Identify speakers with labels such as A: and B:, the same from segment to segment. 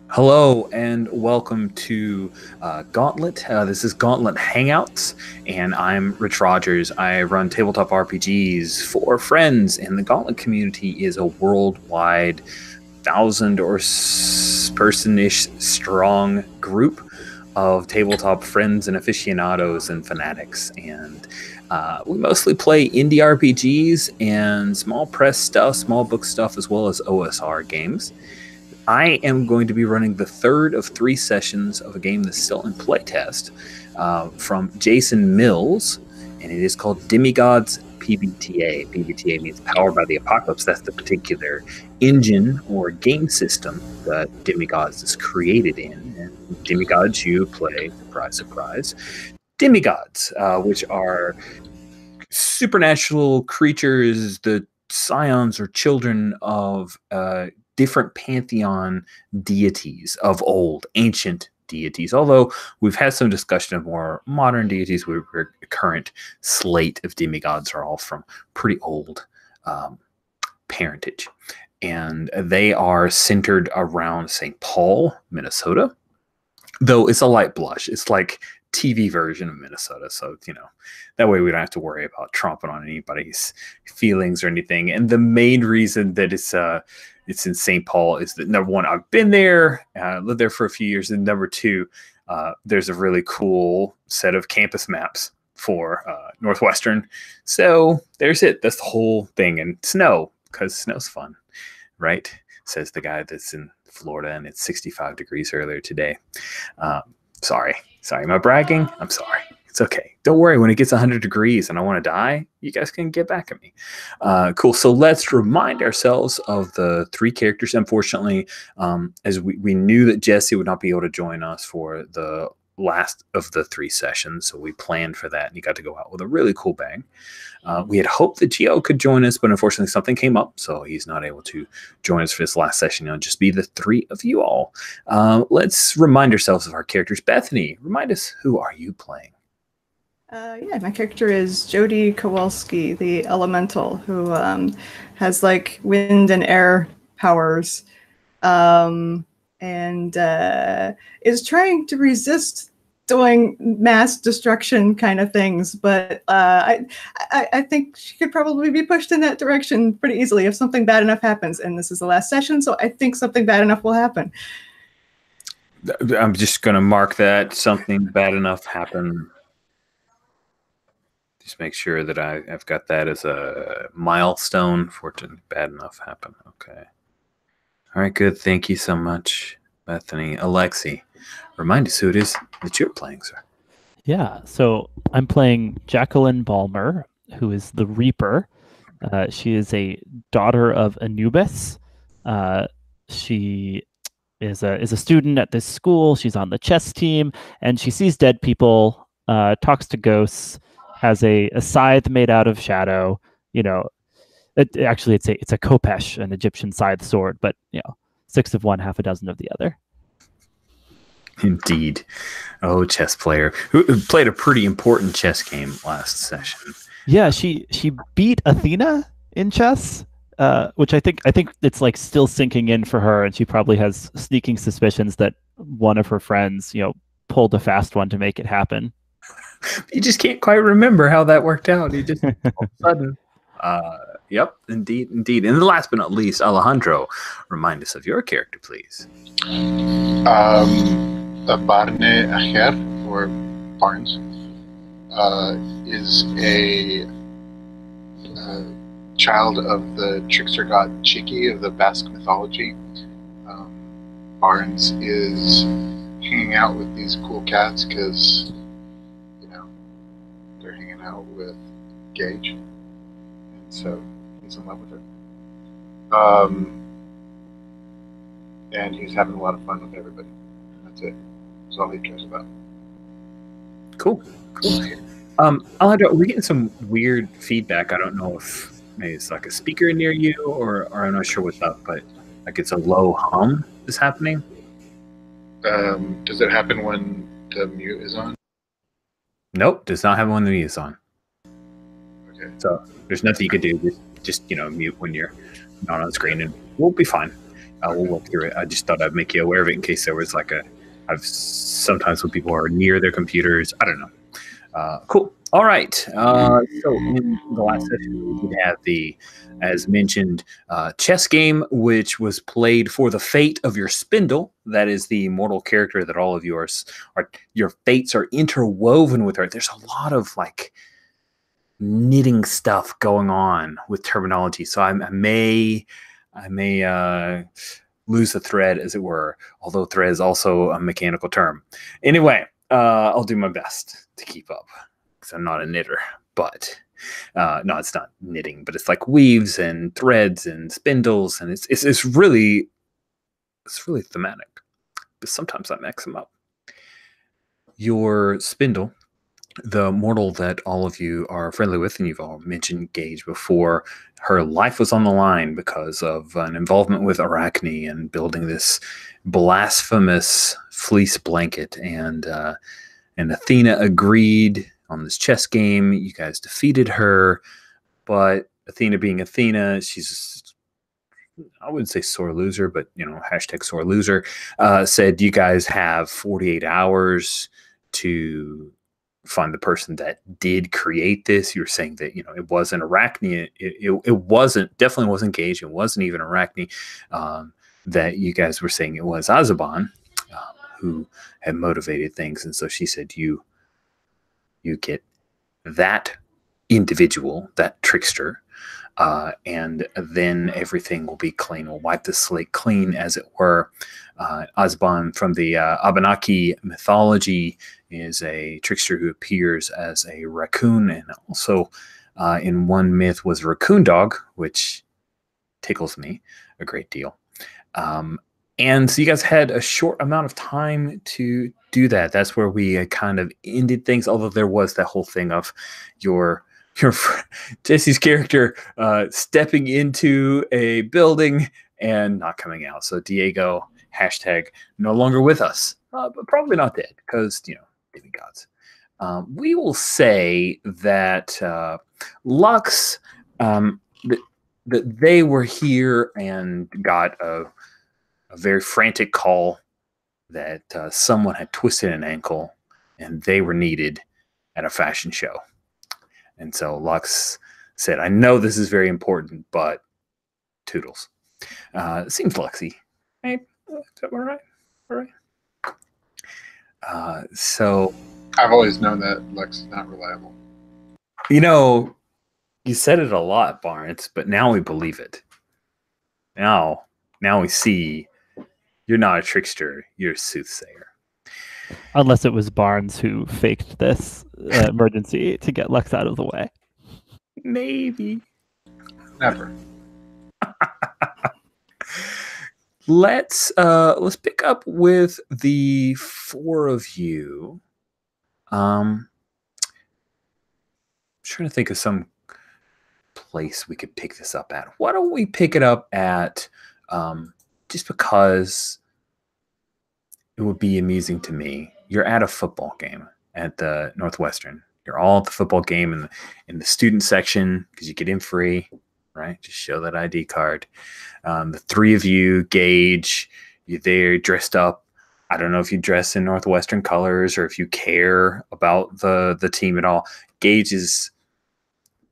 A: Hello and welcome to Gauntlet. This is Gauntlet Hangouts, and I'm Rich Rogers. I run tabletop RPGs for friends, and the Gauntlet community is a worldwide 1,000 or person-ish strong group of tabletop friends and aficionados and fanatics. And we mostly play indie RPGs and small press stuff, small book stuff, as well as OSR games. I am going to be running the third of 3 sessions of a game that's still in playtest from Jason Mills, and it is called Demigods PbtA. PbtA means Powered by the Apocalypse. That's the particular engine or game system that Demigods is created in. And Demigods, you play, surprise, surprise, demigods, which are supernatural creatures, the scions or children of different pantheon deities of old, ancient deities. Although we've had some discussion of more modern deities, where current slate of demigods are all from pretty old parentage. And they are centered around St. Paul, Minnesota. Though it's a light blush. It's like TV version of Minnesota. So, that way we don't have to worry about tromping on anybody's feelings or anything. And the main reason that it's in St. Paul is that, number one, I've been there, lived there for a few years, and number two, there's a really cool set of campus maps for Northwestern. So there's it. That's the whole thing. And snow, because snow's fun, right? Says the guy that's in Florida, and it's 65 degrees earlier today. Sorry, am I bragging? I'm sorry. It's okay. Don't worry. When it gets 100 degrees and I want to die, you guys can get back at me. Cool. So let's remind ourselves of the 3 characters. Unfortunately, as we knew that Jesse would not be able to join us for the last of the 3 sessions, so we planned for that, and he got to go out with a really cool bang. We had hoped that Gio could join us, but unfortunately something came up, so he's not able to join us for this last session. It'll just be the 3 of you all. Let's remind ourselves of our characters. Bethany, remind us, who are you playing?
B: My character is Jody Kowalski, the elemental, who has like wind and air powers, and is trying to resist doing mass destruction kind of things. But I think she could probably be pushed in that direction pretty easily if something bad enough happens. And this is the last session, so I think something bad enough will happen.
A: I'm just going to mark that something bad enough happen. Just make sure that I've got that as a milestone for it to bad enough happen. Okay. All right, good. Thank you so much, Bethany. Alexi, remind us who it is that you're playing, sir.
C: Yeah, so I'm playing Jacqueline Balmer, who is the Reaper. She is a daughter of Anubis. She is a student at this school. She's on the chess team, and she sees dead people, talks to ghosts, has a scythe made out of shadow. Actually it's a khopesh, an Egyptian scythe sword, but 6 of one, half a dozen of the other.
A: Indeed. Oh, chess player who played a pretty important chess game last session.
C: Yeah, she beat Athena in chess, which I think it's like still sinking in for her, and she probably has sneaking suspicions that one of her friends, pulled a fast one to make it happen.
A: You just can't quite remember how that worked out. You just all of a sudden. Yep, indeed. And last but not least, Alejandro, remind us of your character, please.
D: Barne Aher, or Barnes, is a child of the trickster god Chiki of the Basque mythology. Barnes is hanging out with these cool cats because they're hanging out with Gage, and so he's in love with her. And he's having a lot of fun with everybody. And that's it. That's all he cares about.
A: Cool. Alejandro, we're getting some weird feedback. I don't know if maybe it's like a speaker near you, or I'm not sure what's up, but like it's a low hum is happening.
D: Does it happen when the mute is on?
A: Nope, does not happen when the mute is on.
D: Okay.
A: So there's nothing you could do. Just mute when you're not on screen, and we'll be fine. We'll work through it. I just thought I'd make you aware of it in case there was like I've sometimes when people are near their computers, I don't know. Cool. All right. So in the last session, we did have the, as mentioned, chess game, which was played for the fate of your spindle. That is the mortal character that all of you are your fates are interwoven with her. There's a lot of like knitting stuff going on with terminology, so I may lose the thread, as it were. Although thread is also a mechanical term. Anyway, I'll do my best to keep up. I'm not a knitter, but no, it's not knitting, but it's like weaves and threads and spindles, and it's really thematic. But sometimes I mix them up. Your spindle, the mortal that all of you are friendly with, and you've all mentioned Gage before, her life was on the line because of an involvement with Arachne and building this blasphemous fleece blanket, and Athena agreed on this chess game. You guys defeated her, but Athena being Athena, she's, I wouldn't say sore loser, but hashtag sore loser, said you guys have 48 hours to find the person that did create this. You were saying that it wasn't Arachne, it definitely wasn't Gage, it wasn't even Arachne, that you guys were saying it was Azaban who had motivated things. And so she said you get that individual, that trickster, and then everything will be clean. We'll wipe the slate clean, as it were. Asban from the Abenaki mythology is a trickster who appears as a raccoon, and also in one myth was a raccoon dog, which tickles me a great deal. And so you guys had a short amount of time to do that. That's where we kind of ended things, although there was that whole thing of your Jesse's character stepping into a building and not coming out. So Diego, hashtag no longer with us, but probably not dead because, demigods. We will say that Lux, that they were here and got a very frantic call that someone had twisted an ankle and they were needed at a fashion show. And so Lux said, I know this is very important, but toodles. Seems Luxy. Hey, is that all right? All right. So
D: I've always known that Lux is not reliable.
A: You said it a lot, Barnes, but now we believe it. Now we see you're not a trickster, you're a soothsayer.
C: Unless it was Barnes who faked this emergency to get Lux out of the way.
A: Maybe.
D: Never.
A: Let's pick up with the four of you. Trying to think of some place we could pick this up at. Why don't we pick it up at just because it would be amusing to me. You're at a football game at the Northwestern. You're all at the football game in the student section because you get in free, right? Just show that ID card. The three of you, Gage, you're there dressed up. I don't know if you dress in Northwestern colors or if you care about the team at all. Gage is,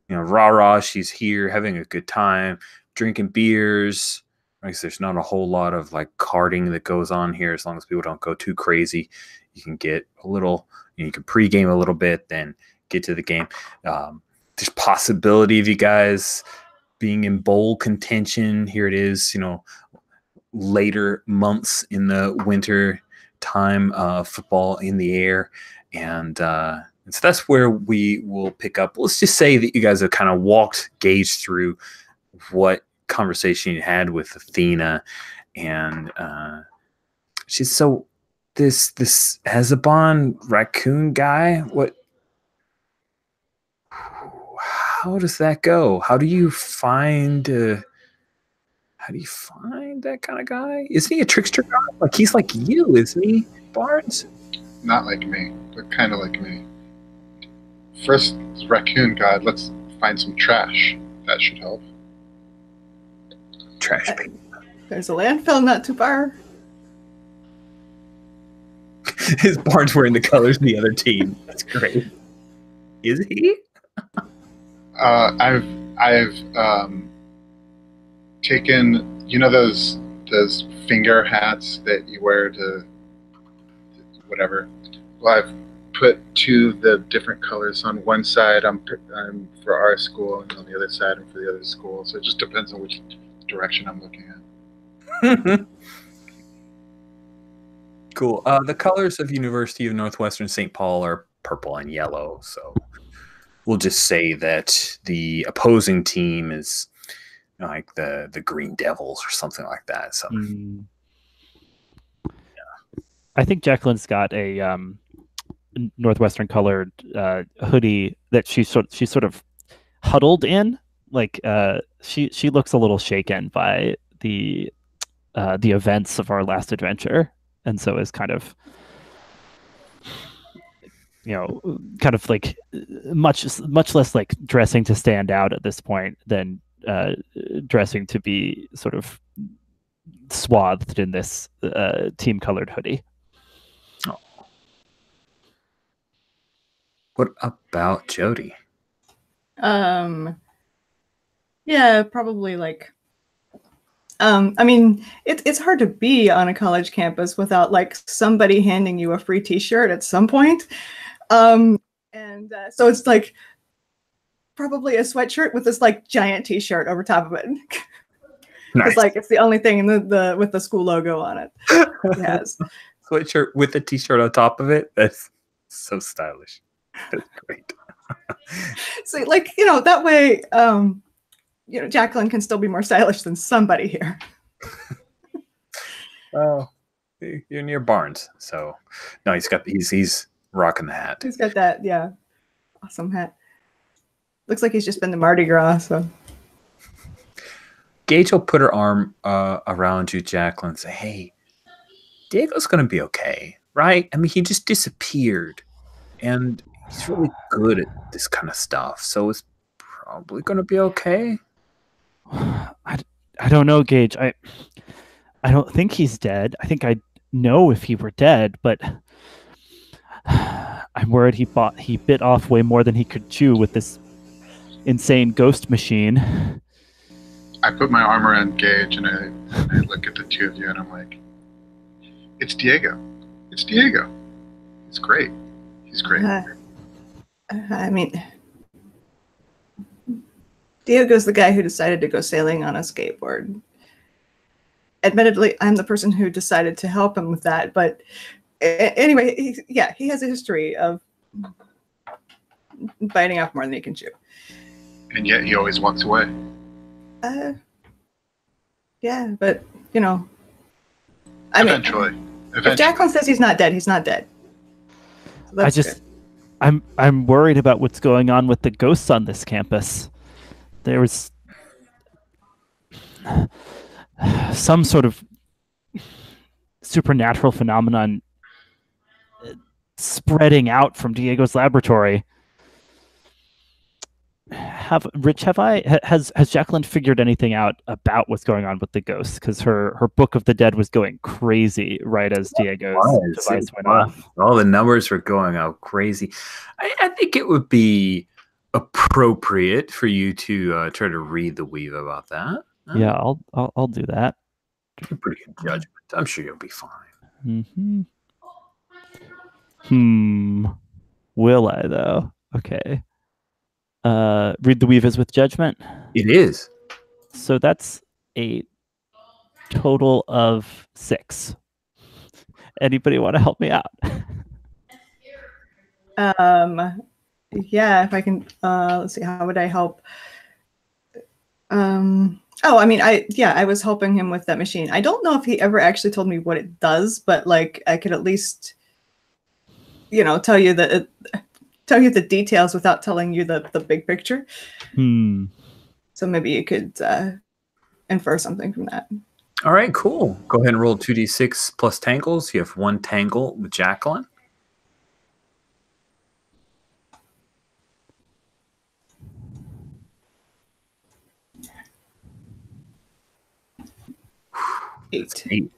A: rah-rah. She's here having a good time, drinking beers. Right? There's not a whole lot of like carding that goes on here. As long as people don't go too crazy, you can get a little, you can pregame a little bit, then get to the game. There's possibility of you guys being in bowl contention. Here it is, later months in the winter time, football in the air. And so that's where we will pick up. Let's just say that you guys have kind of walked Gage through what conversation you had with Athena, and she's so this Hezabon raccoon guy. How does that go? How do you find that kind of guy? Isn't he a trickster guy? Like he's like you, isn't he, Barnes?
D: Not like me, but kind of like me. First, raccoon god, let's find some trash. That should help.
A: Trash paper.
B: There's a landfill not too far.
A: His barn's wearing the colors of the other team. That's great. Is he?
D: I've taken, you know, those finger hats that you wear to whatever. Well, I've put two of the different colors on one side. I'm for our school, and on the other side, I'm for the other school. So it just depends on which direction I'm looking at.
A: Cool. The colors of University of Northwestern St. Paul are purple and yellow, so we'll just say that the opposing team is like the Green Devils or something like that. So
C: I think Jacqueline's got a Northwestern colored hoodie that she's sort of huddled in. Like she looks a little shaken by the events of our last adventure, and so is kind of like much less like dressing to stand out at this point than dressing to be sort of swathed in this team colored hoodie.
A: Oh. What about Jody?
B: Yeah, probably like I mean, it's hard to be on a college campus without like somebody handing you a free t-shirt at some point. So it's like probably a sweatshirt with this like giant t-shirt over top of it.
A: Nice.
B: It's like it's the only thing in the with the school logo on it. Yes.
A: Sweatshirt with a t-shirt on top of it. That's so stylish. That's great.
B: So like, that way Jacqueline can still be more stylish than somebody here.
A: Oh, you're near Barnes, so no, he's rocking the hat.
B: He's got that, yeah, awesome hat. Looks like he's just been to Mardi Gras. So
A: Gage will put her arm around you, Jacqueline, and say, "Hey, Diego's gonna be okay, right? I mean, he just disappeared, and he's really good at this kind of stuff, so it's probably gonna be okay."
C: I don't know, Gage. I don't think he's dead. I think I'd know if he were dead, but I'm worried he bit off way more than he could chew with this insane ghost machine.
D: I put my arm around Gage and I look at the two of you and I'm like, it's Diego. It's Diego. It's great. He's great.
B: I mean, Diego's the guy who decided to go sailing on a skateboard. Admittedly, I'm the person who decided to help him with that. But anyway, he has a history of biting off more than he can chew.
D: And yet he always walks away.
B: Yeah, but,
D: Eventually.
B: If Jacqueline says he's not dead, he's not dead. So
C: I'm worried about what's going on with the ghosts on this campus. There was some sort of supernatural phenomenon spreading out from Diego's laboratory. Has Jacqueline figured anything out about what's going on with the ghosts? Because her book of the dead was going crazy right as Diego's device went off.
A: All the numbers were going out crazy. I think it would be appropriate for you to try to read the weave about that.
C: Yeah, I'll do that.
A: You're pretty good judgment. I'm sure you'll be fine.
C: Will I though? Okay. Read the weave is with judgment.
A: It is.
C: So that's a total of 6. Anybody want to help me out?
B: Yeah, if I can, let's see, how would I help? I was helping him with that machine. I don't know if he ever actually told me what it does, but like I could at least, tell you the details without telling you the big picture. So maybe you could infer something from that.
A: All right, cool. Go ahead and roll 2d6 plus tangles. You have 1 tangle with Jacqueline. That's 8.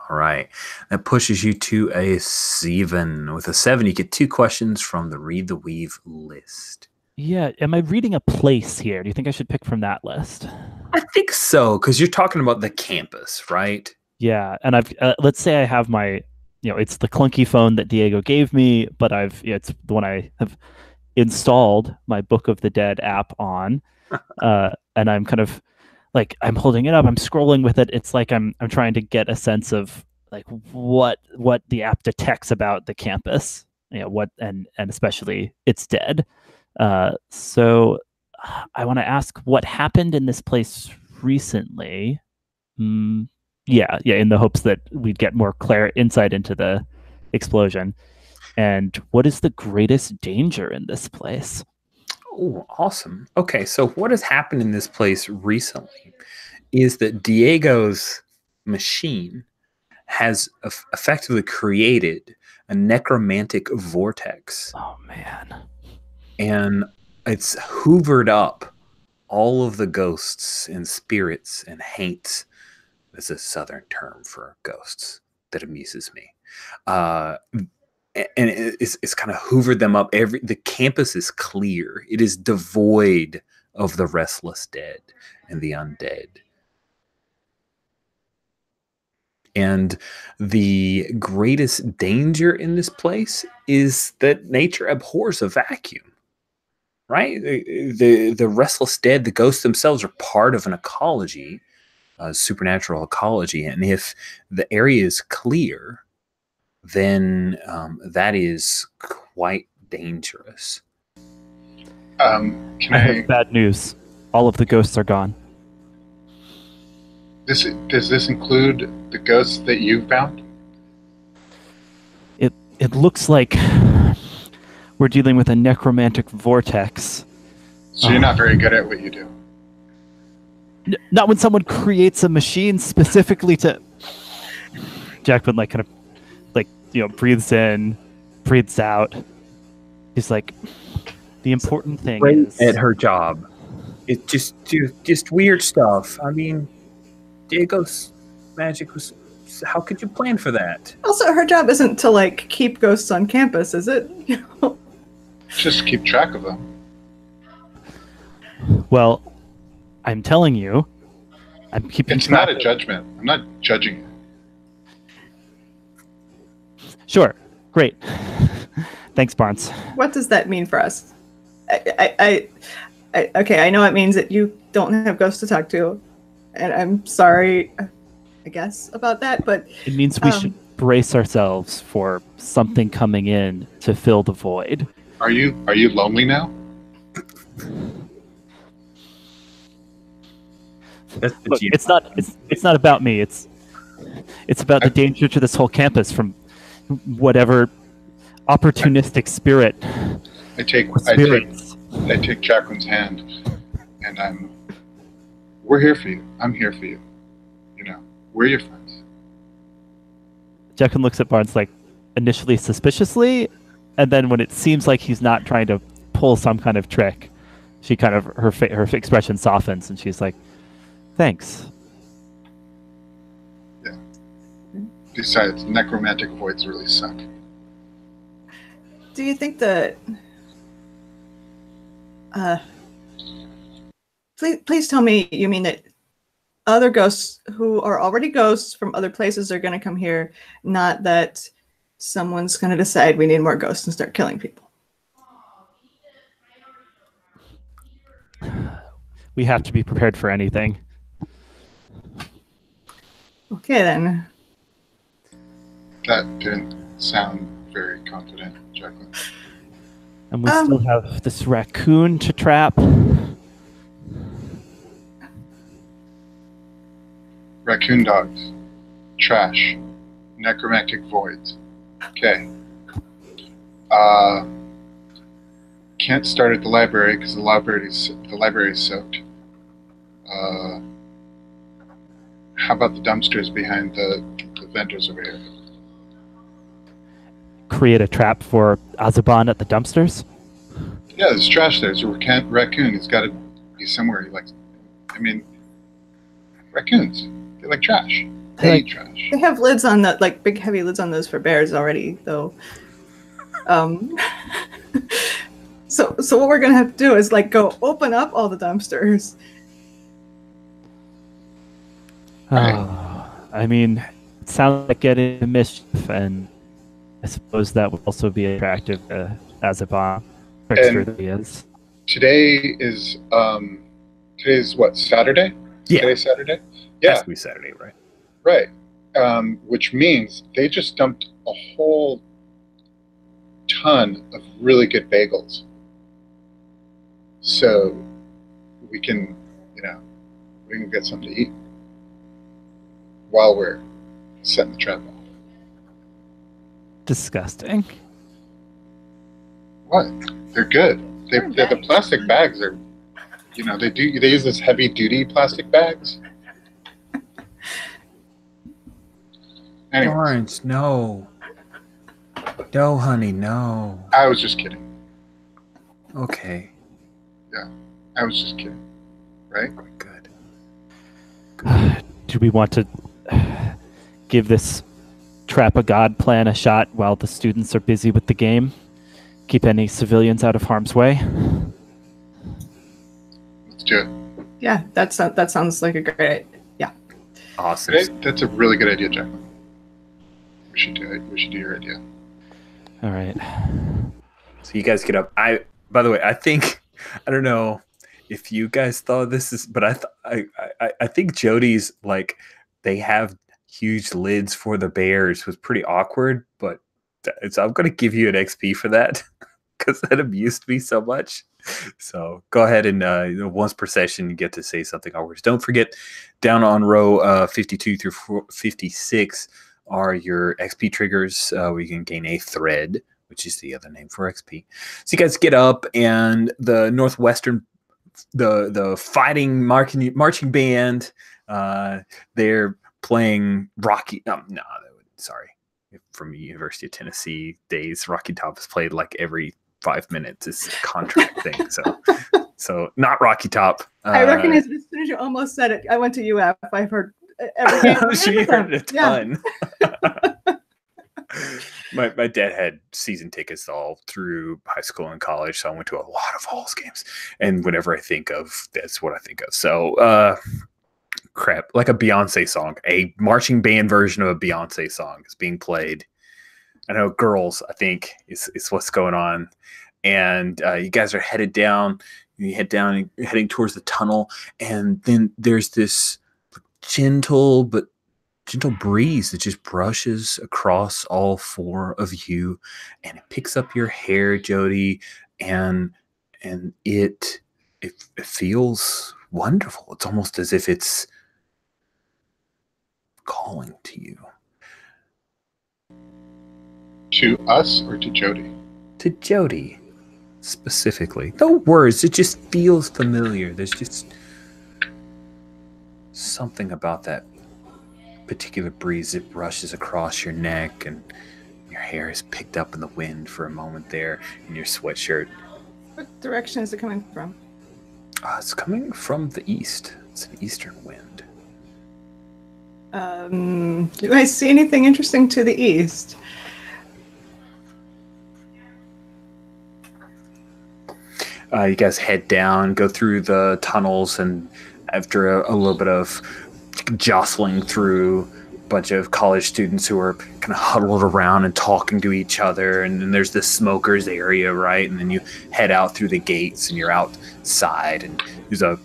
A: All right. That pushes you to a 7. With a 7, you get 2 questions from the Read the Weave list.
C: Yeah. Am I reading a place here? Do you think I should pick from that list?
A: I think so, because you're talking about the campus, right?
C: Yeah. And I've let's say I have my, it's the clunky phone that Diego gave me, but it's the one I have installed my Book of the Dead app on, and I'm kind of like, I'm holding it up, I'm scrolling with it. It's like I'm trying to get a sense of like what the app detects about the campus, what and especially it's dead. So I want to ask what happened in this place recently. Yeah, in the hopes that we'd get more clear insight into the explosion. And what is the greatest danger in this place?
A: Oh, awesome. Okay, so what has happened in this place recently is that Diego's machine has effectively created a necromantic vortex.
C: Oh, man.
A: And it's hoovered up all of the ghosts and spirits and haints. That's a southern term for ghosts that amuses me. And it's kind of hoovered them up. The campus is clear. It is devoid of the restless dead and the undead. And the greatest danger in this place is that nature abhors a vacuum, right? The restless dead, the ghosts themselves, are part of an ecology, a supernatural ecology. And if the area is clear, then that is quite dangerous.
D: Can
C: I have bad news. All of the ghosts are gone.
D: Does this include the ghosts that you found?
C: It looks like we're dealing with a necromantic vortex.
D: So you're not very good at what you do.
C: Not when someone creates a machine specifically to... Jackman breathes in, breathes out. He's like, the important thing is
A: at her job. It's just weird stuff. I mean, Diego's magic was... How could you plan for that?
B: Also, her job isn't to keep ghosts on campus, is it?
D: Just keep track of them.
C: Well, I'm telling you, I'm keeping
D: It's
C: track
D: not a judgment. I'm not judging you.
C: Sure. Great. Thanks, Barnes.
B: What does that mean for us? Okay, I know it means that you don't have ghosts to talk to, and I'm sorry, I guess, about that, but...
C: It means we should brace ourselves for something coming in to fill the void.
D: Are you lonely now?
C: Look, it's not about me. It's about the danger to this whole campus from whatever opportunistic spirit.
D: I take Jacqueline's hand, and we're here for you. I'm here for you. We're your friends.
C: Jacqueline looks at Barnes initially suspiciously, and then when it seems like he's not trying to pull some kind of trick, she kind of her expression softens, and she's like, "Thanks."
D: Yeah. Besides, necromantic voids really suck.
B: Do you think that... Please tell me you mean that other ghosts who are already ghosts from other places are going to come here, not that someone's going to decide we need more ghosts and start killing people.
C: We have to be prepared for anything.
B: Okay, then.
D: That didn't sound very confident, Jacqueline.
C: And we still have this raccoon to trap.
D: Raccoon dogs, trash, necromantic voids. Okay. Can't start at the library because the library is soaked. How about the dumpsters behind the vendors over here?
C: Create a trap for Azaban at the dumpsters?
D: Yeah, there's trash there. There's a raccoon. He's got to be somewhere he likes. I mean, raccoons. They like trash. petty trash.
B: They have lids on that, like big heavy lids on those for bears already, though. So what we're gonna have to do is like go open up all the dumpsters.
C: I mean, it sounds like getting into mischief, and I suppose that would also be attractive to Azabon. Trickster that he is.
D: Today's what, Saturday?
A: Yeah.
D: Today's Saturday?
A: It has
D: Yeah.
A: to be Saturday, right?
D: Right. Which means they just dumped a whole ton of really good bagels. So we can get something to eat while we're setting the trap off.
C: Disgusting.
D: What? They're good. The plastic bags are, they use this heavy duty plastic bags. Anyways,
A: Orange, no. No, honey, no.
D: I was just kidding.
A: Okay.
D: I was just kidding. Right?
A: Good.
C: Do we want to give this Trap a God plan a shot while the students are busy with the game? Keep any civilians out of harm's way?
D: Let's do it.
B: Yeah, that sounds like a great. Yeah.
A: Awesome.
D: That's a really good idea, Jacqueline. We should do it. We should do your idea.
C: All right.
A: So you guys get up. By the way, I don't know if you guys thought this is, but I think Jody's like they have huge lids for the bears was pretty awkward, but I'm going to give you an XP for that because that amused me so much. So go ahead and once per session you get to say something awkward. Don't forget, down on row 52 through 56 are your XP triggers where you can gain a thread, which is the other name for XP. So you guys get up, and the Northwestern, the fighting marching band, they're playing Rocky. Sorry. From the University of Tennessee days, Rocky Top is played like every 5 minutes. It's a contract thing. So not Rocky Top.
B: I recognize it as soon as you almost said it. I went to UF. I've heard every game.
A: She heard it a ton.
B: Yeah.
A: My dad had season tickets all through high school and college, so I went to a lot of Halls games. And whenever I think of, that's what I think of. So, crap, like a Beyonce song, a marching band version of a Beyonce song is being played. I know Girls, I think, is what's going on. And you guys are headed down. You head down and you're heading towards the tunnel. And then there's this gentle breeze that just brushes across all four of you, and it picks up your hair, Jody, and it feels wonderful. It's almost as if it's calling to you.
D: To us or to Jody?
A: To Jody, specifically. No words, it just feels familiar. There's just something about that particular breeze that brushes across your neck, and your hair is picked up in the wind for a moment there in your sweatshirt.
B: What direction is it coming from?
A: It's coming from the east. It's an eastern wind.
B: Do I see anything interesting to the east?
A: You guys head down, go through the tunnels, and after a little bit of jostling through a bunch of college students who are kind of huddled around and talking to each other, and then there's this smokers area, right? And then you head out through the gates and you're outside, and there's a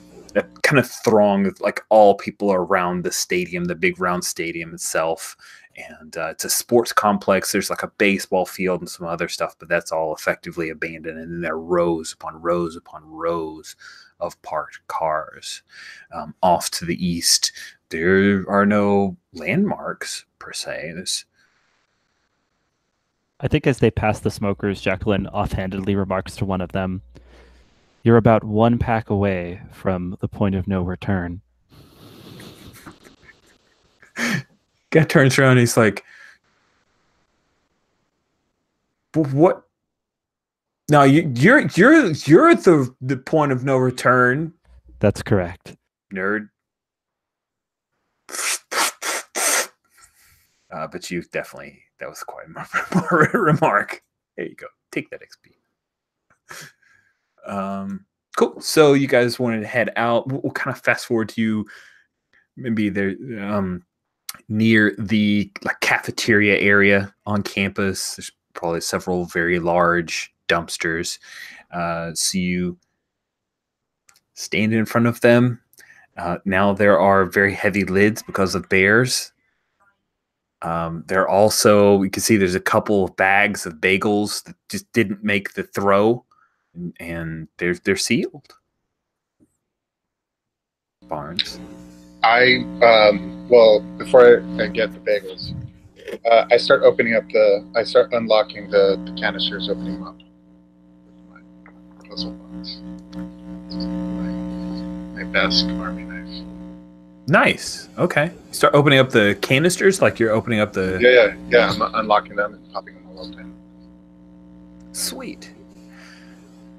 A: kind of throng of like all people around the stadium, the big round stadium itself. And it's a sports complex. There's like a baseball field and some other stuff, but that's all effectively abandoned. And then there are rows upon rows upon rows of parked cars. Off to the east, there are no landmarks per se.
C: I think as they pass the smokers, Jacqueline offhandedly remarks to one of them, "You're about one pack away from the point of no return."
A: Guy turns around and he's like, "What? No, you're the point of no return."
C: That's correct.
A: Nerd. But you definitely, that was quite a remark. There you go. Take that XP. Cool. So you guys wanted to head out. We'll kind of fast forward to you. Maybe there, near the cafeteria area on campus. There's probably several very large dumpsters. So you stand in front of them. Now there are very heavy lids because of bears. There also, you can see there's a couple of bags of bagels that just didn't make the throw, and they're sealed. Barnes.
D: Well, before I get the bagels, I start unlocking the canisters, opening them up with my puzzle box. My best army knife.
A: Nice. Okay. Start opening up the canisters like you're opening up the...
D: Yeah. I'm unlocking them and popping them all open.
A: Sweet.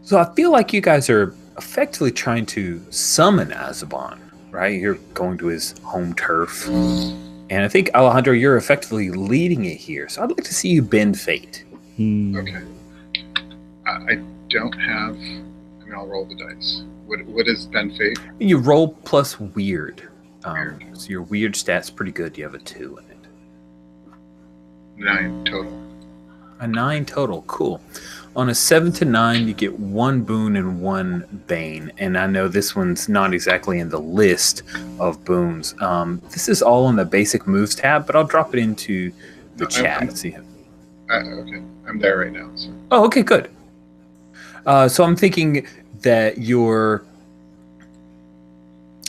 A: So I feel like you guys are effectively trying to summon Azabon, right? You're going to his home turf. And I think, Alejandro, you're effectively leading it here. So I'd like to see you bend fate.
D: Okay. I don't have... I mean, I'll roll the dice. What is bend fate?
A: You roll plus weird. So your weird stat's pretty good. You have a 2 in it.
D: 9 total.
A: A 9 total. Cool. On a 7 to 9, you get 1 boon and 1 bane. And I know this one's not exactly in the list of boons. This is all on the basic moves tab, but I'll drop it into the chat. Okay.
D: I'm there right now. So.
A: Oh, okay, good. So I'm thinking that your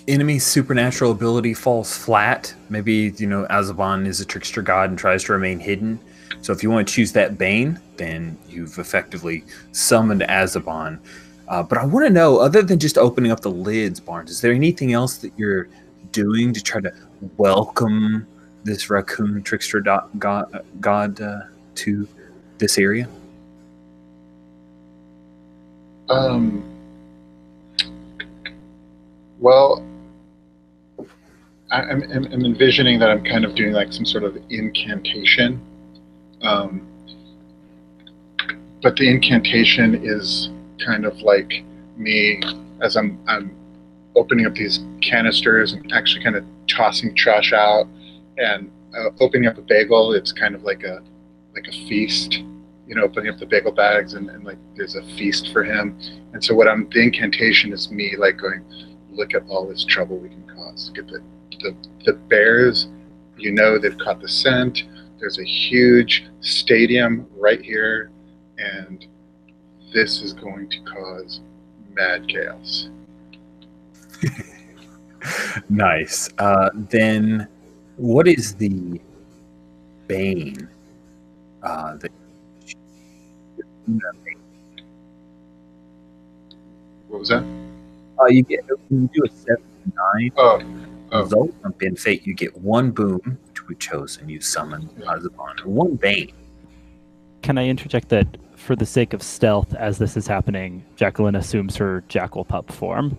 A: enemy's supernatural ability falls flat. Maybe, Azabon is a trickster god and tries to remain hidden. So if you want to choose that bane, then you've effectively summoned Azabon. But I want to know, other than just opening up the lids, Barnes, is there anything else that you're doing to try to welcome this raccoon trickster god to this area?
D: Well, I'm envisioning that I'm kind of doing like some sort of incantation. But the incantation is kind of like me as I'm opening up these canisters and actually kind of tossing trash out, and opening up a bagel. It's kind of like a feast, opening up the bagel bags and like there's a feast for him. And so the incantation is me like going, look at all this trouble we can cause. Get the bears, they've caught the scent. There's a huge stadium right here, and this is going to cause mad chaos.
A: Nice. Then what is the bane?
D: What was that?
A: You get, when you do a 7 to 9 result from bend fate, you get 1 boon, which we chose, and you summon Azabon, 1 bane.
C: Can I interject that for the sake of stealth, as this is happening, Jacqueline assumes her jackal pup form?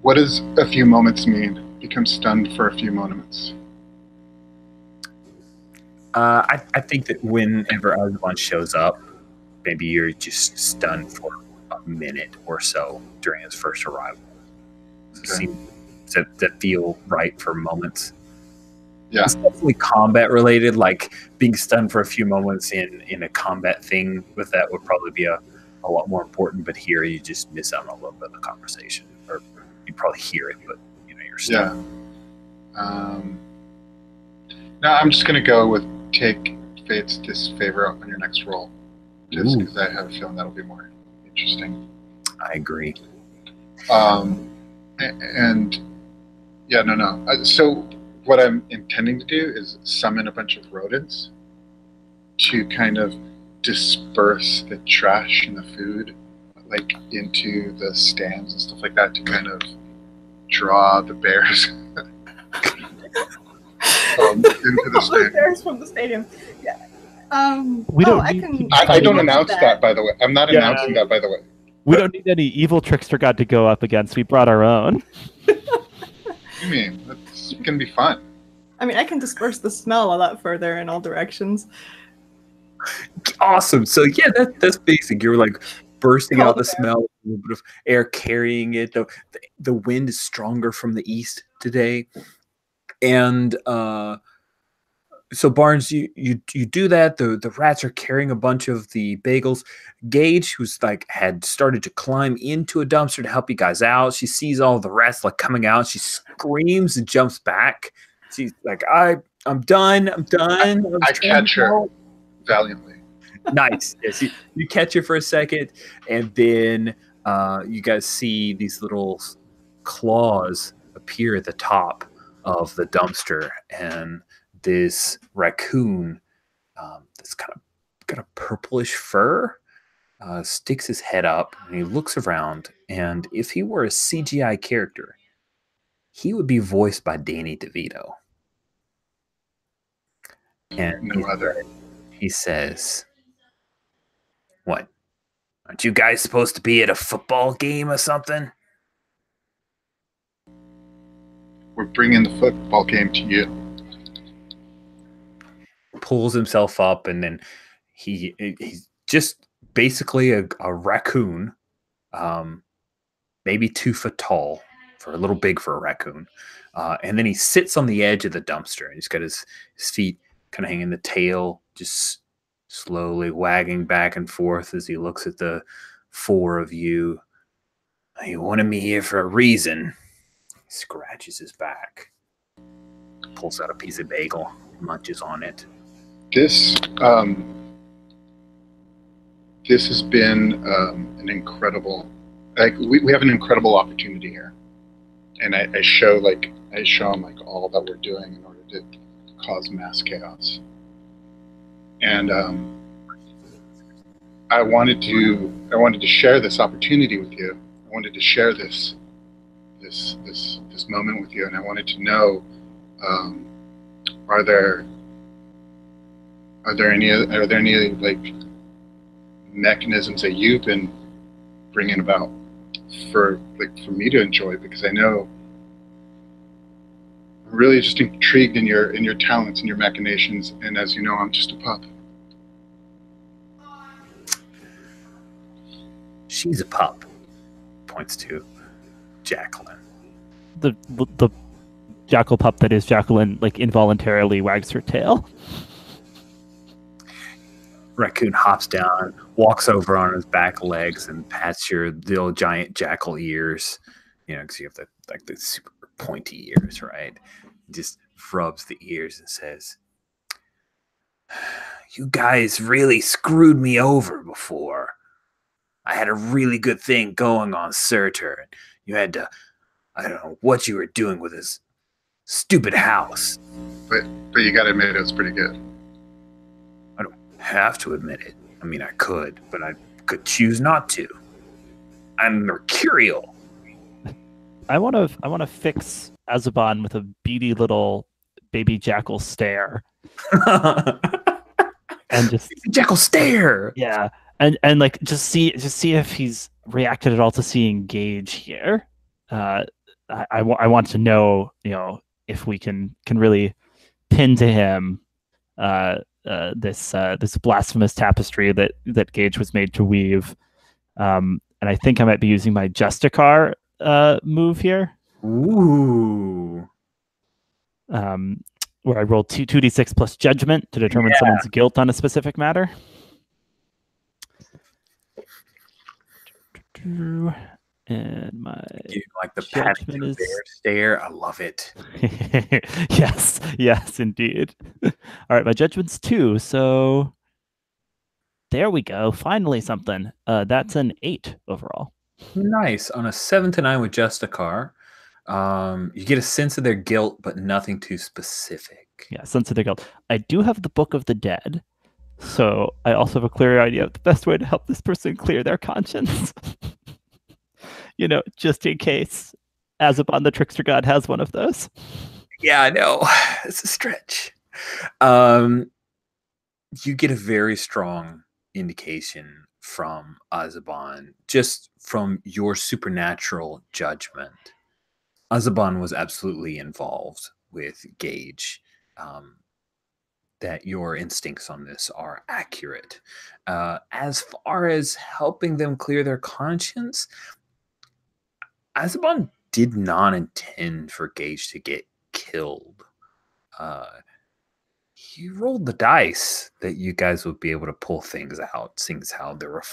D: What does a few moments mean? Become stunned for a few moments.
A: I think that whenever Azabon shows up, maybe you're just stunned for a minute or so during his first arrival.
D: Okay.
A: Does that feel right for moments?
D: Yeah.
A: It's definitely combat related, like being stunned for a few moments in a combat thing with that would probably be a lot more important, but here you just miss out on a little bit of the conversation. Or you probably hear it, but you're stunned.
D: Yeah. No, I'm just going to go with take Fate's disfavor on your next roll. Just because I have a feeling that'll be more interesting.
A: I agree.
D: And yeah, no. So what I'm intending to do is summon a bunch of rodents to kind of disperse the trash and the food like into the stands and stuff like that to kind of draw the bears into the
B: All
D: stand.
B: the bears from the stadium. Yeah.
C: We don't
B: I
C: need
B: can.
D: I don't
B: can
D: announce that, by the way. I'm not announcing that, by the way.
C: We don't need any evil trickster god to go up against. We brought our own.
D: I mean, it's gonna be fun.
B: I mean, I can disperse the smell a lot further in all directions.
A: Awesome. So yeah, that's basic. You're like bursting out the smell, a little bit of air carrying it. The wind is stronger from the east today, and so Barnes, you do that. The rats are carrying a bunch of the bagels. Gage, who's like had started to climb into a dumpster to help you guys out, she sees all the rats like coming out. She screams and jumps back. She's like, I'm done.
D: I catch her valiantly.
A: Nice. Yes, you catch her for a second, and then you guys see these little claws appear at the top of the dumpster, and this raccoon that's kind of got a purplish fur sticks his head up, and he looks around, and if he were a CGI character, he would be voiced by Danny DeVito. And
D: No other.
A: He says, "What? Aren't you guys supposed to be at a football game or something?"
D: We're bringing the football game to you.
A: Pulls himself up, and then he's just basically a raccoon, maybe 2 foot tall, for a little big for a raccoon. And then he sits on the edge of the dumpster, and he's got his feet kind of hanging, the tail just slowly wagging back and forth as he looks at the 4 of you. "You wanted me here for a reason." He scratches his back, pulls out a piece of bagel, munches on it.
D: This has been an incredible. Like we have an incredible opportunity here, and I show him like all that we're doing in order to cause mass chaos. And I wanted to share this opportunity with you. I wanted to share this moment with you, and I wanted to know, are there any like mechanisms that you've been bringing about for me to enjoy? Because I know I'm really just intrigued in your talents and your machinations, and as you know, I'm just a pup.
A: "She's a pup," points to Jacqueline.
C: The jackal pup that is Jacqueline like involuntarily wags her tail.
A: Raccoon hops down, walks over on his back legs, and pats the old giant jackal ears. You know, because you have the super pointy ears, right? Just rubs the ears and says, "You guys really screwed me over before. I had a really good thing going on Surtur. You had to, I don't know what you were doing with this stupid house."
D: But you gotta admit, it was pretty good.
A: "I don't have to admit it. I mean, I could, but I could choose not to. I'm mercurial."
C: I want to fix Azaban with a beady little baby jackal stare, and just
A: jackal stare.
C: Yeah, and like just see if he's reacted at all to seeing Gage here. I want to know, if we can really pin to him this blasphemous tapestry that Gage was made to weave. And I think I might be using my Justicar move here.
A: Ooh.
C: Where I roll 2d6 plus judgment to determine someone's guilt on a specific matter. And my
A: like the Patrick Bear stare. I love it.
C: yes, indeed. All right, my judgment's 2, so there we go. Finally something. That's an 8 overall.
A: Nice. On a 7 to 9 with Justicar, you get a sense of their guilt, but nothing too specific.
C: Yeah, sense of their guilt. I do have the Book of the Dead, so I also have a clear idea of the best way to help this person clear their conscience. Just in case Azaban the Trickster God has one of those.
A: Yeah, I know. It's a stretch. you get a very strong indication from Azaban, just from your supernatural judgment. Azaban was absolutely involved with Gage. That your instincts on this are accurate. As far as helping them clear their conscience, Azaban did not intend for Gage to get killed. He rolled the dice that you guys would be able to pull things out, seeing as how there were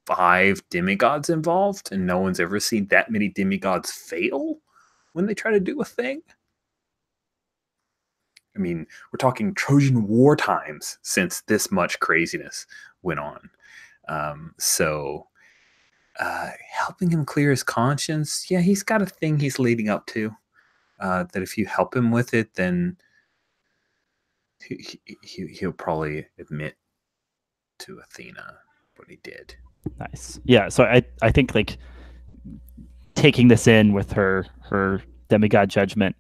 A: 5 demigods involved, and no one's ever seen that many demigods fail when they try to do a thing. I mean, we're talking Trojan War times since this much craziness went on. Helping him clear his conscience, yeah, he's got a thing he's leading up to. That if you help him with it, then he'll probably admit to Athena what he did.
C: Nice. Yeah, so I think like taking this in with her demigod judgment,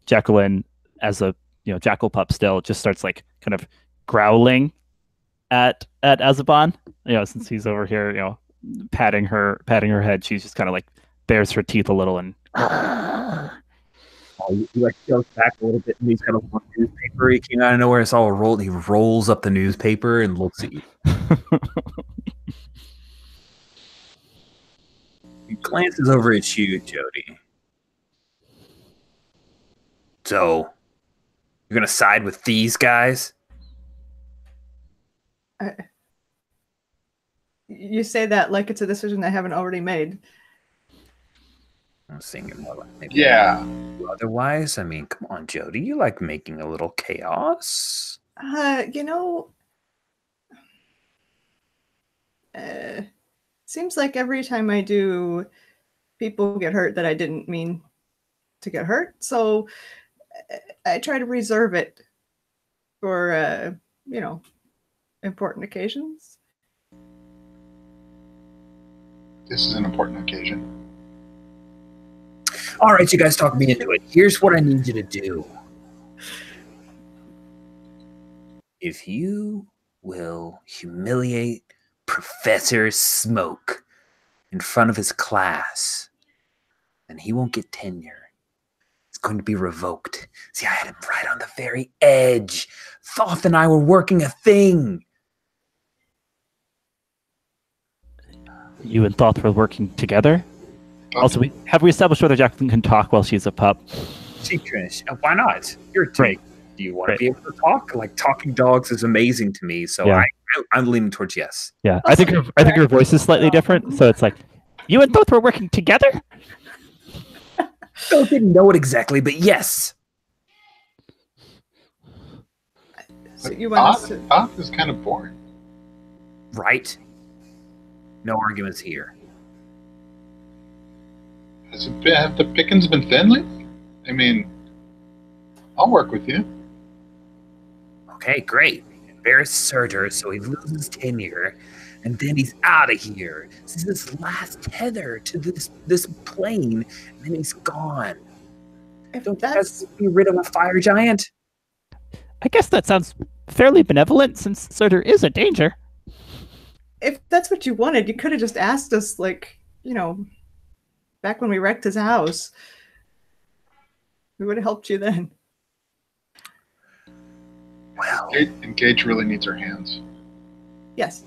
C: Jacqueline, as a jackal pup still, just starts like kind of growling at Azaban, since he's over here, patting her head. She's just kind of like bares her teeth a little and
A: he like goes back a little bit, and he's got a little newspaper. He came out of nowhere. It's all rolled. He rolls up the newspaper and looks at you. He glances over at you, Jody. So, you're gonna side with these guys?
B: You say that like it's a decision I haven't already made.
A: I'm thinking more like maybe.
D: Yeah.
A: Otherwise, I mean, come on, Jody. You like making a little chaos.
B: Seems like every time I do, people get hurt that I didn't mean to get hurt. So I try to reserve it for, important occasions.
D: This is an important occasion.
A: All right, you guys talk me into it. Here's what I need you to do. If you will humiliate Professor Smoke in front of his class, then he won't get tenure. It's going to be revoked. See, I had him right on the very edge. Thoth and I were working a thing.
C: You and Thoth were working together? Also, have we established whether Jacqueline can talk while she's a pup?
A: See, Trish, why not? You're great. Do you want to be able to talk? Like, talking dogs is amazing to me, so yeah. I'm leaning towards yes.
C: Yeah, I think her voice is slightly different, so it's like, you and Thoth were working together?
A: Thoth didn't know it exactly, but yes.
B: So you want us to...
D: Thoth is kind of boring.
A: Right? No arguments here.
D: Have the pickings been thin lately? I mean, I'll work with you.
A: Okay, great. Embarrass Surtur so he loses tenure, and then he's out of here. This is his last tether to this plane, and then he's gone. Don't you guys be rid of a fire giant?
C: I guess that sounds fairly benevolent, since Surtur is a danger.
B: If that's what you wanted, you could have just asked us, like, back when we wrecked his house. We would have helped you then.
A: Well,
D: Gage really needs her hands.
B: Yes.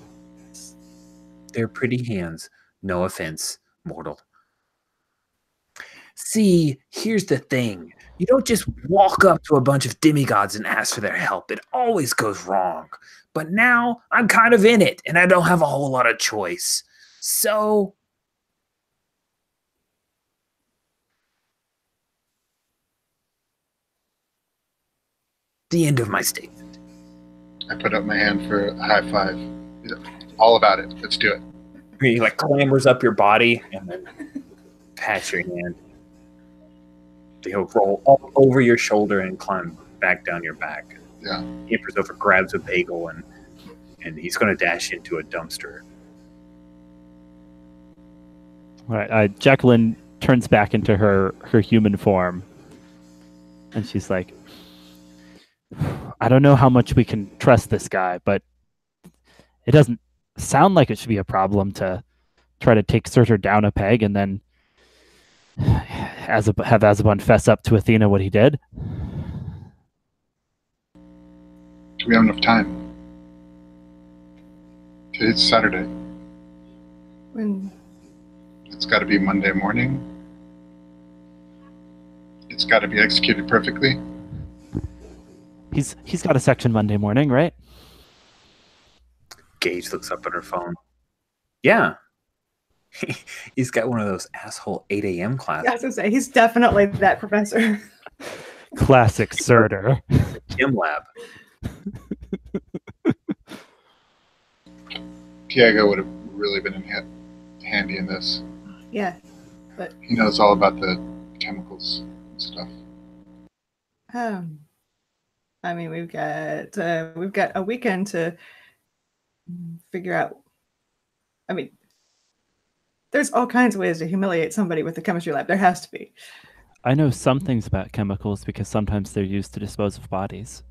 A: They're pretty hands. No offense, mortal. See, here's the thing. You don't just walk up to a bunch of demigods and ask for their help. It always goes wrong. But now I'm kind of in it, and I don't have a whole lot of choice. So... the end of my statement.
D: I put up my hand for a high five. All about it. Let's do it.
A: He like clambers up your body and then pats your hand. He'll roll all over your shoulder and climb back down your back.
D: Yeah.
A: He enters over, grabs a bagel, and he's going to dash into a dumpster.
C: All right. Jacqueline turns back into her human form, and she's like, I don't know how much we can trust this guy, but it doesn't sound like it should be a problem to try to take Surtur down a peg and then have Azabun fess up to Athena what he did.
D: Do we have enough time? Today's Saturday.
B: When
D: It's got to be Monday morning. It's got to be executed perfectly.
C: He's got a section Monday morning, right?
A: Gage looks up at her phone. Yeah. He's got one of those asshole 8 a.m. classes.
B: I was gonna say, he's definitely that professor.
C: Classic Surtur.
A: Chem Lab.
D: Tiago would have really been handy in this.
B: Yeah, but
D: He knows all about the chemicals and stuff.
B: I mean, we've got a weekend to figure out. I mean, there's all kinds of ways to humiliate somebody with the chemistry lab. There has to be.
C: I know some things about chemicals because sometimes they're used to dispose of bodies.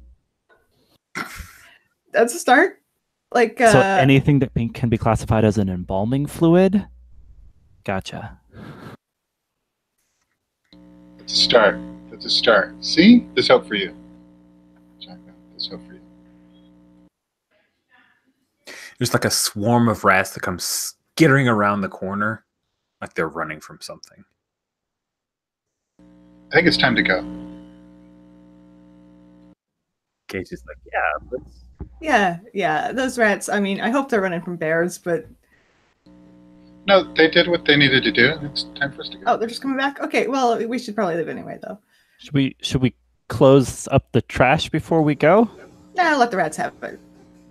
B: That's a start. Like
C: So anything that can be classified as an embalming fluid? Gotcha.
D: That's a start. That's a start. See? There's hope for you. Jack, there's hope for you.
A: There's like a swarm of rats that come skittering around the corner like they're running from something.
D: I think it's time to go.
A: Gage is like, yeah, let's...
B: yeah, those rats. I mean, I hope they're running from bears, but
D: No, they did what they needed to do. It's time for us to go.
B: oh, they're just coming back. Okay, well, we should probably leave anyway, though.
C: Should we close up the trash before we go?
B: Nah, let the rats have it.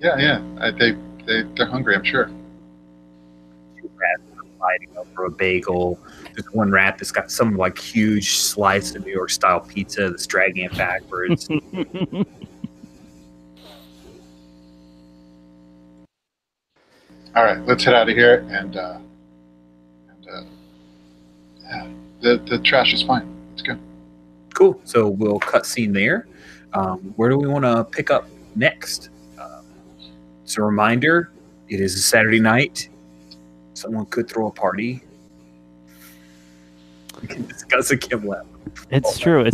D: Yeah. They're hungry, I'm sure.
A: Two rats are fighting over a bagel. There's one rat that's got some like huge slice of New York style pizza that's dragging it backwards.
D: All right, let's head out of here, and yeah, the trash is fine. Let's go.
A: Cool. So we'll cut scene there. Where do we want to pick up next? It's a reminder. It is a Saturday night. Someone could throw a party. We can discuss a Chem Lab.
C: It's true.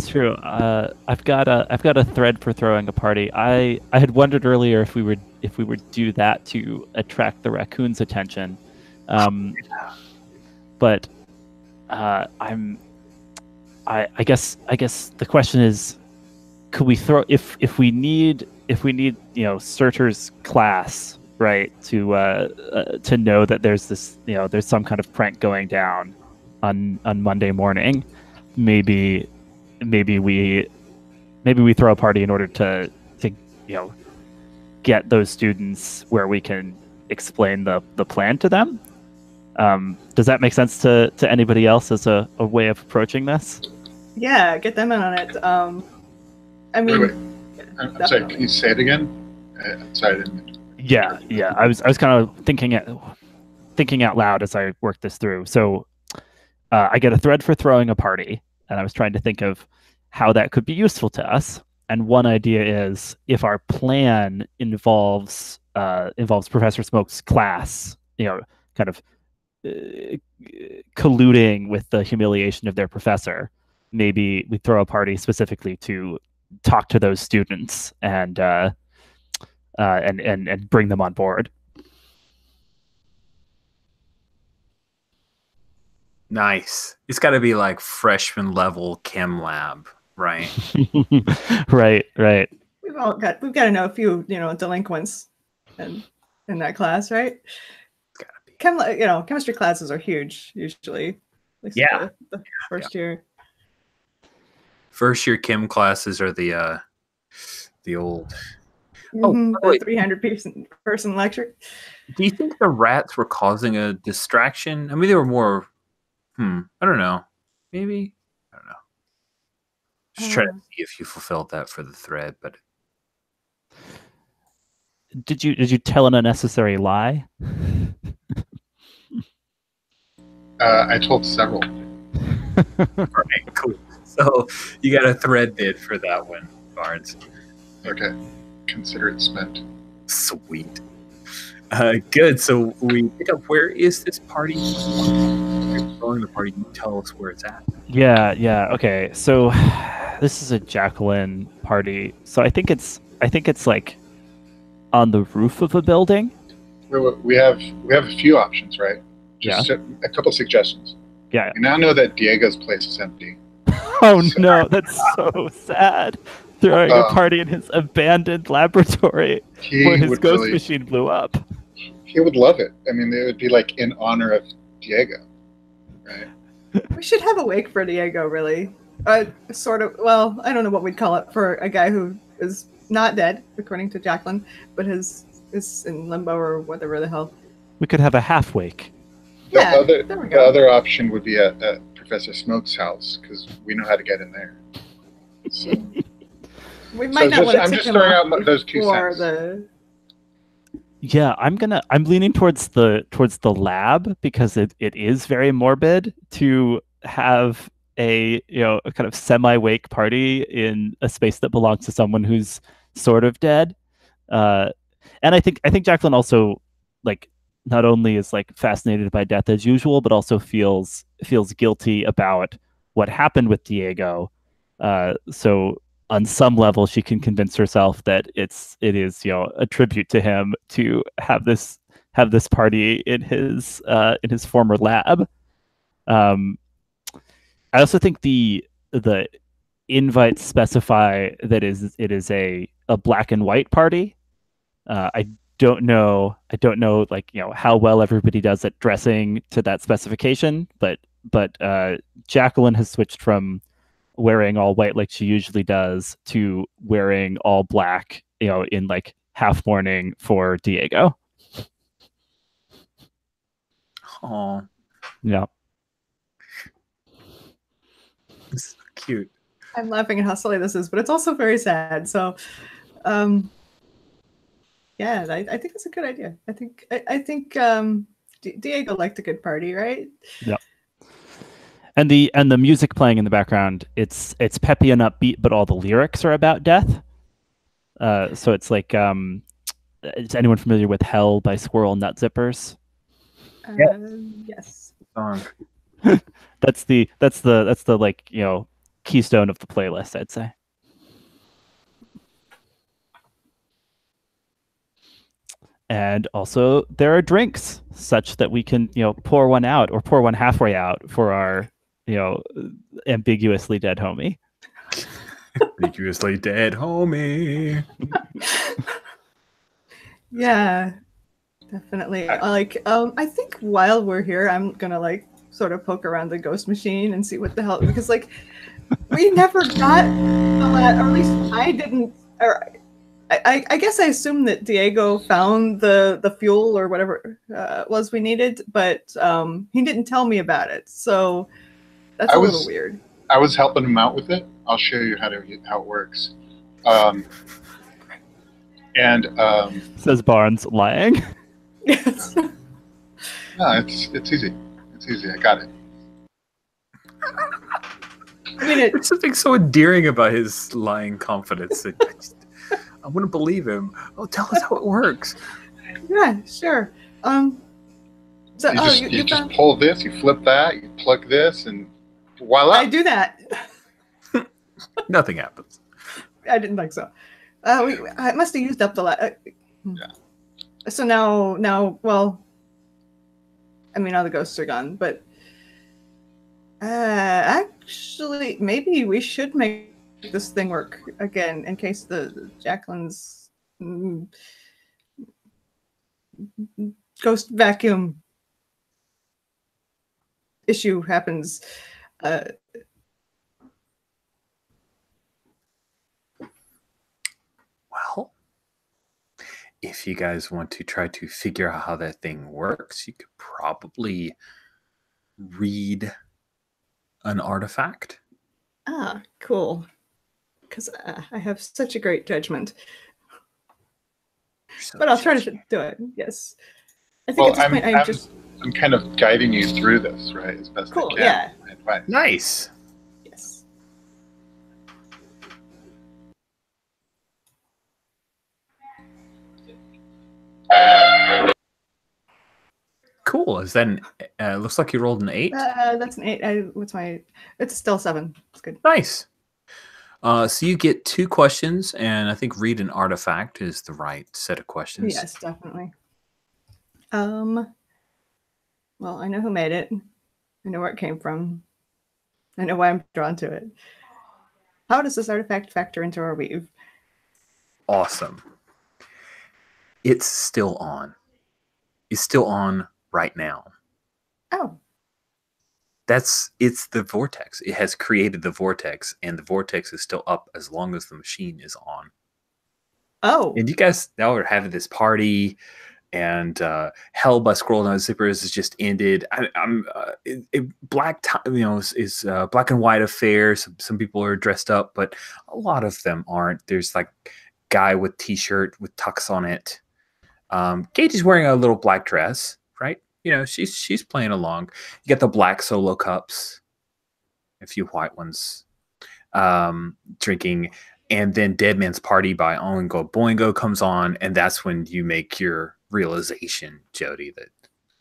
C: I've got a thread for throwing a party. I had wondered earlier if we would do that to attract the raccoon's attention, but I guess the question is, could we throw if we need Surtur's class, right, to know that there's this there's some kind of prank going down on Monday morning. Maybe we throw a party in order to get those students where we can explain the plan to them. Does that make sense to anybody else as a way of approaching this?
B: Yeah, get them in on it. I mean,
D: Wait. I'm sorry. Can you say it again? I'm sorry. I didn't.
C: Yeah. I was kind of thinking out loud as I worked this through. So I get a thread for throwing a party, and I was trying to think of how that could be useful to us. And one idea is if our plan involves Professor Smoke's class, kind of colluding with the humiliation of their professor, maybe we throw a party specifically to talk to those students and bring them on board.
A: Nice. It's got to be like freshman level Chem Lab, right?
C: Right.
B: we've got to know a few delinquents in that class, right?
A: Gotta be.
B: Chemistry classes are huge usually. At least
A: Yeah.
B: the first year.
A: First year Chem classes are the old.
B: The
A: wait.
B: 300 person lecture.
A: Do you think the rats were causing a distraction? I mean, they were more. I don't know. Maybe. I don't know. Just trying to see if you fulfilled that for the thread, but
C: Did you tell an unnecessary lie?
D: I told several.
A: right, cool. So you got a thread bid for that one, Barnes.
D: Okay. consider it spent.
A: Sweet. Good. So we pick up. Where is this party? If you're throwing the party, you tell us where it's at.
C: Yeah. Okay. So this is a Jacqueline party. So I think it's like on the roof of a building.
D: We have a few options, right? Just a couple suggestions.
C: Yeah.
D: We now know that Diego's place is empty.
C: Oh no, that's so sad. Throwing a party in his abandoned laboratory where his ghost machine blew up.
D: He would love it. I mean, it would be like in honor of Diego, right?
B: We should have a wake for Diego, really. Sort of, well, I don't know what we'd call it for a guy who is not dead, according to Jacqueline, but is in limbo or whatever the hell.
C: We could have a half wake.
B: Yeah,
D: the other option would be at Professor Smoke's house, because we know how to get in there. So,
B: we might not want to
D: I'm
B: take
D: just
B: him
D: throwing
B: off
D: out those 2 cents.
C: Yeah, I'm leaning towards the lab, because it is very morbid to have a kind of semi-wake party in a space that belongs to someone who's sort of dead. And I think Jacqueline also, like, not only is like fascinated by death as usual, but also feels guilty about what happened with Diego. So on some level, she can convince herself that it is a tribute to him to have this party in his former lab. I also think the invites specify that it is a black and white party. I don't know like how well everybody does at dressing to that specification, but Jacqueline has switched from wearing all white like she usually does to wearing all black, in like half mourning for Diego.
A: Oh,
C: yeah,
A: this is cute.
B: I'm laughing at how silly this is, but it's also very sad. So, yeah, I think it's a good idea. I think Diego liked a good party, right?
C: Yeah. And the music playing in the background, it's peppy and upbeat, but all the lyrics are about death. So it's like, is anyone familiar with "Hell" by Squirrel Nut Zippers?
B: Yes.
A: Song.
C: That's the like keystone of the playlist, I'd say. And also there are drinks such that we can pour one out or pour one halfway out for our ambiguously dead homie.
A: Ambiguously dead homie.
B: Yeah, definitely. I think while we're here, I'm gonna like sort of poke around the ghost machine and see what the hell, because like we never got a lot, or at least I didn't. Or I guess I assumed that Diego found the fuel or whatever it was we needed, but he didn't tell me about it, so that's a little weird.
D: I was helping him out with it. I'll show you how it works.
C: Says Barnes, lying.
B: Yes.
D: No, it's easy. It's easy. I got it.
B: I mean,
A: There's something so endearing about his lying confidence. I wouldn't believe him. Oh, tell us how it works.
B: Yeah, sure. So
D: You just pull this, you flip that, you plug this, and voila.
B: I do that.
A: Nothing happens.
B: I didn't think so. I must have used up the
D: Yeah.
B: So now, well, I mean, all the ghosts are gone, but actually, maybe we should make this thing work again in case the Jacqueline's ghost vacuum issue happens.
A: Well, if you guys want to try to figure out how that thing works, you could probably read an artifact.
B: Ah, cool. Because I have such a great judgment. But I'll try to do it. Yes. I think at this point
D: I'm kind of guiding you through this, right? As best I can.
B: Yeah.
D: Right.
A: Nice.
B: Yes.
A: Cool. Is that an? Looks like you rolled an 8.
B: That's an 8. What's my? It's still 7. It's good.
A: Nice. So you get 2 questions, and I think read an artifact is the right set of questions.
B: Yes, definitely. Well, I know who made it. I know where it came from. I know why I'm drawn to it. How does this artifact factor into our weave?
A: Awesome. It's still on. It's still on right now.
B: Oh.
A: It's the vortex. It has created the vortex, and the vortex is still up as long as the machine is on.
B: Oh.
A: And you guys now are having this party, and Hell by Scroll Down Zippers has just ended. Black, is black and white affair. Some people are dressed up, but a lot of them aren't. There's like guy with t-shirt with tux on it. Gage is wearing a little black dress, right? She's playing along. You get the black solo cups, a few white ones, drinking, and then Dead Man's Party by Oingo Boingo comes on, and that's when you make your realization, Jody, that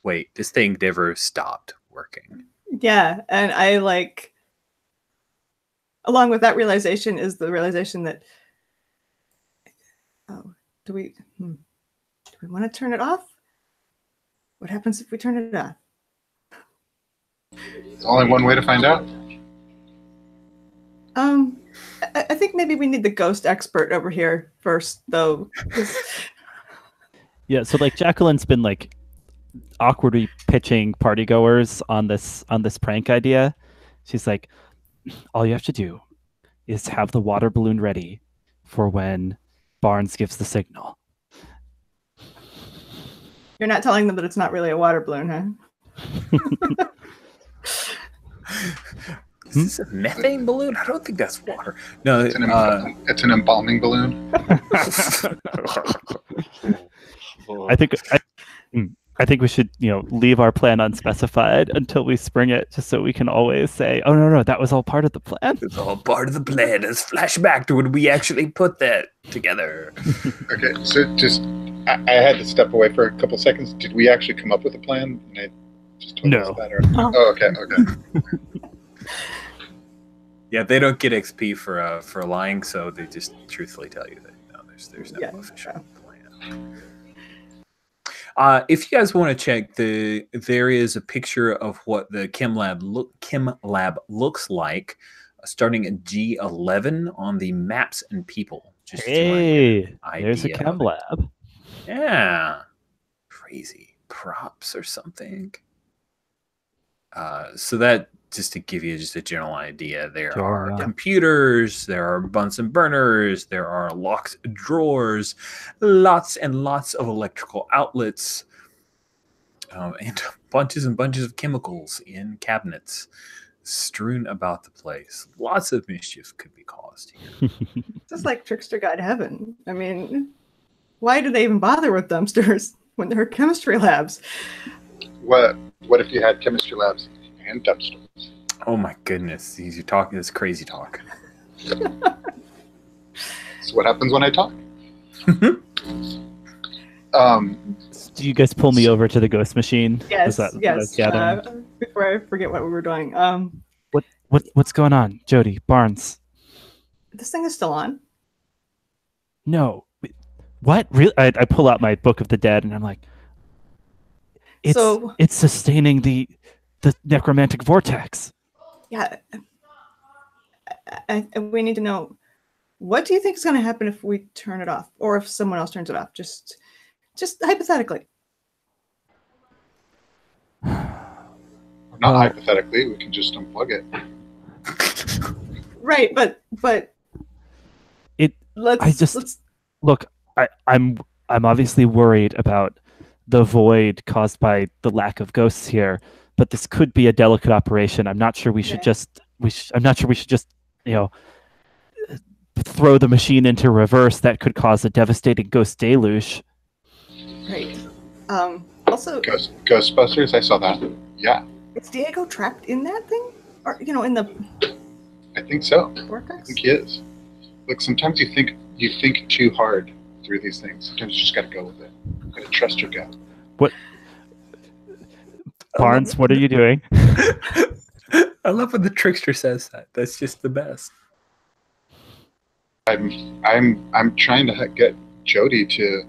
A: wait, this thing never stopped working.
B: Yeah, and I along with that realization is the realization that do we want to turn it off? What happens if we turn it off?
D: There's only one way to find out.
B: I think maybe we need the ghost expert over here first, though.
C: Yeah, so Jacqueline's been awkwardly pitching partygoers on this prank idea. She's like, all you have to do is have the water balloon ready for when Barnes gives the signal.
B: You're not telling them that it's not really a water balloon, huh?
A: Is this a methane balloon? I don't think that's water. No,
D: it's an embalming balloon.
C: I think we should, leave our plan unspecified until we spring it, just so we can always say, "Oh no, that was all part of the plan."
A: It's all part of the plan. Let's flash back to when we actually put that together.
D: Okay, so I had to step away for a couple seconds. Did we actually come up with a plan? And I just told us that. Oh, okay.
A: Yeah, they don't get XP for lying, so they just truthfully tell you that there's no official plan. If you guys want to check, there is a picture of what the Chem Lab looks like, starting at G11 on the maps and people. Just
C: hey, there's a Chem Lab.
A: Yeah, crazy props or something. So that, just to give you just a general idea, there are computers, there are Bunsen burners, there are locked drawers, lots and lots of electrical outlets, and bunches and bunches of chemicals in cabinets strewn about the place. Lots of mischief could be caused here.
B: Just like Trickster Got Heaven. I mean, why do they even bother with dumpsters when there are chemistry labs?
D: What if you had chemistry labs and dumpsters?
A: Oh my goodness, you're talking this crazy talk.
D: That's what happens when I talk.
C: Do you guys pull me over to the ghost machine?
B: Yes, yes. Before I forget what we were doing.
C: What's going on, Jody Barnes?
B: This thing is still on.
C: No, what? Really? I pull out my Book of the Dead and I'm like, it's sustaining the necromantic vortex.
B: Yeah, we need to know, what do you think is going to happen if we turn it off, or if someone else turns it off? Just hypothetically.
D: Not hypothetically, we can just unplug it.
B: Right, but let's
C: look. I'm obviously worried about the void caused by the lack of ghosts here, but this could be a delicate operation. I'm not sure we should just throw the machine into reverse. That could cause a devastating ghost deluge.
B: Right. Also,
D: Ghostbusters. I saw that. Yeah.
B: Is Diego trapped in that thing, or in the?
D: I think so.
B: Vortex?
D: I think he is. Look, sometimes you think too hard, through these things. Sometimes you just got to go with it. You got to trust your gut.
C: What? Barnes, what are you doing?
A: I love when the trickster says that. That's just the best.
D: I'm trying to get Jody to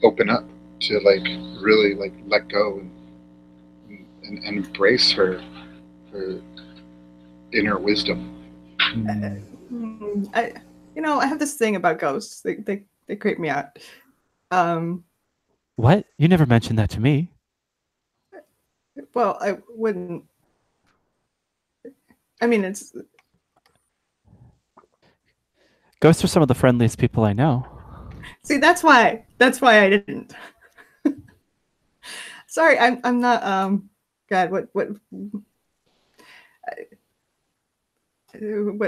D: open up, to like really like let go and embrace her inner wisdom.
B: I have this thing about ghosts. They creep me out.
C: What? You never mentioned that to me.
B: Well, I wouldn't. I mean, it's
C: Ghosts are some of the friendliest people I know.
B: see. That's why I didn't. Sorry, I'm not. God,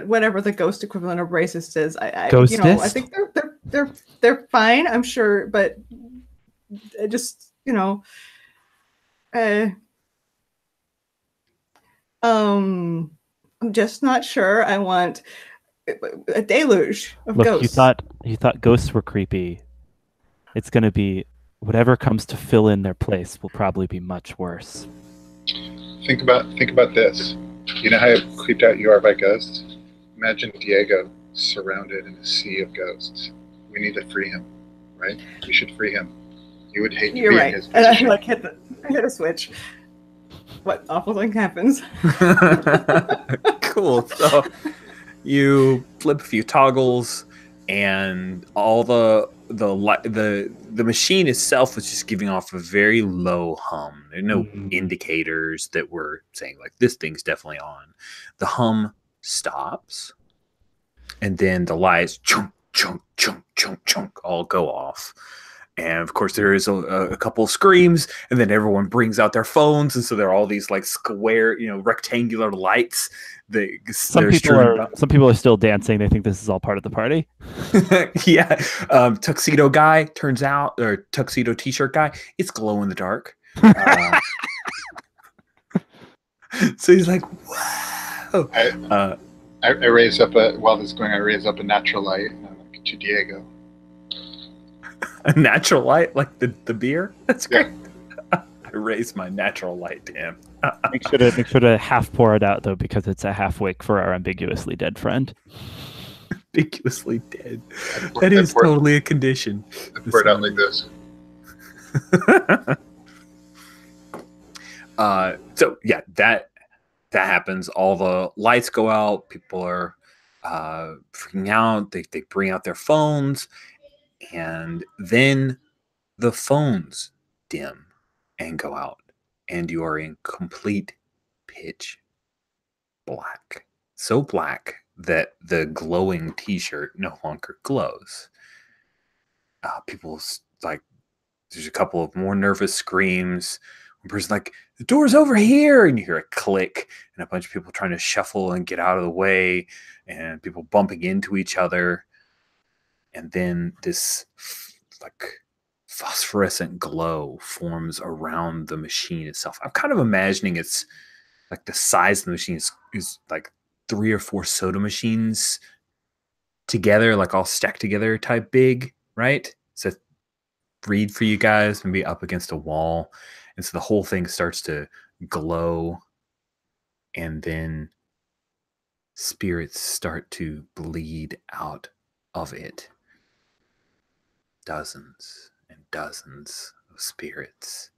B: whatever the ghost equivalent of racist is. I think they're fine. I'm sure, but I just I'm just not sure I want a deluge of
C: Look,
B: ghosts.
C: you thought ghosts were creepy. It's going to be whatever comes to fill in their place will probably be much worse.
D: Think about this. You know how creeped out you are by ghosts? Imagine Diego surrounded in a sea of ghosts. We need to free him, right? We should free him. You would hate to
B: You're
D: be
B: right.
D: in his
B: And
D: position.
B: I hit a switch. What awful thing happens?
A: Cool. So you flip a few toggles, and all the machine itself was just giving off a very low hum. There are no indicators that were saying like this thing's definitely on. The hum stops, and then the lights chunk chunk chunk chunk chunk all go off. And of course, there is a couple of screams, and then everyone brings out their phones, and so there are all these like square, rectangular lights.
C: Some people are still dancing. They think this is all part of the party.
A: Yeah, tuxedo guy turns out, or tuxedo t-shirt guy. It's glow in the dark. So he's like, "Wow!"
D: I raise up while this is going. I raise up a natural light and I'm like, to Diego.
A: A natural light, like the beer. That's great.
D: Yeah.
A: I raise my natural light to him.
C: Make sure to half pour it out though, because it's a half wake for our ambiguously dead friend.
A: Ambiguously dead. That is totally a condition.
D: I pour it out like this.
A: So yeah, that happens. All the lights go out. People are freaking out. They bring out their phones. And then the phones dim and go out, and you are in complete pitch black. So black that the glowing t-shirt no longer glows. People like, there's a couple of more nervous screams. One person's like, the door's over here, and you hear a click, and a bunch of people trying to shuffle and get out of the way, and people bumping into each other. And then this like phosphorescent glow forms around the machine itself. I'm kind of imagining it's like the size of the machine is like 3 or 4 soda machines together, like all stacked together type big, right? So read for you guys, maybe up against a wall. And so the whole thing starts to glow, and then spirits start to bleed out of it. Dozens and dozens of spirits,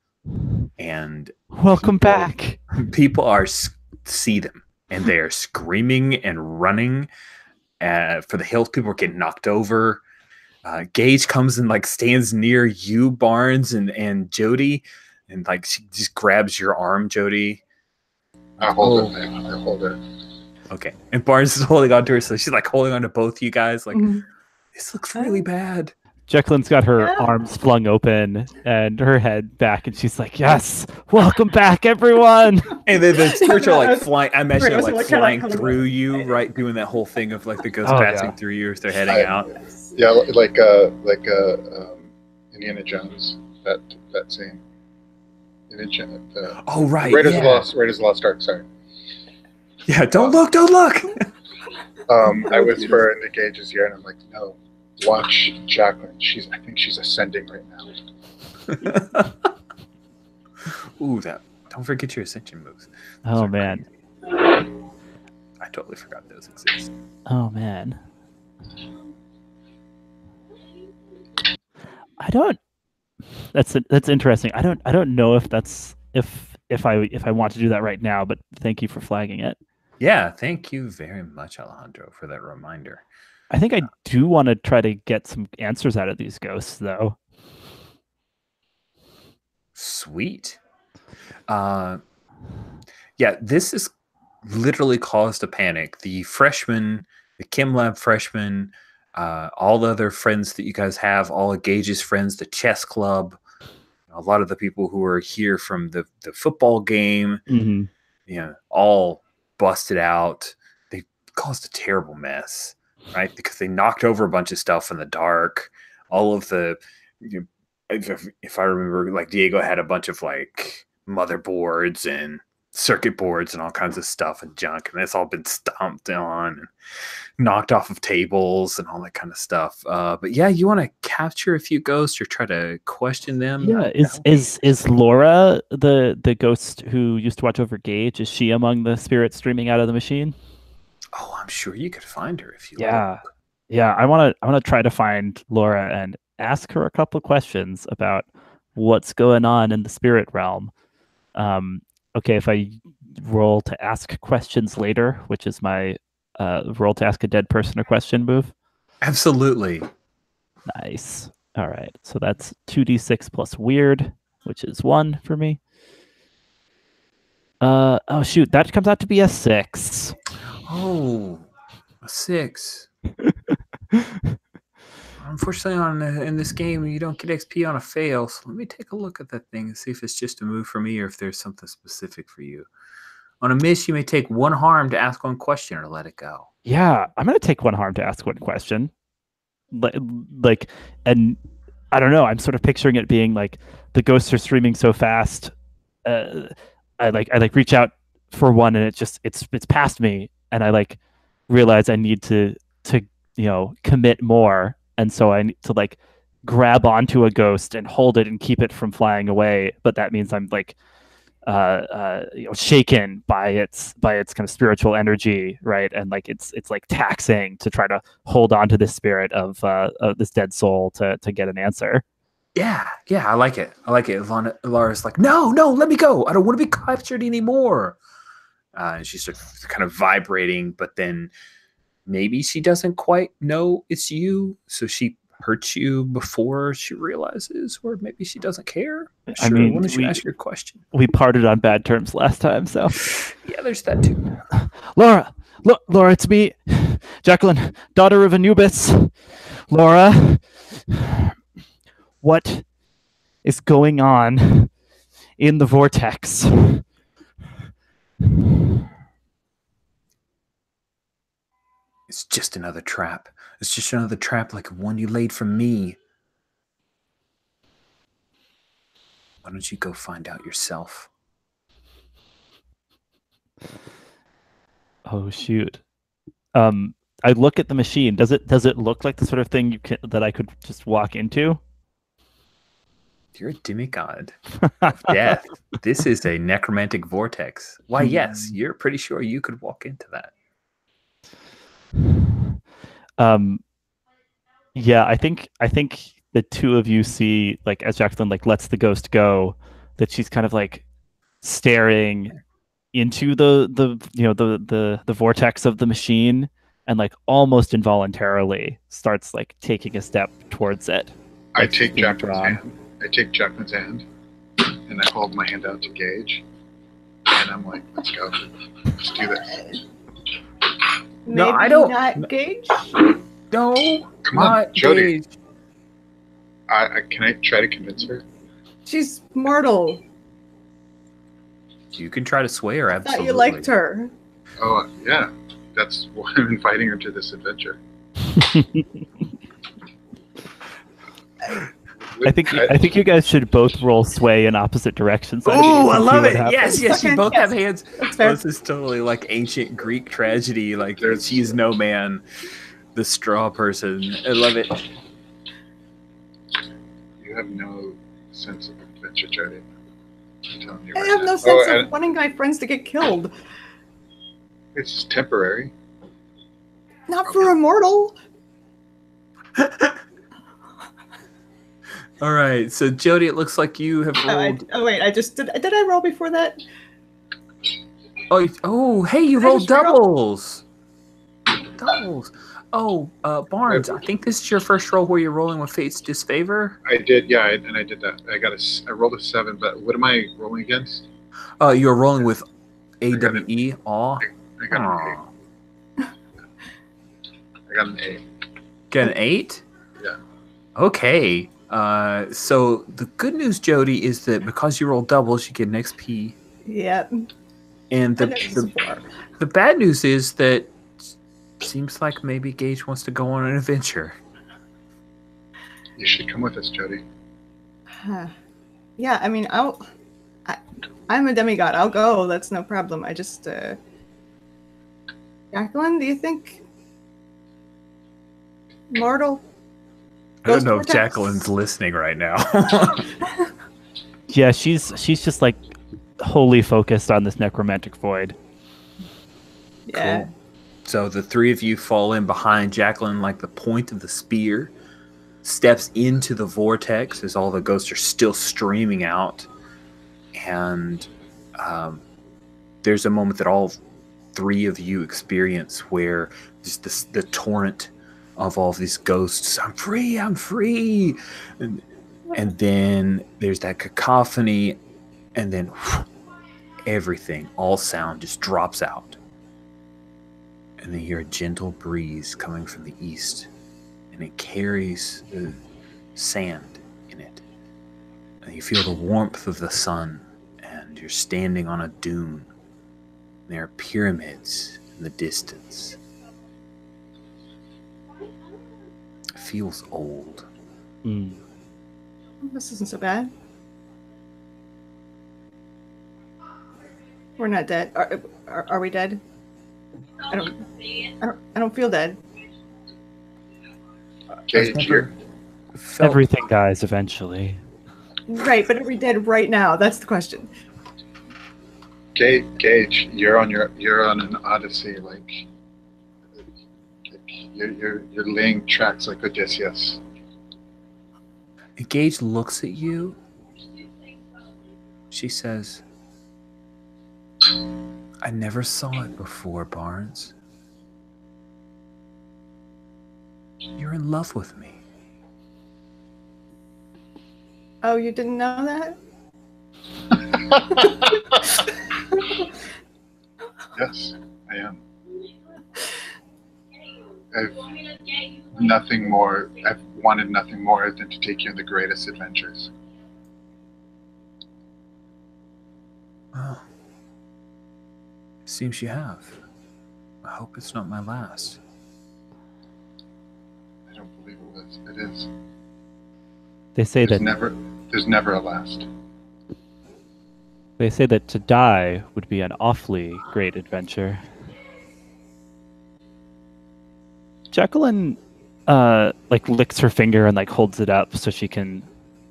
A: and
C: welcome back.
A: People see them, and they are screaming and running for the hills. People are getting knocked over. Gage comes and like stands near you, Barnes, and Jody, and like she just grabs your arm, Jody.
D: I hold it. I hold it.
A: Okay, and Barnes is holding on to her, so she's like holding on to both you guys. Like, this looks really bad.
C: Jacqueline's got her arms flung open and her head back, and she's like, "Yes, welcome back, everyone!"
A: And then the spirits are like flying. I imagine they're like flying through you, right? Doing that whole thing of like the ghost passing through you as they're heading out.
D: Yeah, like Indiana Jones. That scene.
A: Oh right.
D: Raiders of the Lost Ark. Sorry.
A: Yeah, don't look.
D: I whisper into Gage's ear, and I'm like, no, watch Jacqueline. I think she's ascending right now.
A: Ooh, don't forget your ascension moves.
C: Oh man.
A: Crazy. I totally forgot those exist.
C: Oh man. I don't. That's interesting. I don't know if that's if I want to do that right now, but thank you for flagging it.
A: Yeah, thank you very much, Alejandro, for that reminder.
C: I think I do want to try to get some answers out of these ghosts, though.
A: Sweet. Yeah, this is literally caused a panic. The freshmen, the Chem Lab freshmen, all the other friends that you guys have, all of Gage's friends, the chess club, a lot of the people who are here from the football game, all busted out. They caused a terrible mess, right? Because they knocked over a bunch of stuff in the dark. All of the, if I remember, like Diego had a bunch of like motherboards and circuit boards and all kinds of stuff and junk, and it's all been stomped on and knocked off of tables and all that kind of stuff. But yeah, you want to capture a few ghosts or try to question them?
C: Yeah, is Laura the ghost who used to watch over Gage? Is she among the spirits streaming out of the machine?
A: Oh, I'm sure you could find her if you
C: yeah
A: look.
C: Yeah, I want to try to find Laura and ask her a couple questions about what's going on in the spirit realm. Okay, if I roll to ask questions later, which is my roll to ask a dead person a question move.
A: Absolutely.
C: Nice. All right, so that's 2d6 plus weird, which is 1 for me. Oh shoot, that comes out to be a 6.
A: Oh, a 6. Unfortunately, in this game, you don't get XP on a fail. So let me take a look at that thing and see if it's just a move for me or if there's something specific for you. On a miss, you may take 1 harm to ask 1 question or let it go.
C: Yeah, I'm going to take 1 harm to ask 1 question. Like, and I don't know. I'm sort of picturing it being like the ghosts are streaming so fast. I reach out for 1 and it's past me, and I like realize I need to commit more. And so I need to like grab onto a ghost and hold it and keep it from flying away. But that means I'm like, shaken by its kind of spiritual energy, right? And like it's like taxing to try to hold on to this spirit of this dead soul to get an answer.
A: Yeah, I like it. Laura's like, no, let me go. I don't want to be captured anymore. And she starts kind of vibrating, but then maybe she doesn't quite know it's you, so she hurts you before she realizes, or maybe she doesn't care. Sure, I mean, why don't you ask your question?
C: We parted on bad terms last time, so
A: yeah, there's that too.
C: Laura, it's me, Jacqueline, daughter of Anubis. Laura, what is going on in the vortex?
A: It's just another trap. It's just another trap like one you laid for me. Why don't you go find out yourself?
C: Oh shoot. I look at the machine. Does it look like the sort of thing that I could just walk into?
A: You're a demigod of death. This is a necromantic vortex. Why, yes, you're pretty sure you could walk into that.
C: Yeah, I think the two of you see, like, as Jacqueline like lets the ghost go, that she's kind of like staring into the vortex of the machine, and like almost involuntarily starts like taking a step towards it.
D: I take Jacqueline's hand and I hold my hand out to Gage, and I'm like, let's go. Let's do this.
B: Maybe
A: no, I don't.
B: Not Gage?
A: No,
D: come on, Jody.
A: Gage.
D: Can I try to convince her?
B: She's mortal.
A: You can try to sway her, absolutely.
B: I thought you liked her.
D: Oh, yeah. That's why I'm inviting her to this adventure.
C: I think you guys should both roll sway in opposite directions.
A: Oh, I love it. Yes, you both have hands.
B: That's fair.
A: This is totally like ancient Greek tragedy. Like, she's no man. the straw person. I love it.
D: You have no sense of adventure, Jody. I'm telling you
B: I
D: right
B: have
D: now.
B: no sense
D: Oh,
B: of wanting my friends to get killed.
D: it's just temporary.
B: Not for a mortal.
A: All right, so Jody, it looks like you have rolled.
B: Wait, I just did I roll before that?
A: Oh, hey, you
B: Did I
A: rolled
B: just reroll?
A: doubles. Doubles. Oh, Barnes, I think this is your first roll where you're rolling with Fate's disfavor.
D: I did, yeah, and I did that. I rolled a 7, but what am I rolling against?
A: You're rolling with
D: got
A: AWE. Aw.
D: I got an 8. I got an 8.
A: Get an 8?
D: Yeah.
A: Okay. So the good news, Jody, is that because you roll doubles, you get an XP.
B: Yeah.
A: And the bad news is that seems like maybe Gage wants to go on an adventure.
D: You should come with us, Jody.
B: Yeah, I mean, I'm a demigod. I'll go. That's no problem. I just, Jacqueline, do you think mortal?
A: I don't know if
B: vortex?
A: Jacqueline's listening right now.
C: Yeah, she's just like wholly focused on this necromantic void.
B: Yeah.
A: Cool. So the three of you fall in behind Jacqueline like the point of the spear, steps into the vortex as all the ghosts are still streaming out. And there's a moment that all three of you experience where just the torrent of all of these ghosts, I'm free, I'm free. And then there's that cacophony, and then everything, all sound just drops out. And then you hear a gentle breeze coming from the east, and it carries the sand in it. And you feel the warmth of the sun, and you're standing on a dune. And there are pyramids in the distance. It feels old.
B: This isn't so bad. We're not dead. Are we dead? I don't feel dead.
D: Gage,
C: Everything dies eventually.
B: Right, but are we dead right now? That's the question.
D: Gage, you're on an odyssey. Like you're laying tracks like Odysseus.
A: And Gage looks at you. She says, I never saw it before, Barnes. You're in love with me.
B: Oh, you didn't know that?
D: Yes, I am. I've wanted nothing more than to take you on the greatest adventures.
A: Well, seems you have. I hope it's not my last.
D: I don't believe it was. It is.
C: They say
D: There's
C: that
D: never a last.
C: They say that to die would be an awfully great adventure. Jacqueline like licks her finger and like holds it up so she can,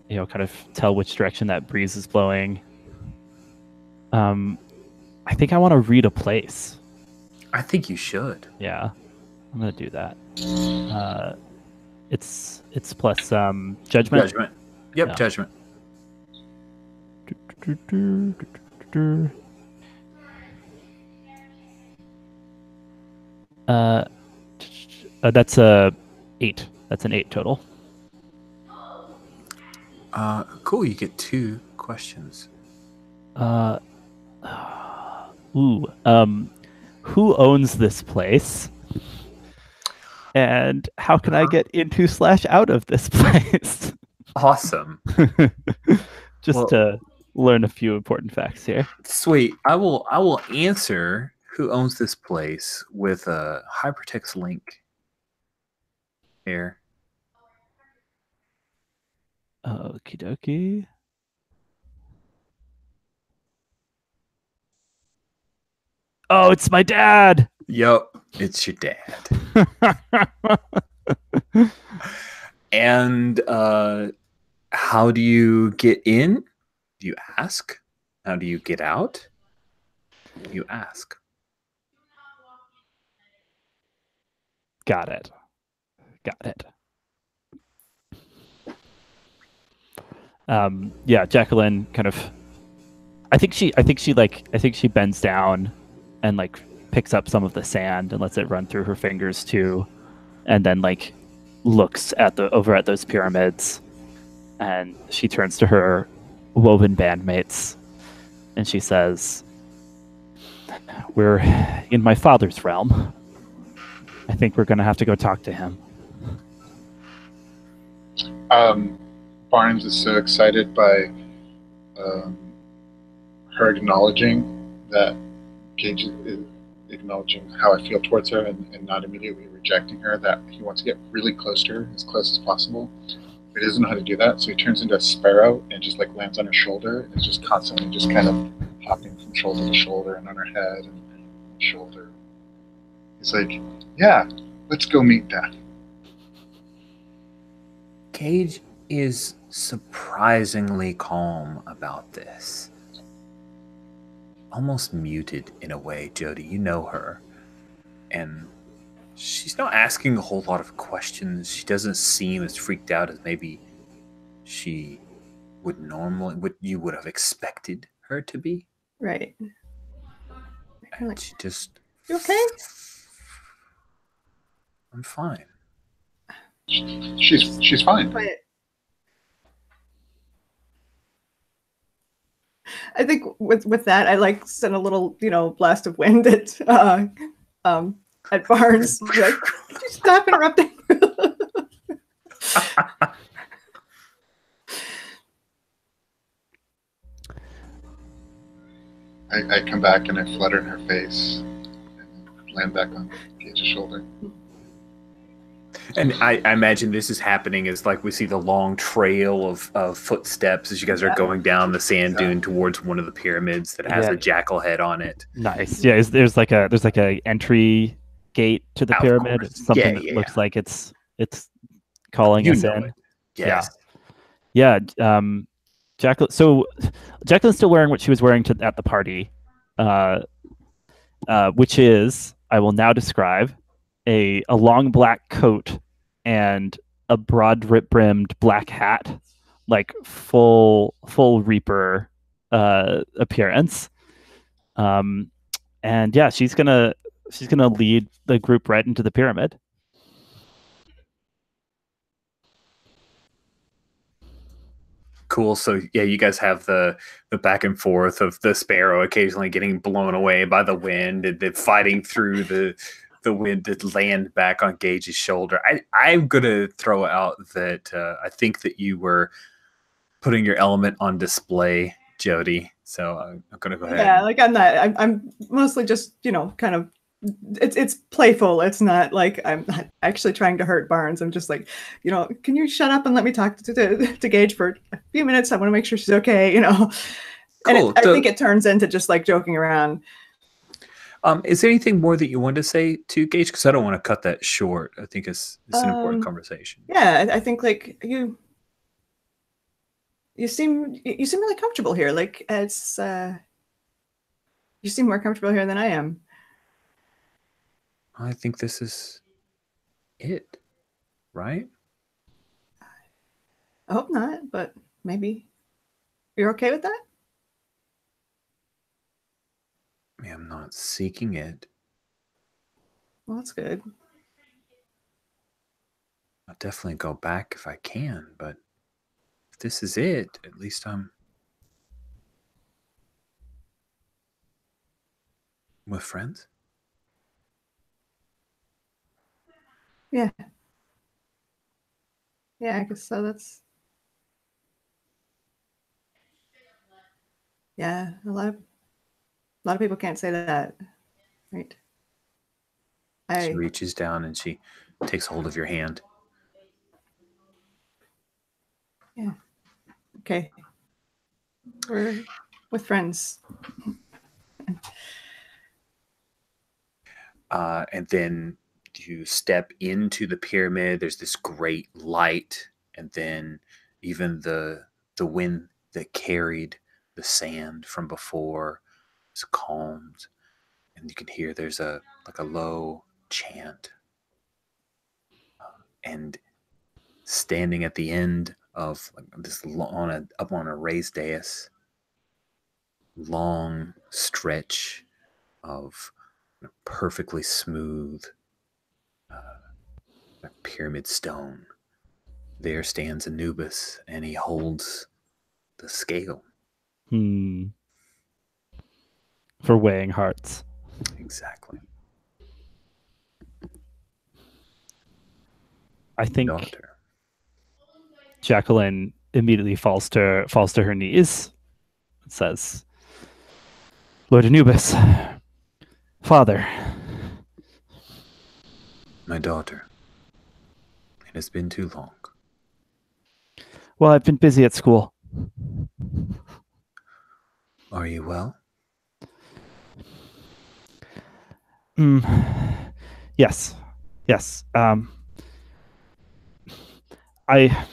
C: kind of tell which direction that breeze is blowing. I think I want to read a place.
A: I think you should.
C: Yeah, I'm gonna do that. It's plus judgment.
A: Judgment. Yep,
C: Yeah.
A: judgment.
C: That's a 8. That's an 8 total.
A: Cool, you get 2 questions.
C: Who owns this place? And how can I get into / out of this place?
A: Awesome.
C: Just to learn a few important facts here.
A: Sweet. I will answer who owns this place with a hypertext link here.
C: Okie dokie. Oh, it's my dad.
A: Yup, it's your dad. And how do you get in? Do you ask? How do you get out? You ask.
C: Got it. Got it. Yeah, Jacqueline kind of. I think she bends down and like picks up some of the sand and lets it run through her fingers too, and then like looks at over at those pyramids, and she turns to her woven bandmates, and she says, "We're in my father's realm. I think we're gonna have to go talk to him."
D: Barnes is so excited by her acknowledging that Gage is acknowledging how I feel towards her and not immediately rejecting her, that he wants to get really close to her, as close as possible. But he doesn't know how to do that, so he turns into a sparrow and just like lands on her shoulder and is just constantly just kind of hopping from shoulder to shoulder and on her head and shoulder. He's like, yeah, let's go meet Dad.
A: Gage is surprisingly calm about this. Almost muted in a way, Jody. You know her. And she's not asking a whole lot of questions. She doesn't seem as freaked out as maybe she would normally, what you would have expected her to be.
B: Right.
A: And she just...
B: You okay?
A: I'm fine.
D: She's fine.
B: Quiet. I think with that, I like send a little, blast of wind at Barnes. Like, could you stop interrupting?
D: I come back and I flutter in her face and land back on Gage's shoulder.
A: And I imagine this is happening as like we see the long trail of footsteps as you guys are going down the sand dune towards one of the pyramids that has a jackal head on it.
C: Nice. Yeah, there's like a entry gate to the pyramid. It's something that looks like it's calling us in.
A: Yes.
C: Yeah. Jacqueline. So Jacqueline's still wearing what she was wearing at the party, which is, I will now describe, a long black coat and a broad-brimmed black hat, like full Reaper appearance. And yeah, she's gonna lead the group right into the pyramid.
A: Cool. So yeah, you guys have the back and forth of the sparrow occasionally getting blown away by the wind and then fighting through the wind to land back on Gage's shoulder. I'm gonna throw out that I think that you were putting your element on display, Jody. So I'm gonna go ahead.
B: Yeah, like I'm mostly just kind of. It's playful. It's not like I'm not actually trying to hurt Barnes. I'm just like, can you shut up and let me talk to Gage for a few minutes? I want to make sure she's okay,
A: Cool.
B: And I think it turns into just like joking around.
A: Is there anything more that you want to say to Gage? Because I don't want to cut that short. I think it's an important conversation.
B: Yeah, I think like you seem really comfortable here. Like it's you seem more comfortable here than I am.
A: I think this is it, right?
B: I hope not, but maybe. You're okay with that?
A: I mean, I'm not seeking it.
B: Well, that's good.
A: I'll definitely go back if I can, but if this is it, at least I'm with friends.
B: Yeah. Yeah, I guess so. That's a lot of people can't say that, right?
A: She reaches down and she takes hold of your hand.
B: Yeah. Okay. We're with friends.
A: And then do you step into the pyramid, there's this great light, and then even the wind that carried the sand from before is calmed, and you can hear there's a low chant. And standing at the end of this up on a raised dais, long stretch of perfectly smooth pyramid stone, there stands Anubis, and he holds the scale.
C: For weighing hearts.
A: Exactly.
C: I think
A: Daughter.
C: Jacqueline immediately falls to her knees and says, Lord Anubis, Father.
A: My daughter. It has been too long.
C: Well, I've been busy at school.
A: Are you well?
C: Yes. I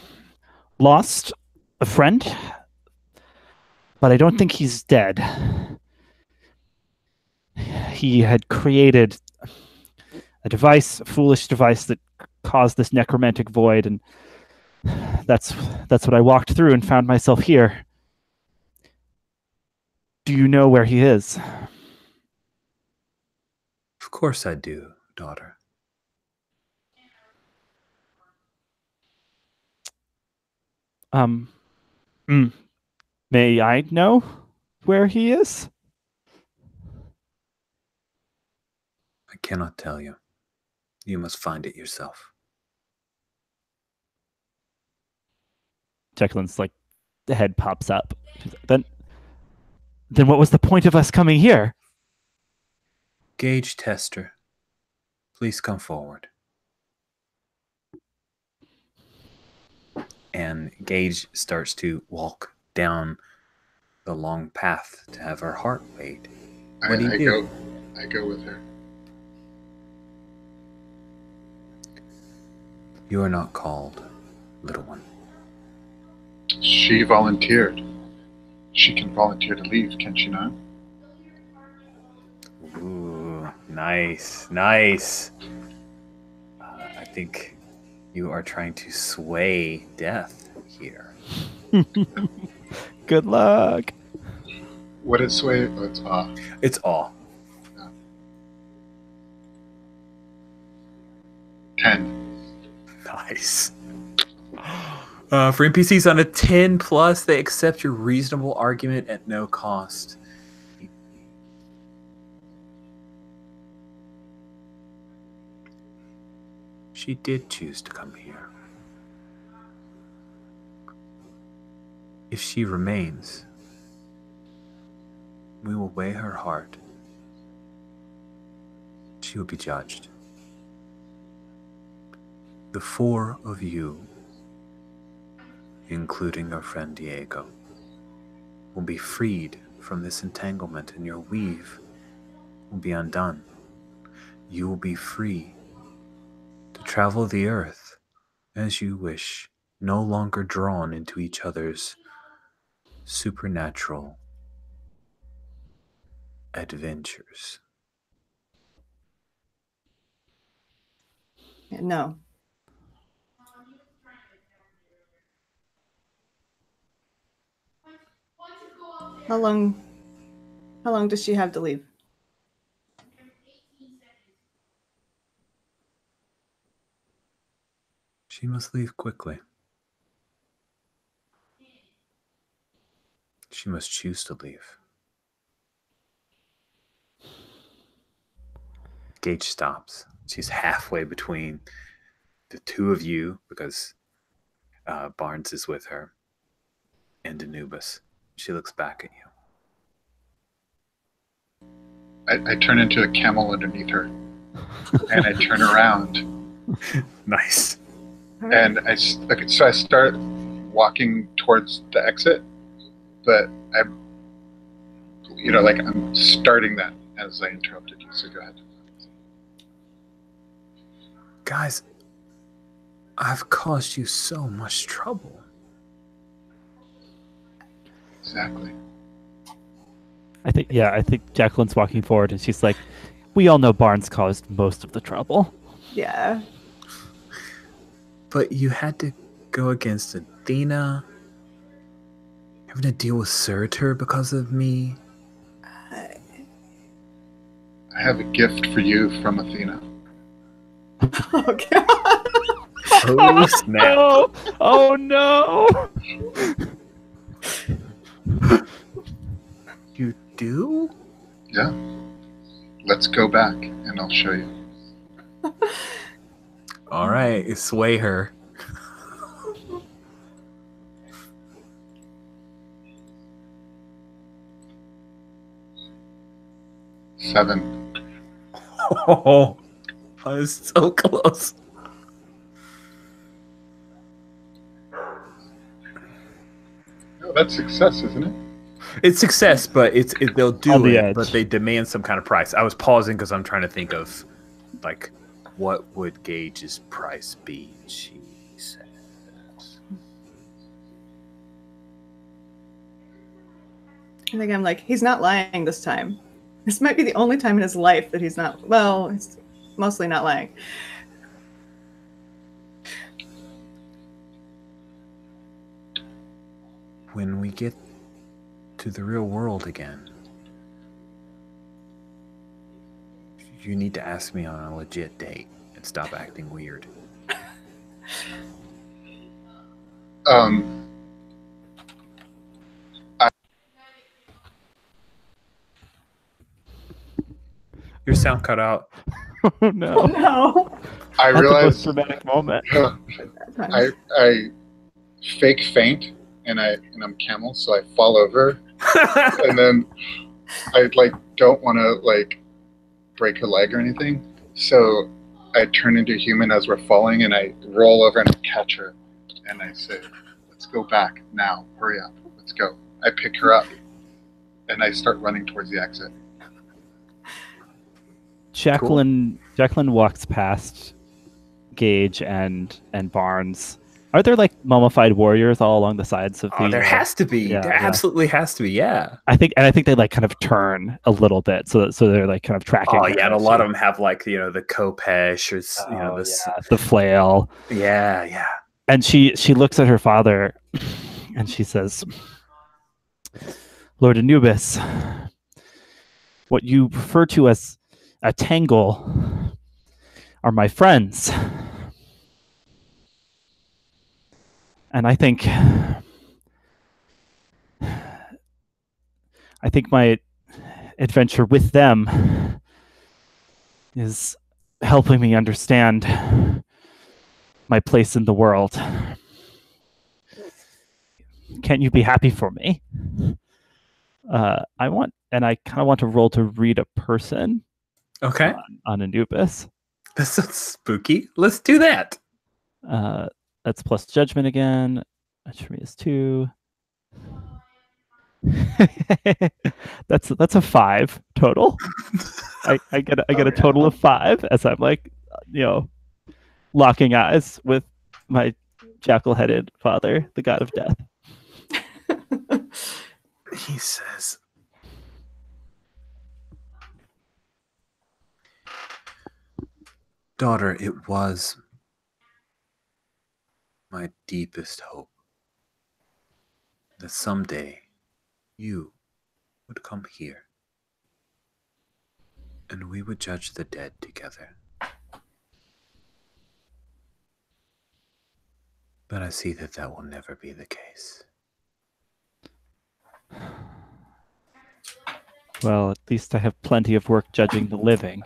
C: lost a friend, but I don't think he's dead. He had created a foolish device that caused this necromantic void, and that's what I walked through and found myself here. Do you know where he is?
A: Of course I do, daughter.
C: May I know where he is?
A: I cannot tell you. You must find it yourself.
C: Jacqueline's the head pops up. Then what was the point of us coming here?
A: Gauge tester, please come forward. And Gauge starts to walk down the long path to have her heart weighed. What do you do?
D: I go with her.
A: You are not called, little one.
D: She volunteered. She can volunteer to leave, can she not?
A: Ooh, nice. I think you are trying to sway death here.
C: Good luck.
D: What is sway? Oh, it's awe.
A: It's awe.
D: 10.
A: Nice. For NPCs on a 10 plus, they accept your reasonable argument at no cost. She did choose to come here. If she remains, we will weigh her heart. She will be judged. The four of you, including our friend Diego, will be freed from this entanglement, and your weave will be undone. You will be free to travel the earth as you wish, no longer drawn into each other's supernatural adventures.
B: No. How long does she have to leave?
A: She must leave quickly. She must choose to leave. Gage stops. She's halfway between the two of you because Barnes is with her and Anubis. She looks back at you.
D: I turn into a camel underneath her, and I turn around.
A: Nice.
D: And I start walking towards the exit, but I'm starting that as I interrupted you. So go ahead.
A: Guys, I've caused you so much trouble.
D: Exactly.
C: I think Jacqueline's walking forward and she's like, we all know Barnes caused most of the trouble.
B: Yeah.
A: But you had to go against Athena, having to deal with Surtur because of me.
D: I have a gift for you from Athena.
B: Oh god.
A: Oh, snap.
C: No! Oh no!
A: You do?
D: Yeah. Let's go back and I'll show you.
A: All right, sway her.
D: Seven.
A: Oh, I was so close.
D: Oh, that's success, isn't it?
A: It's success, but they'll
C: On
A: do
C: the
A: it,
C: edge.
A: but they demand some kind of price. I was pausing because I'm trying to think of, like, what would Gage's price be? She says.
B: I think I'm like, he's not lying this time. This might be the only time in his life that he's not, well, he's mostly not lying.
A: When we get to the real world again, you need to ask me on a legit date and stop acting weird. Your sound cut out.
C: Oh no!
B: No.
D: I
C: That's the most
D: realized
C: dramatic moment.
D: I fake faint and I'm camel, so I fall over and then I don't want to break her leg or anything. So I turn into human as we're falling and I roll over and I catch her and I say, "Let's go back now. Hurry up. Let's go." I pick her up and I start running towards the exit.
C: Jacqueline walks past Gage and Barnes. Are there mummified warriors all along the sides of the?
A: Oh, there has to be.
C: Yeah,
A: there
C: yeah.
A: absolutely has to be. Yeah.
C: I think they kind of turn a little bit, so they're kind of tracking.
A: Oh
C: her
A: yeah, and a
C: as
A: lot
C: she-
A: of them have the khopesh or this.
C: yeah, the flail.
A: Yeah, yeah.
C: And she looks at her father, and she says, "Lord Anubis, what you refer to as a tangle are my friends, and I think my adventure with them is helping me understand my place in the world. Can't you be happy for me?" I kind of want to roll to read a person
A: Okay.
C: on Anubis.
A: This sounds spooky. Let's do that.
C: That's plus judgment again. Which for me is 2. That's a 5 total. I get a total of 5 as I'm locking eyes with my jackal-headed father, the god of death.
A: He says, "Daughter, it was my deepest hope that someday you would come here and we would judge the dead together. But I see that will never be the case."
C: Well, at least I have plenty of work judging the living.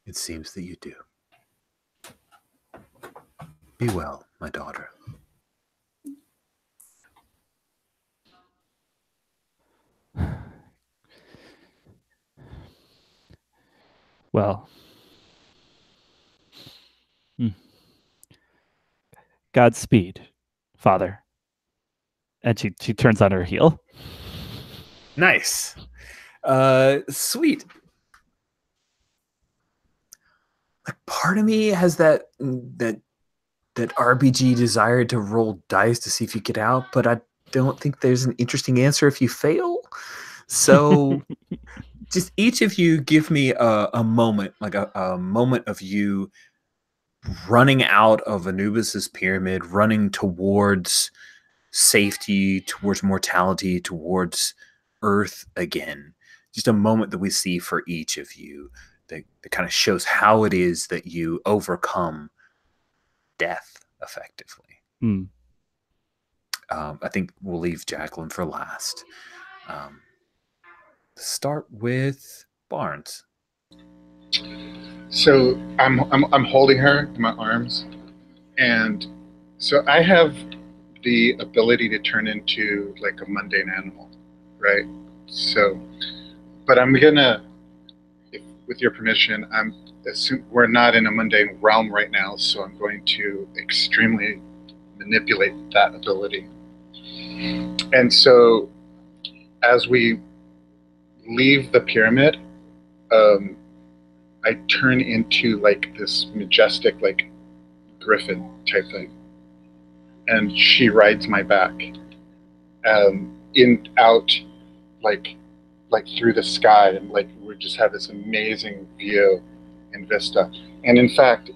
A: It seems that you do. Be well, my daughter.
C: Well, Godspeed, Father. And she turns on her heel.
A: Nice. Sweet. like part of me has that RPG desire to roll dice to see if you get out, but I don't think there's an interesting answer if you fail. So just each of you give me a moment, like a moment of you running out of Anubis's pyramid, running towards safety, towards mortality, towards Earth again. Just a moment that we see for each of you that kind of shows how it is that you overcome death effectively.
C: Mm.
A: I think we'll leave Jacqueline for last. Start with Barnes.
D: So I'm holding her in my arms, and so I have the ability to turn into like a mundane animal, right? So, but I'm gonna, with your permission, we're not in a mundane realm right now, so I'm going to extremely manipulate that ability. And so, as we leave the pyramid, I turn into like this majestic, like griffin type thing, and she rides my back, out, like through the sky, and like we just have this amazing view and vista. And in fact,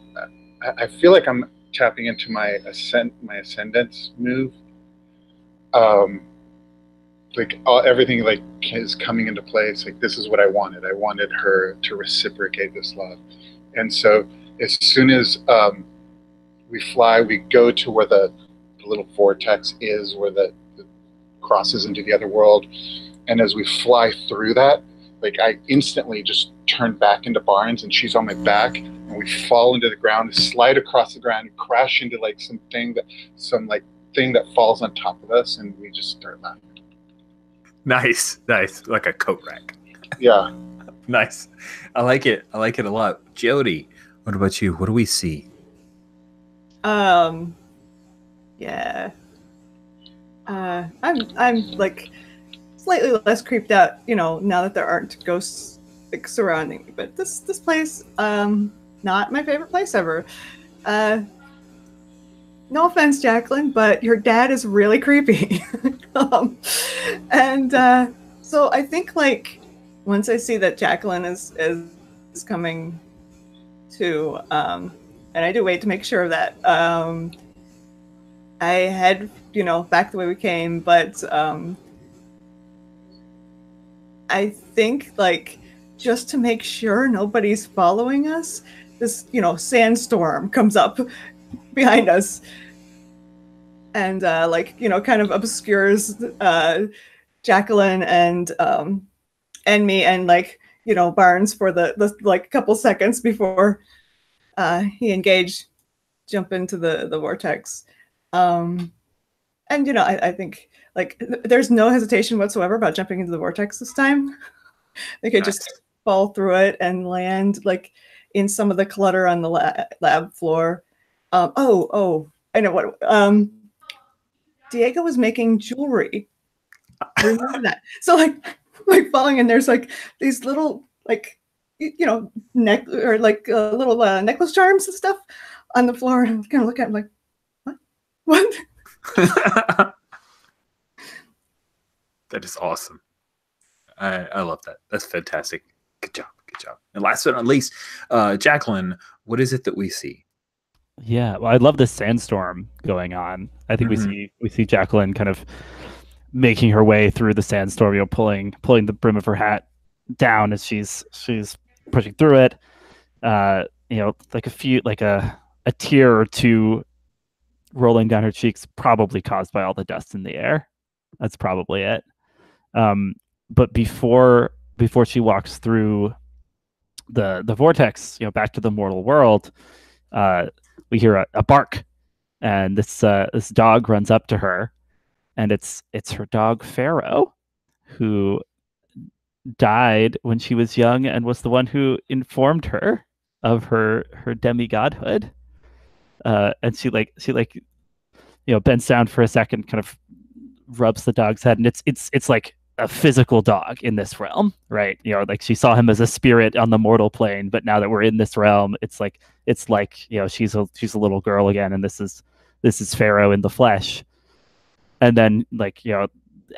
D: I feel like I'm tapping into my ascendance move. Like everything like is coming into place. Like this is what I wanted. I wanted her to reciprocate this love. And so as soon as we fly, we go to where the little vortex is, where the crosses into the other world. And as we fly through that, like I instantly just turn back into Barnes, and she's on my back, and we fall into the ground, slide across the ground, and crash into like thing that falls on top of us, and we just start laughing.
A: Nice. Like a coat rack.
D: Yeah.
A: Nice. I like it a lot. Jody, what about you? What do we see?
B: Yeah. I'm like slightly less creeped out, now that there aren't ghosts like surrounding me. But this place, not my favorite place ever. No offense, Jacqueline, but your dad is really creepy. So I think like once I see that Jacqueline is coming to, and I do wait to make sure of that, I head, back the way we came, but I think like just to make sure nobody's following us, this, sandstorm comes up behind us and kind of obscures Jacqueline and me and Barnes for the like couple seconds before he engaged, jump into the vortex. I think like there's no hesitation whatsoever about jumping into the vortex this time. They could just fall through it and land like in some of the clutter on the lab floor. I know what. Diego was making jewelry. Remember that? So like falling in, there's like these little like neck or like little necklace charms and stuff on the floor, and I'm kind of looking at it like, what?
A: That is awesome. I love that. That's fantastic. Good job. And last but not least, Jacqueline, what is it that we see?
C: Yeah, well, I love this sandstorm going on. I think we see Jacqueline kind of making her way through the sandstorm, pulling the brim of her hat down as she's pushing through it. Like a tear or two rolling down her cheeks, probably caused by all the dust in the air. That's probably it. But before she walks through the vortex, back to the mortal world, we hear a bark, and this dog runs up to her, and it's her dog Pharaoh, who died when she was young and was the one who informed her of her demigodhood. And she bends down for a second, kind of rubs the dog's head, and it's like a physical dog in this realm, right? You know, like she saw him as a spirit on the mortal plane, but now that we're in this realm, it's like you know, she's a little girl again, and this is Pharaoh in the flesh. And then, like, you know,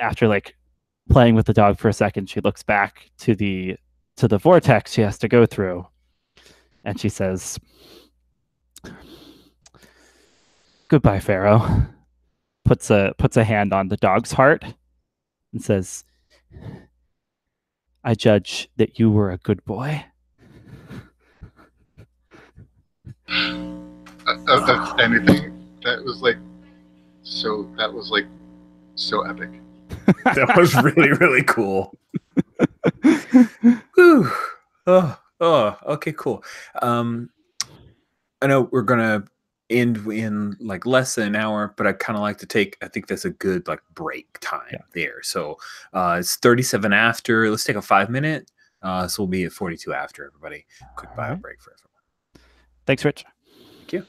C: after like playing with the dog for a second, she looks back to the vortex she has to go through, and she says, "Goodbye, Pharaoh." Puts a hand on the dog's heart and says, "I judge that you were a good boy."
D: Of anything, that was like so epic.
A: That was really, really cool. Whew. Okay, cool. I know we're gonna end in like less than an hour, but I kind of like to take, I think that's a good like break time there. So it's 37 after. Let's take a 5-minute. So we'll be at 42 after, everybody. Quick bio break for everyone.
C: Thanks, Rich.
A: Thank you.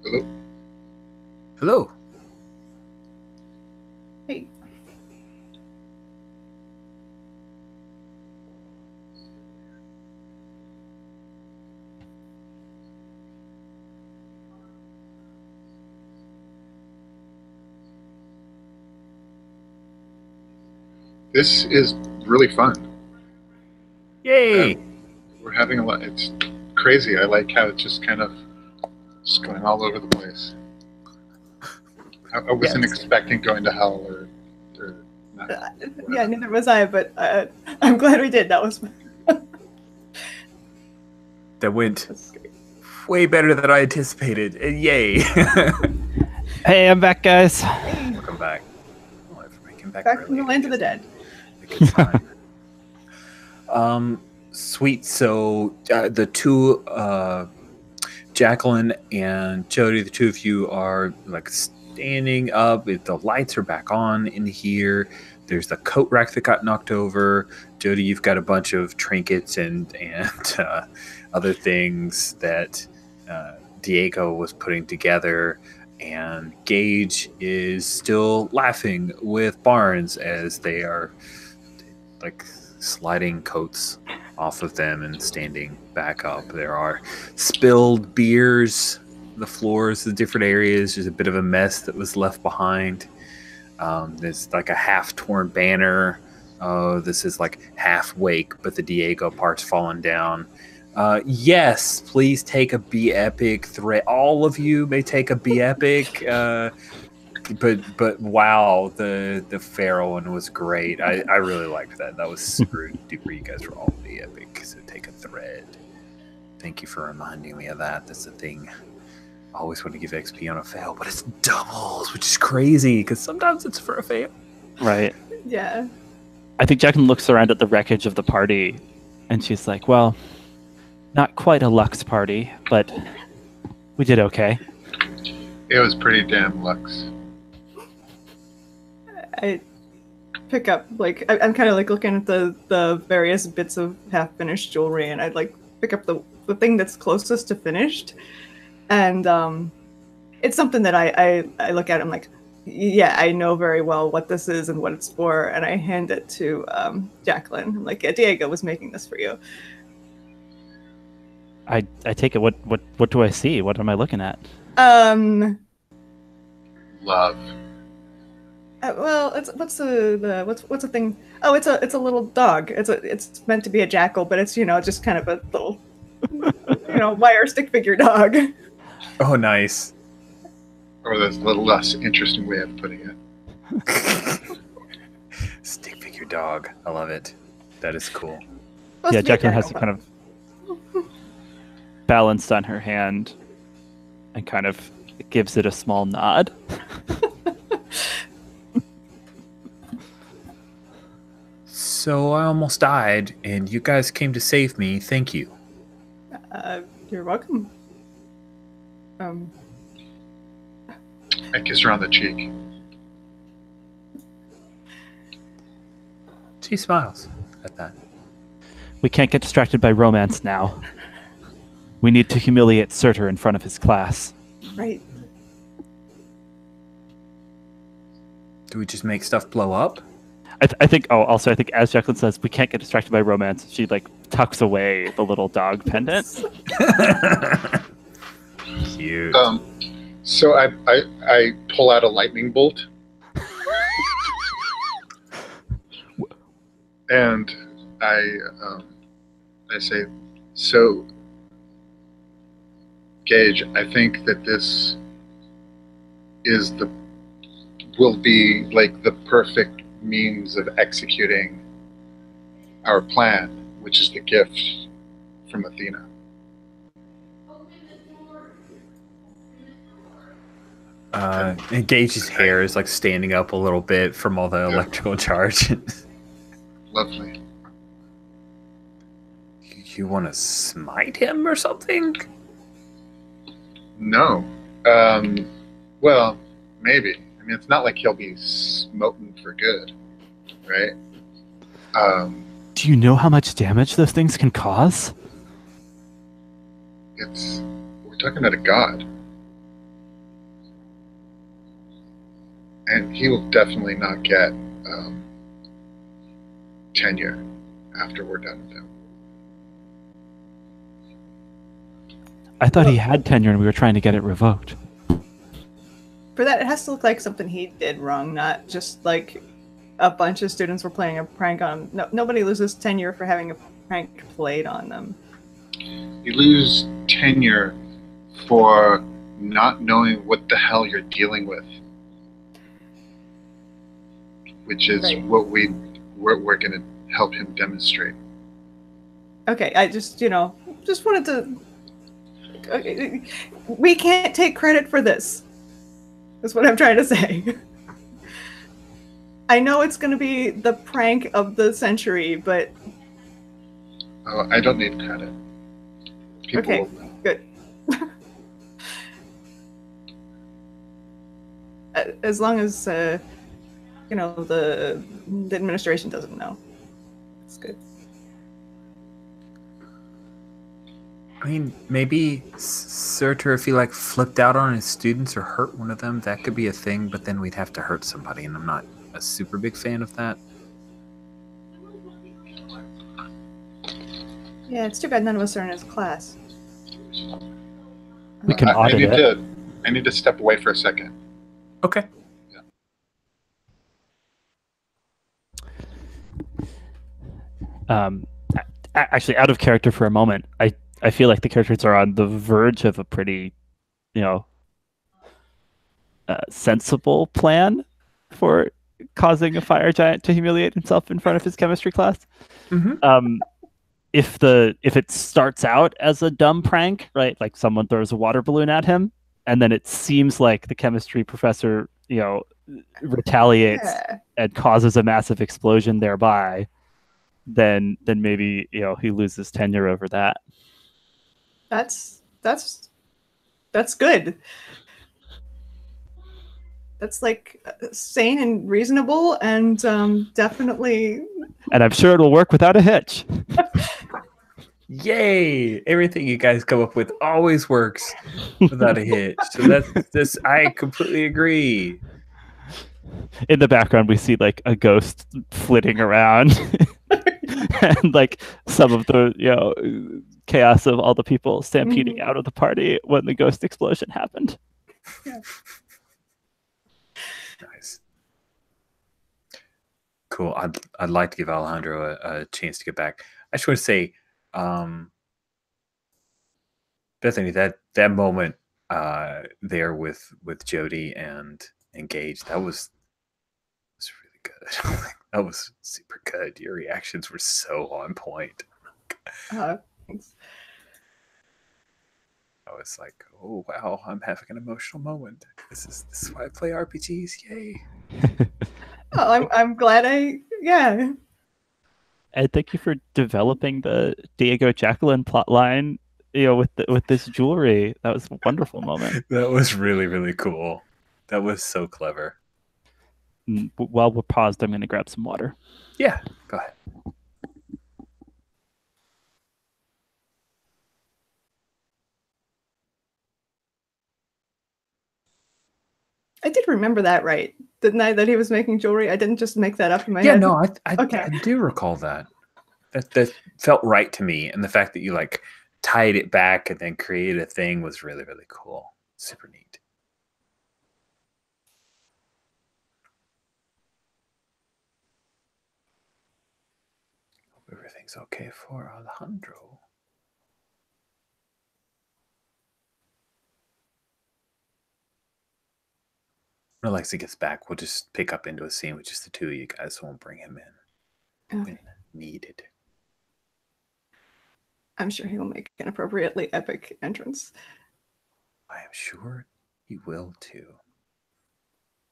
D: Hello?
A: Hello.
B: Hey.
D: This is really fun.
A: Yay!
D: We're having a lot. It's crazy. I like how it's just kind of just going all over the place. I wasn't expecting going to hell or
B: Yeah, neither was I, but I'm glad we did. That was
A: That went way better than I anticipated. And yay!
C: Hey, I'm back, guys.
A: Welcome back. Oh, everybody came back
B: back from the land of the dead.
A: A good sign. Sweet. So the two, Jacqueline and Jody, the two of you are like standing up. The lights are back on in here. There's the coat rack that got knocked over. Jody, you've got a bunch of trinkets and other things that Diego was putting together. And Gage is still laughing with Barnes as they are like sliding coats off of them and standing back up. There are spilled beers, the floors, the different areas. There's a bit of a mess that was left behind. There's like a half-torn banner. This is like half wake, but the Diego part's fallen down. Yes, please take a Be Epic thread. All of you may take a Be Epic. But wow, the Pharaoh one was great. I really liked that. That was super duper. You guys were all Be Epic. So take a thread. Thank you for reminding me of that. That's the thing. I always want to give XP on a fail, but it's doubles, which is crazy because sometimes it's for a fail.
C: Right.
B: Yeah.
C: I think Jacqueline looks around at the wreckage of the party, and she's like, well, not quite a Lux party, but we did okay.
D: It was pretty damn Lux.
B: I pick up, like, I'm kind of like looking at the various bits of half-finished jewelry, and I'd like pick up the thing that's closest to finished. And it's something that I look at. I'm like, yeah, I know very well what this is and what it's for. And I hand it to Jacqueline. I'm like, yeah, Diego was making this for you.
C: I take it. What do I see? What am I looking at?
D: Love.
B: Well, what's a thing? Oh, it's a little dog. It's meant to be a jackal, but it's just kind of a little wire stick figure dog.
A: Oh, nice.
D: Or that's a little less interesting way of putting it.
A: Stick figure dog. I love it. That is cool.
C: Yeah, Jacqueline has to kind of balanced on her hand and kind of gives it a small nod.
A: So I almost died, and you guys came to save me. Thank you.
B: You're welcome.
D: I kiss her on the cheek.
A: She smiles at that.
C: We can't get distracted by romance now. We need to humiliate Surtur in front of his class.
B: Right.
A: Do we just make stuff blow up?
C: I think as Jacqueline says, we can't get distracted by romance, she like tucks away the little dog pendant.
A: Cute.
D: So I pull out a lightning bolt. And I say, so Gage, I think that this will be like the perfect means of executing our plan, which is the gift from Athena.
A: Gage's hair is like standing up a little bit from all the electrical charge.
D: Lovely.
A: You want to smite him or something?
D: No. Well, maybe. I mean, it's not like he'll be smoten for good, right?
C: Do you know how much damage those things can cause?
D: We're talking about a god. And he will definitely not get tenure after we're done with him.
C: I thought he had tenure and we were trying to get it revoked.
B: For that, it has to look like something he did wrong, not just like a bunch of students were playing a prank on him. No, nobody loses tenure for having a prank played on them.
D: You lose tenure for not knowing what the hell you're dealing with. which is
B: Right.
D: what we're going to help him demonstrate.
B: Okay, I just wanted to. Okay, we can't take credit for this. That's what I'm trying to say. I know it's going to be the prank of the century, but
D: Oh, I don't need credit. People
B: okay,
D: will know.
B: good. As long as the administration doesn't know, it's good.
A: I mean, maybe Surtur, if he like flipped out on his students or hurt one of them, that could be a thing, but then we'd have to hurt somebody, and I'm not a super big fan of that.
B: Yeah, it's too bad none of us are in his class.
C: We can audit it.
D: I need to step away for a second.
A: Okay.
C: Actually, out of character for a moment, I feel like the characters are on the verge of a pretty, sensible plan for causing a fire giant to humiliate himself in front of his chemistry class.
A: Mm-hmm.
C: If it starts out as a dumb prank, right, like someone throws a water balloon at him, and then it seems like the chemistry professor, retaliates and causes a massive explosion thereby, then maybe he loses tenure over that.
B: That's good. That's like sane and reasonable, and definitely.
C: And I'm sure it'll work without a hitch.
A: Yay! Everything you guys come up with always works without a hitch. So that's I completely agree.
C: In the background, we see like a ghost flitting around, and like some of the chaos of all the people stampeding out of the party when the ghost explosion happened.
B: Yeah.
A: Nice. Cool. I'd like to give Alejandro a chance to get back. I just want to say, Bethany, that moment there with Jody and Engage, that was really good. That was super good. Your reactions were so on point.
B: Thanks.
A: I was like, oh wow, I'm having an emotional moment. This is why I play RPGs. Yay.
B: Oh, I'm glad yeah.
C: And thank you for developing the Diego Jacqueline plotline, with this jewelry. That was a wonderful moment.
A: That was really, really cool. That was so clever.
C: While we're paused, I'm going to grab some water.
A: Yeah, go ahead.
B: I did remember that, right? Didn't I? That he was making jewelry. I didn't just make that up in my
A: Yeah,
B: head.
A: no,
B: Okay.
A: I do recall that. That felt right to me, and the fact that you like tied it back and then created a thing was really, really cool. Super neat. Hope everything's okay for Alejandro. When Alexi gets back, we'll just pick up into a scene with just the two of you guys, so we'll bring him in when needed.
B: I'm sure he'll make an appropriately epic entrance.
A: I am sure he will too.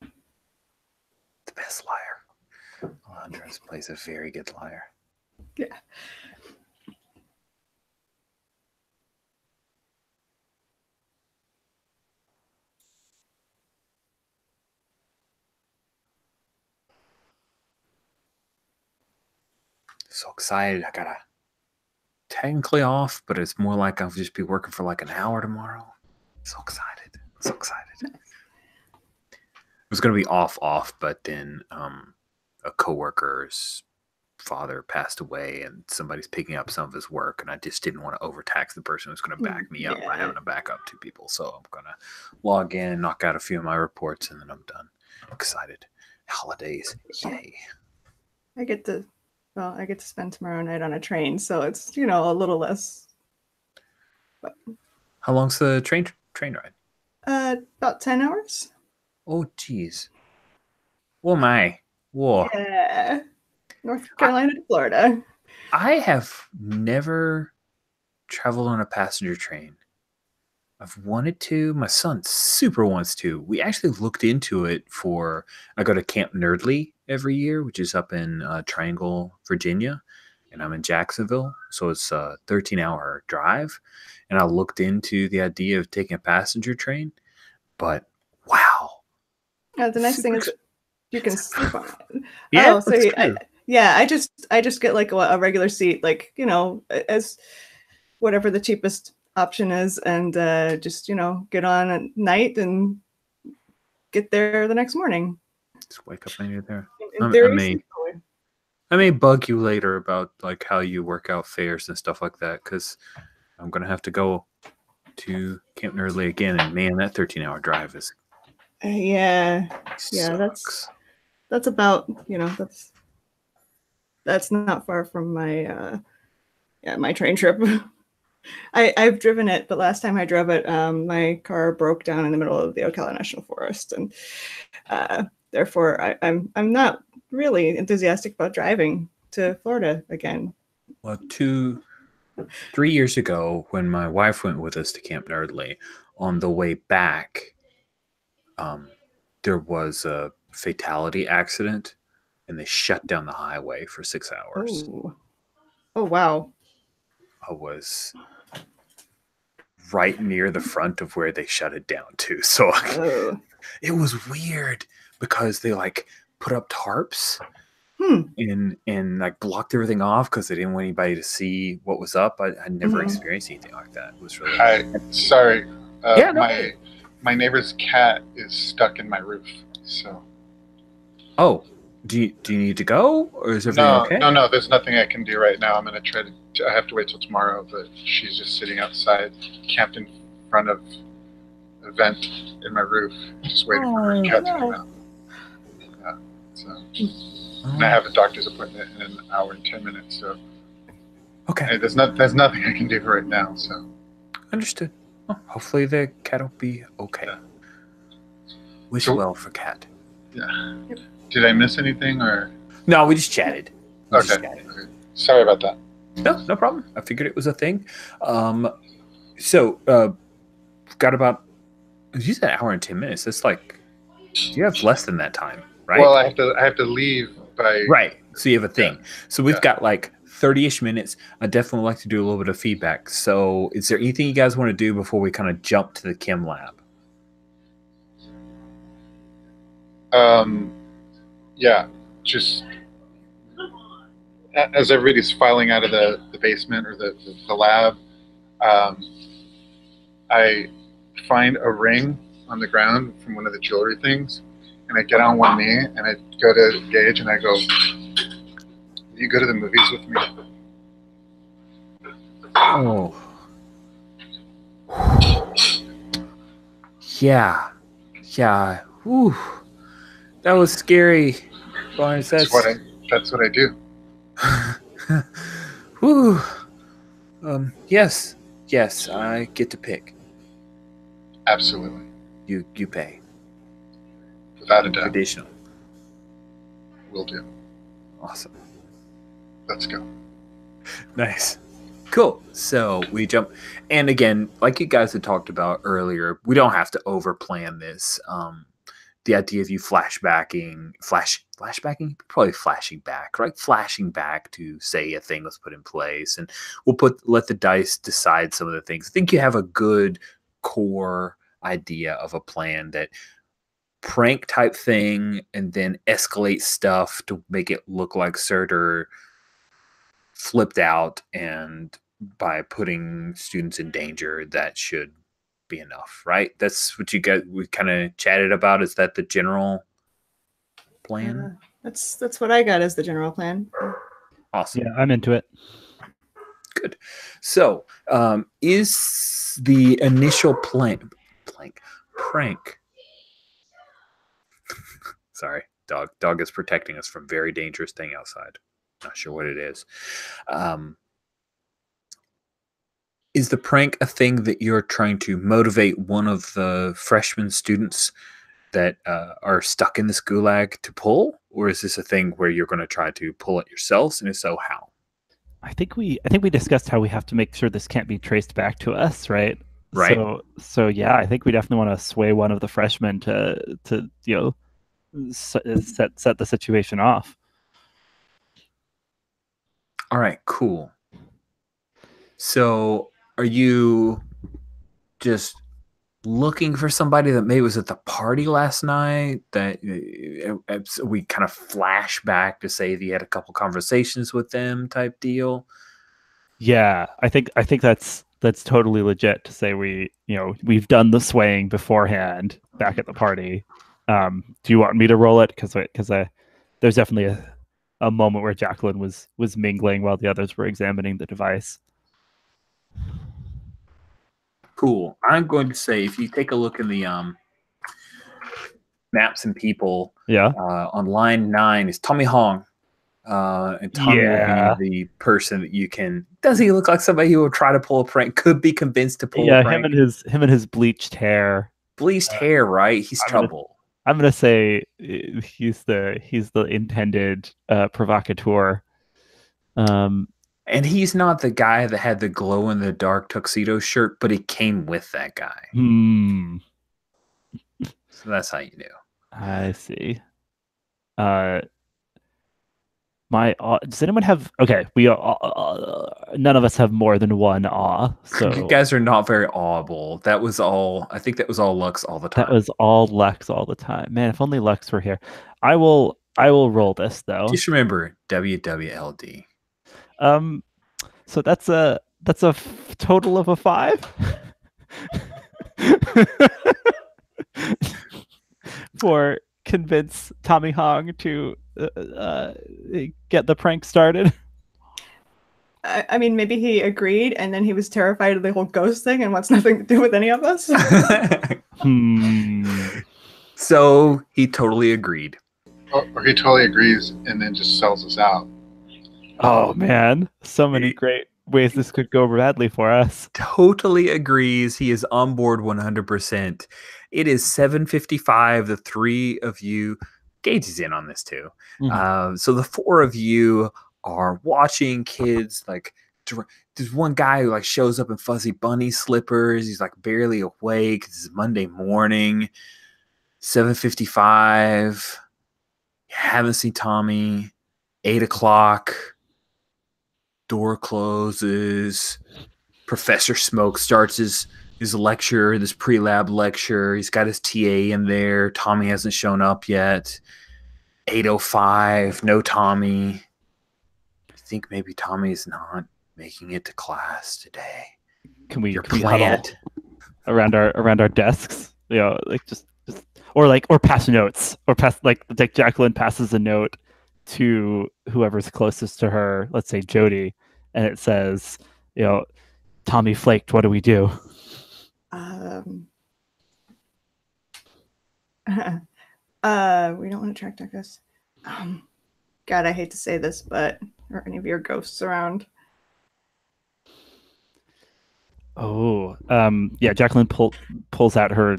A: The best liar. Alejandro plays a very good liar.
B: Yeah.
A: So excited. I gotta technically off, but it's more like I'll just be working for like an hour tomorrow. So excited. So excited. It was gonna be off, but then a coworker's father passed away and somebody's picking up some of his work, and I just didn't want to overtax the person who's going to back me up by having to back up two people. So I'm gonna log in, knock out a few of my reports, and then I'm done. Excited. Holidays. Yay.
B: I get to spend tomorrow night on a train, so it's a little less. But...
A: How long's the train ride?
B: About 10 hours.
A: Oh geez. Oh my. Whoa.
B: Yeah. North Carolina to Florida.
A: I have never traveled on a passenger train. I've wanted to. My son super wants to. We actually looked into it for. I go to Camp Nerdly every year, which is up in Triangle, Virginia, and I'm in Jacksonville, so it's a 13-hour drive. And I looked into the idea of taking a passenger train, but wow,
B: The nice thing
A: super.
B: is you can sleep on it.
A: Yeah,
B: Oh, so
A: that's
B: you,
A: true.
B: I just get like a regular seat, like, you know, as whatever the cheapest option is, and just, you know, get on at night and get there the next morning.
A: Just wake up and you're there.
B: In
A: I
B: theory,
A: may,
B: sleep away.
A: I may bug you later about like how you work out fares and stuff like that, because I'm gonna have to go to Camp Nerdly again, and man, that 13-hour drive is
B: Yeah,
A: sucks.
B: that's about, you know, that's not far from my my train trip. I've driven it, but last time I drove it, my car broke down in the middle of the Ocala National Forest, and therefore I'm not really enthusiastic about driving to Florida again.
A: Well, 3 years ago, when my wife went with us to Camp Nerdly, on the way back, there was a fatality accident, and they shut down the highway for 6 hours.
B: Oh wow!
A: I was right near the front of where they shut it down to, so it was weird because they like put up tarps and like blocked everything off because they didn't want anybody to see what was up. I never experienced anything like that. It was really
D: sorry.
A: Yeah, no.
D: My neighbor's cat is stuck in my roof. So.
A: Oh, do you need to go, or is everything okay?
D: No. There's nothing I can do right now. I'm gonna try to. I have to wait till tomorrow. But she's just sitting outside, camped in front of a vent in my roof, just waiting for her cat to come out. Yeah. So. And I have a doctor's appointment in an hour and 10 minutes. So.
A: Okay.
D: Hey, there's nothing I can do right now. So.
A: Understood. Well, hopefully the cat will be okay. Yeah. Wish well for cat.
D: Yeah. Did I miss anything, or?
A: No, we just chatted.
D: Okay. Sorry about that.
A: No problem. I figured it was a thing. So got about, you said an hour and 10 minutes. That's like, you have less than that time, right?
D: Well, I have to leave by.
A: Right. So you have a thing. Yeah. So we've got like 30-ish minutes. I definitely like to do a little bit of feedback. So is there anything you guys want to do before we kind of jump to the Chem Lab?
D: Yeah, just as everybody's filing out of the basement or the lab, I find a ring on the ground from one of the jewelry things, and I get on one knee and I go to Gage and I go, "Will you go to the movies with me?"
A: Oh. Yeah. Whew. That was scary. Barnes,
D: that's what I do.
A: Whew. Yes, I get to pick.
D: Absolutely.
A: You pay.
D: Without a doubt.
A: Additional.
D: Will do.
A: Awesome.
D: Let's go.
A: Nice. Cool. So we jump, and again, like you guys had talked about earlier, we don't have to over plan this. The idea of you flashing back, right? Flashing back to say a thing was put in place, and we'll let the dice decide some of the things. I think you have a good core idea of a plan, that prank type thing, and then escalate stuff to make it look like Surtur flipped out, and by putting students in danger, that should be enough, right? That's what we kind of chatted about. Is that the general plan?
B: That's what I got as the general plan.
A: Awesome.
C: Yeah, I'm into it.
A: Good. So is the initial prank sorry, dog is protecting us from very dangerous thing outside. Not sure what it is. Is the prank a thing that you're trying to motivate one of the freshman students that are stuck in this gulag to pull, or is this a thing where you're going to try to pull it yourselves, and if so, how?
C: I think we discussed how we have to make sure this can't be traced back to us, right?
A: Right.
C: So yeah, I think we definitely want to sway one of the freshmen to set the situation off.
A: All right, cool. So, are you just looking for somebody that maybe was at the party last night? That we kind of flash back to say that you had a couple conversations with them, type deal.
C: Yeah, I think that's totally legit to say we've done the swaying beforehand back at the party. Do you want me to roll it? Because there's definitely a moment where Jacqueline was mingling while the others were examining the device.
A: Cool. I'm going to say if you take a look in the maps and people, on line 9 is Tommy Hong. And Tommy will be the person that you can. Does he look like somebody who will try to pull a prank? Could be convinced to pull a prank.
C: Him and his bleached hair.
A: Bleached hair, right? He's trouble.
C: I'm gonna say he's the intended provocateur.
A: And he's not the guy that had the glow in the dark tuxedo shirt, but he came with that guy. So that's how you knew.
C: I see. Does anyone have? Okay, we none of us have more than one awe. So
A: you guys are not very awable. That was all. I think that was all Lux all the time.
C: That was all Lux all the time. Man, if only Lux were here. I will roll this though.
A: Just remember WWLD.
C: So that's a total of a 5 for convince Tommy Hong to get the prank started.
B: I mean, maybe he agreed, and then he was terrified of the whole ghost thing and wants nothing to do with any of us.
A: So he totally agreed.
D: Or he totally agrees and then just sells us out.
C: Oh man, so many great ways this could go badly for us.
A: Totally agrees. He is on board 100%. It is 7:55. The 3 of you, Gage is in on this too. So the 4 of you are watching kids. Like, there's one guy who like shows up in fuzzy bunny slippers. He's like barely awake. This is Monday morning. 7:55. You haven't seen Tommy. 8 o'clock. Door closes. Professor Smoke starts his lecture, this pre-lab lecture. He's got his TA in there. Tommy hasn't shown up yet. 8:05, no Tommy. I think maybe Tommy's not making it to class today.
C: Can we huddle around our desks? Like just or pass notes, or pass like Jacqueline passes a note to whoever's closest to her, let's say Jody, and it says, Tommy flaked, what do we do?
B: We don't want to track this. God, I hate to say this, but are any of your ghosts around?
C: Oh, yeah. Jacqueline pulls out her.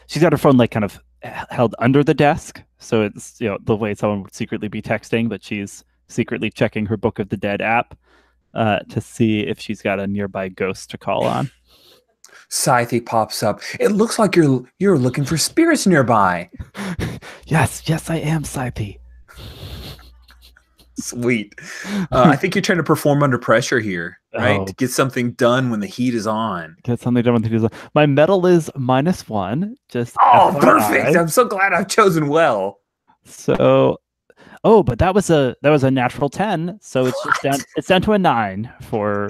C: She's got her phone like kind of held under the desk, so it's the way someone would secretly be texting, but she's secretly checking her Book of the Dead app to see if she's got a nearby ghost to call on.
A: Scythe pops up. It looks like you're looking for spirits nearby.
C: Yes, I am, Scythe.
A: Sweet. I think you're trying to perform under pressure here, right? To get something done when the heat is on.
C: Get something done when the heat is on. My medal is -1. Just
A: perfect. I'm so glad I've chosen well.
C: So, but that was a natural 10. So it's down to a 9 for.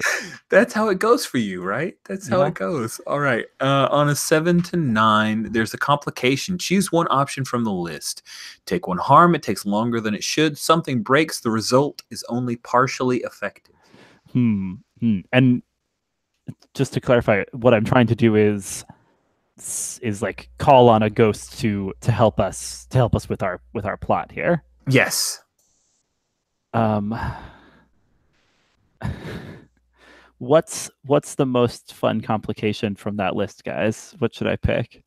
A: That's how it goes for you, right? That's how it goes. All right. On a 7 to 9, there's a complication. Choose one option from the list. Take one harm. It takes longer than it should. Something breaks. The result is only partially effective.
C: And just to clarify, what I'm trying to do is like call on a ghost to help us with our plot here.
A: Yes.
C: What's the most fun complication from that list, guys? What should I pick?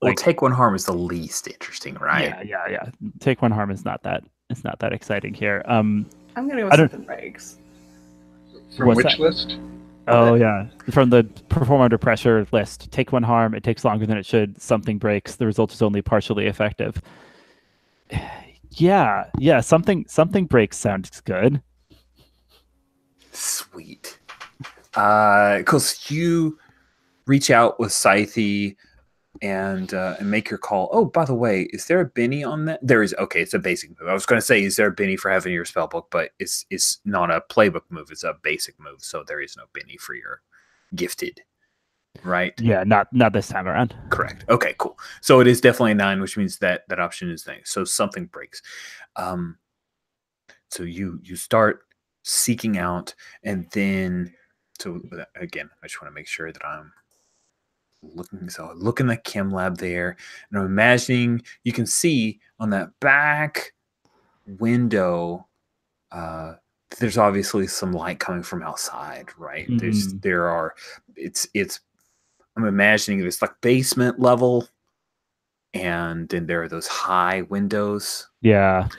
A: Well,
C: Like,
A: take one harm is the least interesting, right?
C: yeah. Take one harm is not that. It's not that exciting here.
B: I'm gonna go
C: I
B: with
C: don't-
B: something breaks.
D: From
C: What's
D: which
C: that?
D: list?
C: Oh yeah, from the perform under pressure list. Take one harm. It takes longer than it should. Something breaks. The result is only partially effective. Yeah. Something breaks sounds good.
A: Sweet. Because you reach out with Scythe and make your call. Oh, by the way, is there a Benny on that? There is. Okay, it's a basic move. I was going to say, is there a Benny for having your spell book? But it's not a playbook move. It's a basic move. So there is no Benny for your gifted, right?
C: Yeah, not this time around.
A: Correct. Okay, cool. So it is definitely a 9, which means that option is nice. So something breaks. So you start seeking out, and then again, I just want to make sure that I'm looking. So look in the Chem Lab there, and I'm imagining you can see on that back window. There's obviously some light coming from outside, right? I'm imagining this like basement level, and then there are those high windows.
C: Yeah.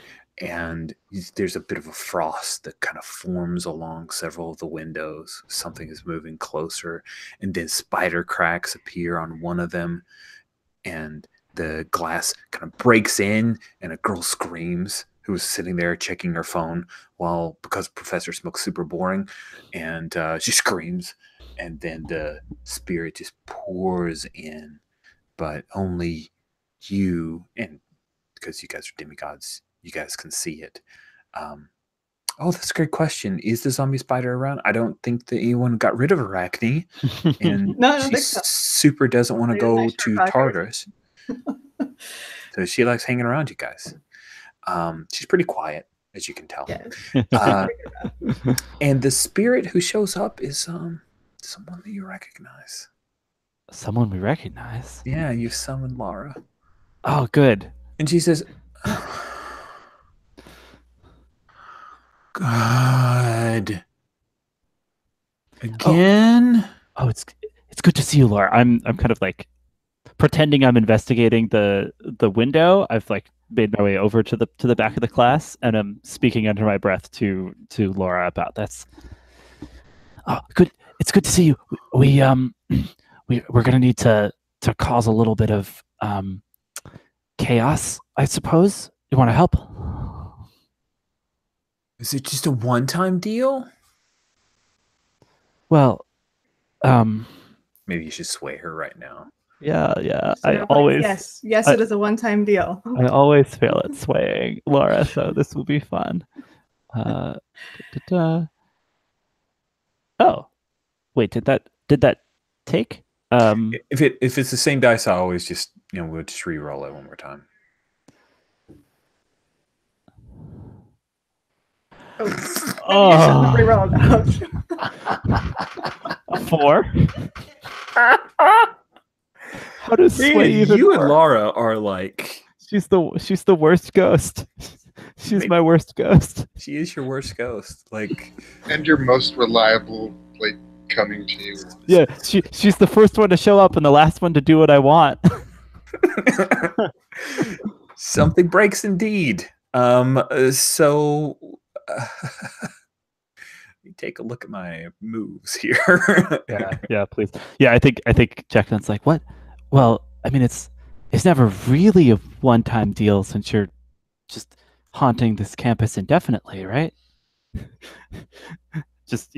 A: And there's a bit of a frost that kind of forms along several of the windows. Something is moving closer, and then spider cracks appear on one of them, and the glass kind of breaks in, and a girl screams who was sitting there checking her phone because Professor Smoke's super boring, and she screams, and then the spirit just pours in, but only you, and because you guys are demigods, you guys can see it. Oh, that's a great question. Is the zombie spider around? I don't think that anyone got rid of Arachne, and
B: No, I don't
A: she
B: think so.
A: super doesn't want to
B: They have
A: go
B: nice
A: to
B: short pockets.
A: Tartarus. So she likes hanging around you guys. She's pretty quiet, as you can tell.
B: Yeah.
A: And the spirit who shows up is someone that you recognize.
C: Someone we recognize.
A: Yeah, you summoned Lara.
C: Oh, good.
A: And she says, God. Again?
C: Oh, it's good to see you, Laura. I'm kind of like pretending I'm investigating the window. I've like made my way over to the back of the class, and I'm speaking under my breath to Laura about this. Oh, good. It's good to see you. We're gonna need to cause a little bit of chaos, I suppose. You want to help?
A: Is it just a one-time deal?
C: Well,
A: maybe you should sway her right now.
C: Yeah.
B: Yes, it is a one-time deal.
C: I always fail at swaying, Laura, so this will be fun. Oh, wait, did that take?
A: If it's the same dice, I always just we'll just re-roll it one more time.
B: Oh, re-rolled.
C: 4. How does sway even
A: you
C: work?
A: and Laura are like
C: she's the worst ghost. She's my worst ghost.
A: She is your worst ghost, like,
D: and your most reliable, like, coming to you.
C: Yeah, she's the first one to show up and the last one to do what I want.
A: Something breaks indeed. So let me take a look at my moves here.
C: yeah, please. Yeah, I think Jacqueline's like, what? Well, I mean, it's never really a one-time deal since you're just haunting this campus indefinitely, right? Just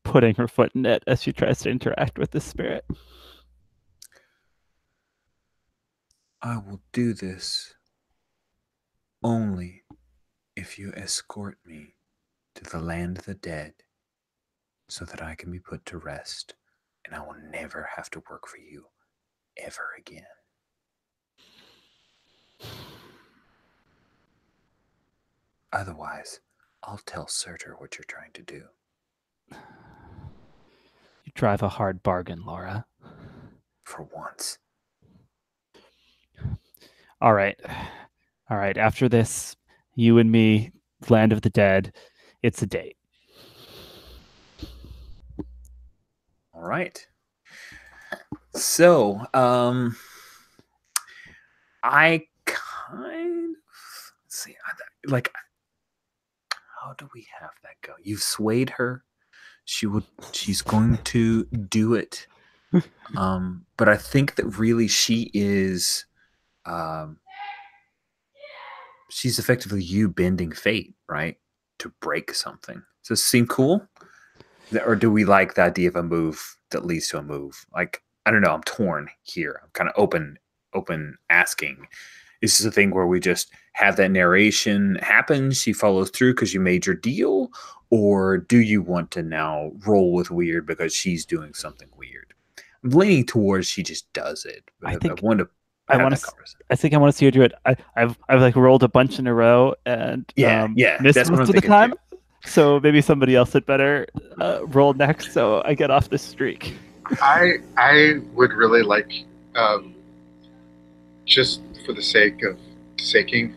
C: putting her foot in it as she tries to interact with the spirit.
A: I will do this only if you escort me to the land of the dead so that I can be put to rest, and I will never have to work for you ever again. Otherwise, I'll tell Surtur what you're trying to do.
C: You drive a hard bargain, Laura.
A: For once.
C: All right. After this, you and me, land of the dead, it's a date.
A: All right. So, I kind of see, like, how do we have that go? You've swayed her. She's going to do it. But I think that really she is, she's effectively you bending fate, right? To break something. Does this seem cool? Or do we like the idea of a move that leads to a move? Like, I don't know. I'm torn here. I'm kind of open asking. Is this a thing where we just have that narration happen? She follows through because you made your deal? Or do you want to now roll with weird because she's doing something weird? I'm leaning towards she just does it.
C: I think
A: want to
C: I want to. I think I want to see her do it. I've like rolled a bunch in a row and missed most of the time. Too. So maybe somebody else had better roll next, so I get off this streak.
D: I would really like, just for the sake of saking,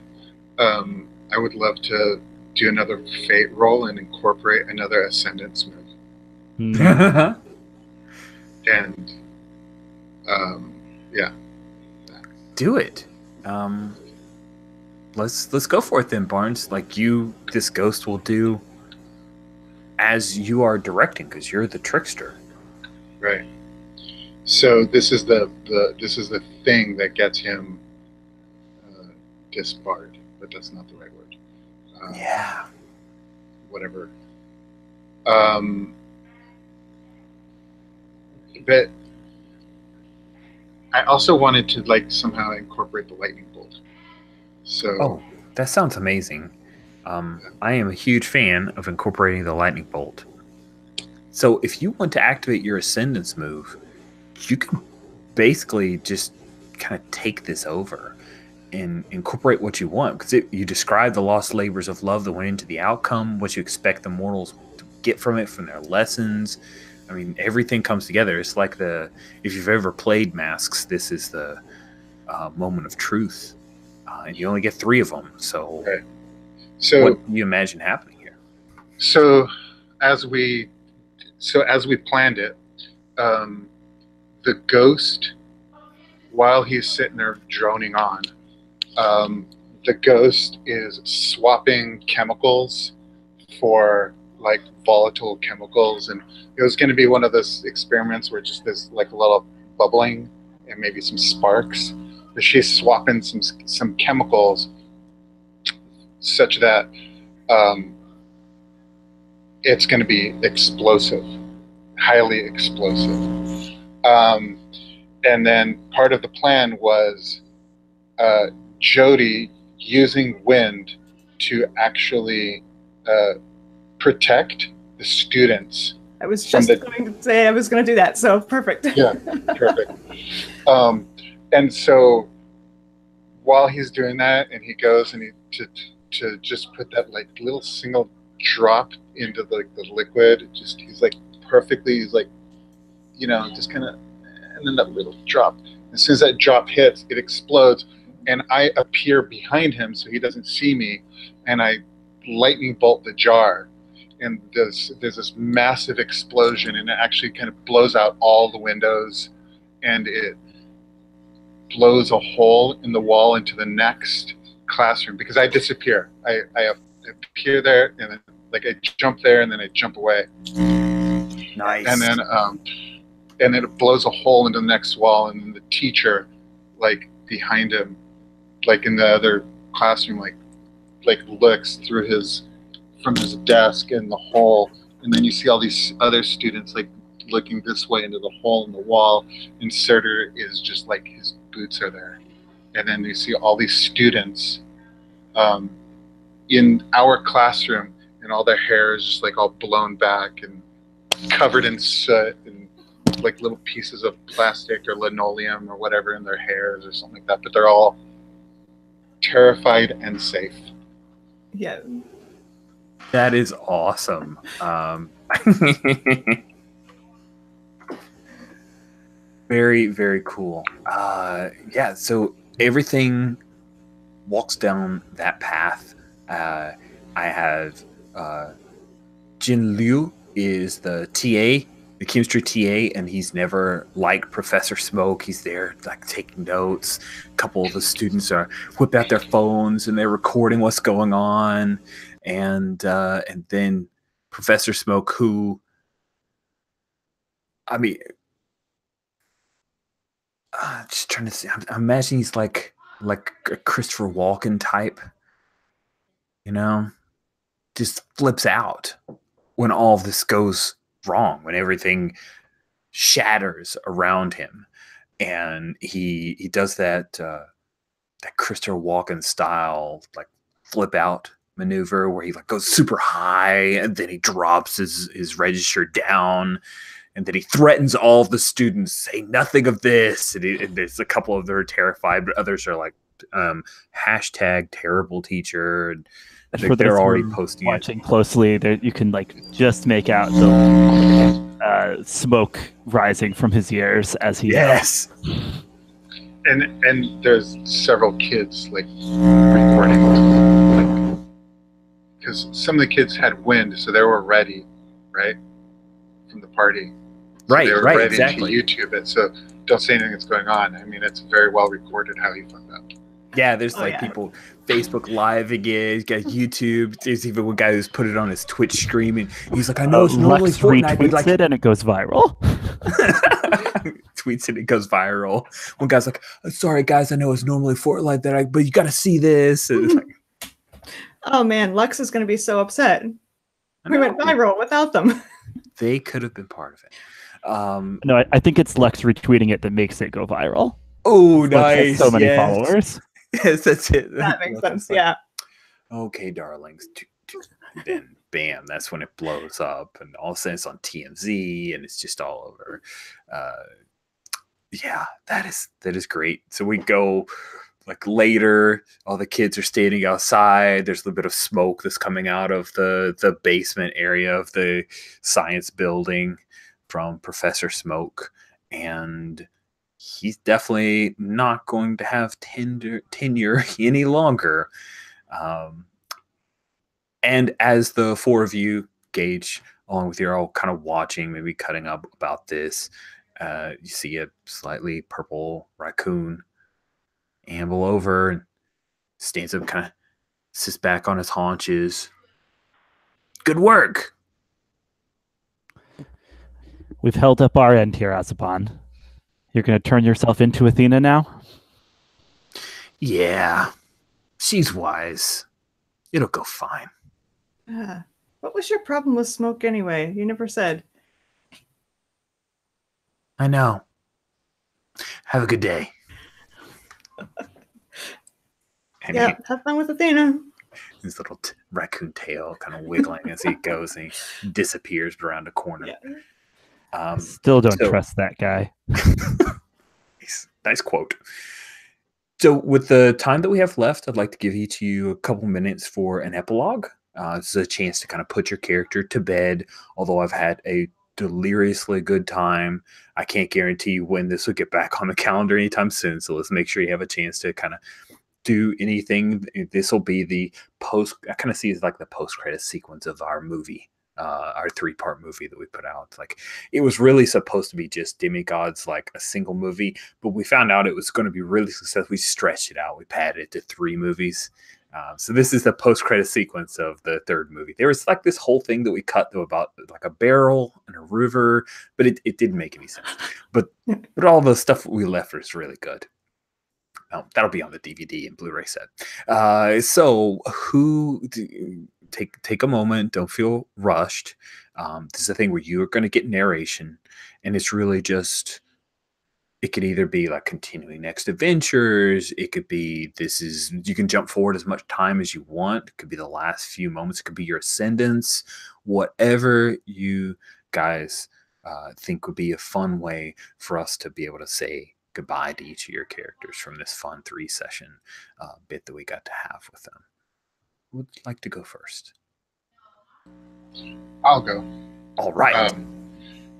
D: I would love to do another fate roll and incorporate another ascendance move. And yeah.
A: Do it. Let's go for it then, Barnes. Like this ghost will do as you are directing because you're the trickster.
D: Right. So this is the thing that gets him disbarred, but that's not the right word.
A: Yeah.
D: Whatever. But I also wanted to like somehow incorporate the lightning bolt. So
A: that sounds amazing. I am a huge fan of incorporating the lightning bolt. So if you want to activate your ascendance move, you can basically just kind of take this over and incorporate what you want, because you describe the lost labors of love that went into the outcome, what you expect the mortals to get from it, from their lessons. I mean, everything comes together. It's like if you've ever played Masks, this is the moment of truth, and you only get 3 of them. So,
D: okay. So
A: what do you imagine happening here?
D: So as we planned it, the ghost, while he's sitting there droning on, the ghost is swapping chemicals for like volatile chemicals, and it was going to be one of those experiments where just there's like a little bubbling and maybe some sparks, but she's swapping some chemicals such that it's going to be explosive, highly explosive. And then part of the plan was Jody using wind to actually protect the students.
B: I was just going to say I was going to do that, so perfect.
D: Yeah, perfect. And so while he's doing that, and he goes and to just put that like little single drop into the liquid, he's like perfectly, he's like, just kind of, and then that little drop. As soon as that drop hits, it explodes, and I appear behind him so he doesn't see me, and I lightning bolt the jar, and there's this massive explosion, and it actually kind of blows out all the windows, and it blows a hole in the wall into the next classroom, because I disappear. I appear there, and then I jump there, and then I jump away.
A: Nice.
D: And then it blows a hole into the next wall, and then the teacher, behind him, in the other classroom, looks from his desk in the hole, and then you see all these other students looking this way into the hole in the wall, and Surtur is just his boots are there, and then you see all these students in our classroom, and all their hair is just all blown back and covered in soot and little pieces of plastic or linoleum or whatever in their hairs or something like that, but they're all terrified and safe.
B: Yeah.
A: That is awesome. Very, very cool. Yeah, so everything walks down that path. I have Jin Liu is the TA the chemistry TA, and he's never liked Professor Smoke. He's there like taking notes. A couple of the students are whip out their phones and they're recording what's going on, and then Professor Smoke, who, I mean, just trying to see. I'm imagining he's like a Christopher Walken type, you know, just flips out when all of this goes wrong, when everything shatters around him, and he does that that Christopher Walken style like flip out maneuver where he like goes super high and then he drops his register down, and then he threatens all of the students, say nothing of this, and there's a couple of them are terrified, but others are like hashtag terrible teacher, and they're already posting
C: watching closely. There, you can like just make out the smoke rising from his ears as he
D: and there's several kids like recording, like, because some of the kids had wind, so they were ready, right, from the party. So they were ready
A: exactly.
D: to YouTube it. So don't say anything that's going on. I mean, it's very well recorded how he fucked up.
A: Yeah, there's people Facebook Live again, got YouTube. There's even one guy who's put it on his Twitch stream, and he's like, I know it's normally Fortnite, but like
C: it and it goes viral.
A: Tweets and it goes viral. One guy's like, sorry guys, I know it's normally Fortnite, but you got to see this. And like,
B: oh man, Lux is going to be so upset. We went viral without them.
A: They could have been part of it.
C: No, I think it's Lex retweeting it that makes it go viral.
A: Oh, nice.
C: So many followers.
A: Yes, that's it.
B: That makes sense.
A: Like,
B: yeah.
A: Okay, darlings. Then bam, that's when it blows up, and all of a sudden it's on TMZ, and it's just all over. Yeah, that is great. So we go like later. All the kids are standing outside. There's a little bit of smoke that's coming out of the basement area of the science building from Professor Smoke, and he's definitely not going to have tenure any longer. And as the four of you, Gage, along with you, are all kind of watching, maybe cutting up about this, you see a slightly purple raccoon amble over and stands up, kind of sits back on his haunches. Good work.
C: We've held up our end here, Azaban. You're going to turn yourself into Athena now?
A: Yeah. She's wise. It'll go fine.
B: What was your problem with Smoke anyway? You never said.
A: I know. Have a good day.
B: Yeah, have fun with Athena.
A: His little raccoon tail kind of wiggling as he goes, and he disappears around a corner.
B: Yeah.
C: Still don't trust that guy.
A: Nice quote. So with the time that we have left, I'd like to give each of you a couple minutes for an epilogue. This is a chance to kind of put your character to bed. Although I've had a deliriously good time, I can't guarantee you when this will get back on the calendar anytime soon. So let's make sure you have a chance to kind of do anything. This will be the post. I kind of see it as like the post-credit sequence of our movie. Our 3-part movie that we put out. Like, it was really supposed to be just Demigods, like a single movie, but we found out it was going to be really successful. We stretched it out. We padded it to 3 movies. So this is the post-credit sequence of the 3rd movie. There was like this whole thing that we cut to about like a barrel and a river, but it didn't make any sense. But all the stuff we left was really good. That'll be on the DVD and Blu-ray set. So who... Take a moment. Don't feel rushed. This is a thing where you are going to get narration, and it's really just, it could either be like continuing next adventures. It could be, you can jump forward as much time as you want. It could be the last few moments. It could be your ascendance. Whatever you guys think would be a fun way for us to be able to say goodbye to each of your characters from this fun 3-session bit that we got to have with them. Who would like to go first?
D: I'll go.
A: All right.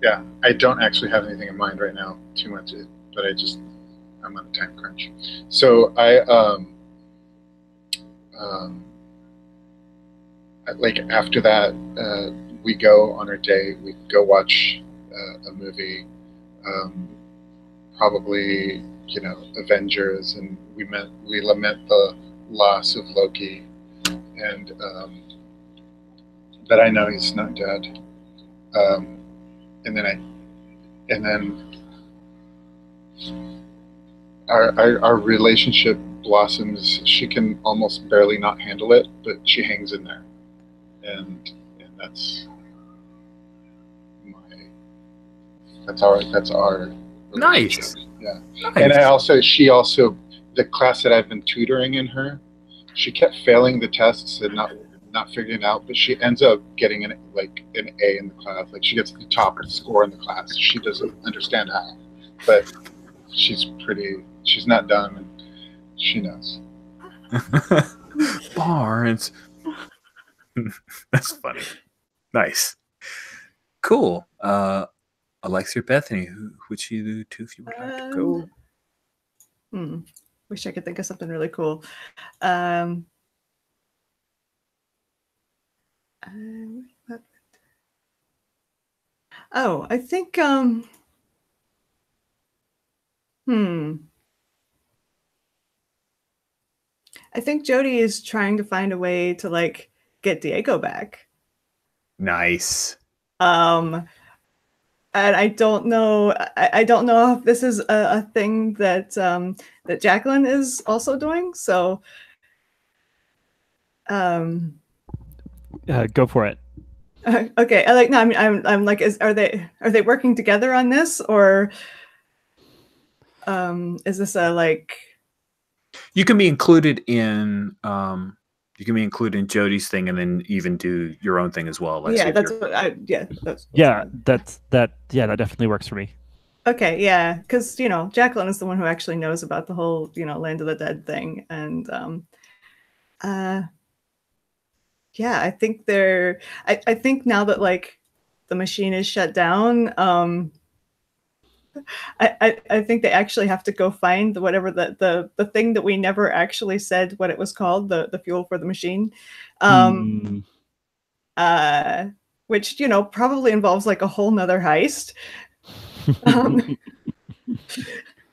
D: Yeah, I don't actually have anything in mind right now, too much, but I'm on a time crunch. So like after that, we go on our day. We go watch a movie, probably Avengers, and we lament the loss of Loki, and but I know he's not dead. And then our relationship blossoms. She can almost barely not handle it, but she hangs in there, and that's our
A: Nice.
D: Yeah.
A: Nice.
D: And she also, the class that I've been tutoring in her, she kept failing the tests and not figuring it out, but she ends up getting an A in the class. Like, she gets the top score in the class. She doesn't understand how, but she's not dumb, and she knows.
A: Barnes. That's funny. Nice. Cool. Alexia or Bethany, who would you do to if you would like to go?
B: Wish I could think of something really cool. I think I think Jody is trying to find a way to like get Diego back.
A: Nice.
B: And I don't know. I don't know if this is a thing that that Jacqueline is also doing. So,
C: go for it.
B: Okay. I'm like, are they working together on this, or is this a like?
C: You can be included in Jody's thing, and then even do your own thing as well.
B: That
C: definitely works for me.
B: Okay, yeah, because Jacqueline is the one who actually knows about the whole Land of the Dead thing, and I think I think now that like the machine is shut down, I think they actually have to go find whatever the thing that we never actually said what it was called, the fuel for the machine, which probably involves like a whole nother heist.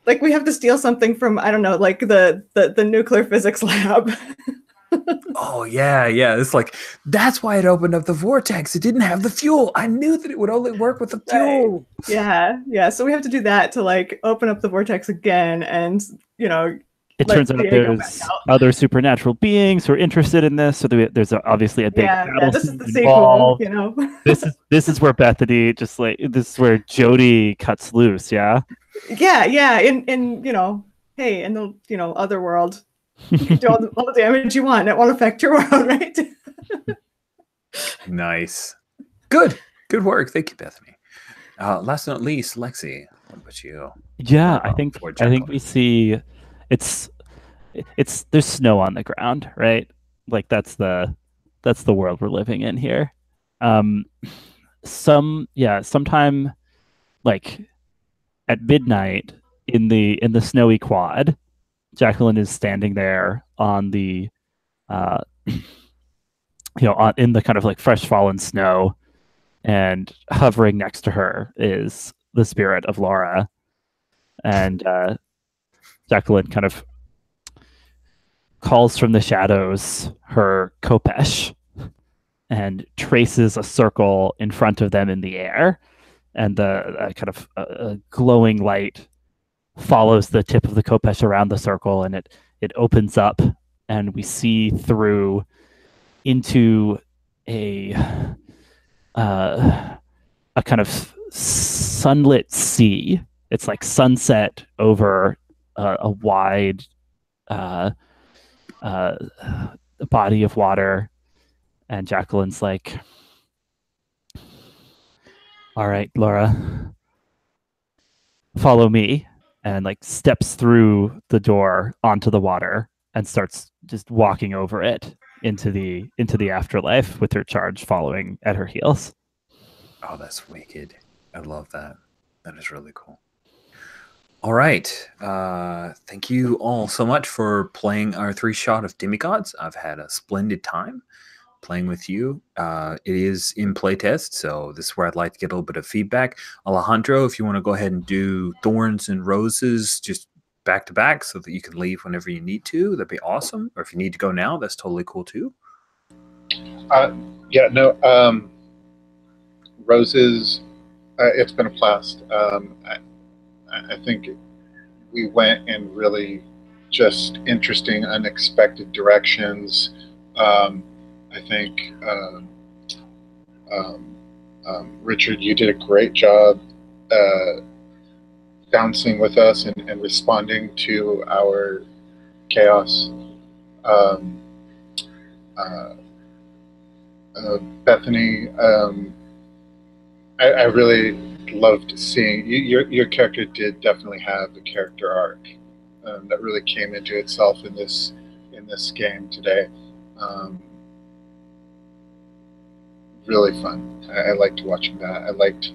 B: Like, we have to steal something from, I don't know, like the nuclear physics lab.
A: Oh yeah. It's like, that's why it opened up the vortex. It didn't have the fuel. I knew that it would only work with the fuel.
B: Right. Yeah. So we have to do that to like open up the vortex again, and
C: it turns out there's other supernatural beings who are interested in this. So there's obviously a big battle.
B: This is the sequel.
C: This is where Bethany this is where Jody cuts loose. Yeah.
B: Yeah. In hey, in the other world, you can do all the damage you want. It won't affect your world, right?
A: Nice. Good work. Thank you, Bethany. Last but not least, Lexi, what about you?
C: Yeah, I think we see it's there's snow on the ground, right? Like that's the world we're living in here. Sometime like at midnight in the snowy quad, Jacqueline is standing there on the in the kind of like fresh fallen snow, and hovering next to her is the spirit of Laura. And Jacqueline kind of calls from the shadows her Kopesh and traces a circle in front of them in the air. And the kind of glowing light follows the tip of the Kopesh around the circle, and it opens up, and we see through into a kind of sunlit sea. It's like sunset over a wide body of water, and Jacqueline's like, "All right, Laura, follow me," and like steps through the door onto the water and starts just walking over it into the afterlife, with her charge following at her heels.
A: Oh, that's wicked. I love that. That is really cool. All right. Thank you all so much for playing our 3-shot of Demigods. I've had a splendid time playing with you. It is in playtest, so this is where I'd like to get a little bit of feedback. Alejandro, if you want to go ahead and do Thorns and Roses just back to back so that you can leave whenever you need to, that'd be awesome. Or if you need to go now, that's totally cool too.
D: Yeah, no, Roses, it's been a blast. I think we went in really just interesting, unexpected directions. I think Richard, you did a great job bouncing with us and responding to our chaos. Bethany, I really loved seeing your character did definitely have a character arc that really came into itself in this game today. Really fun. I liked watching that. I liked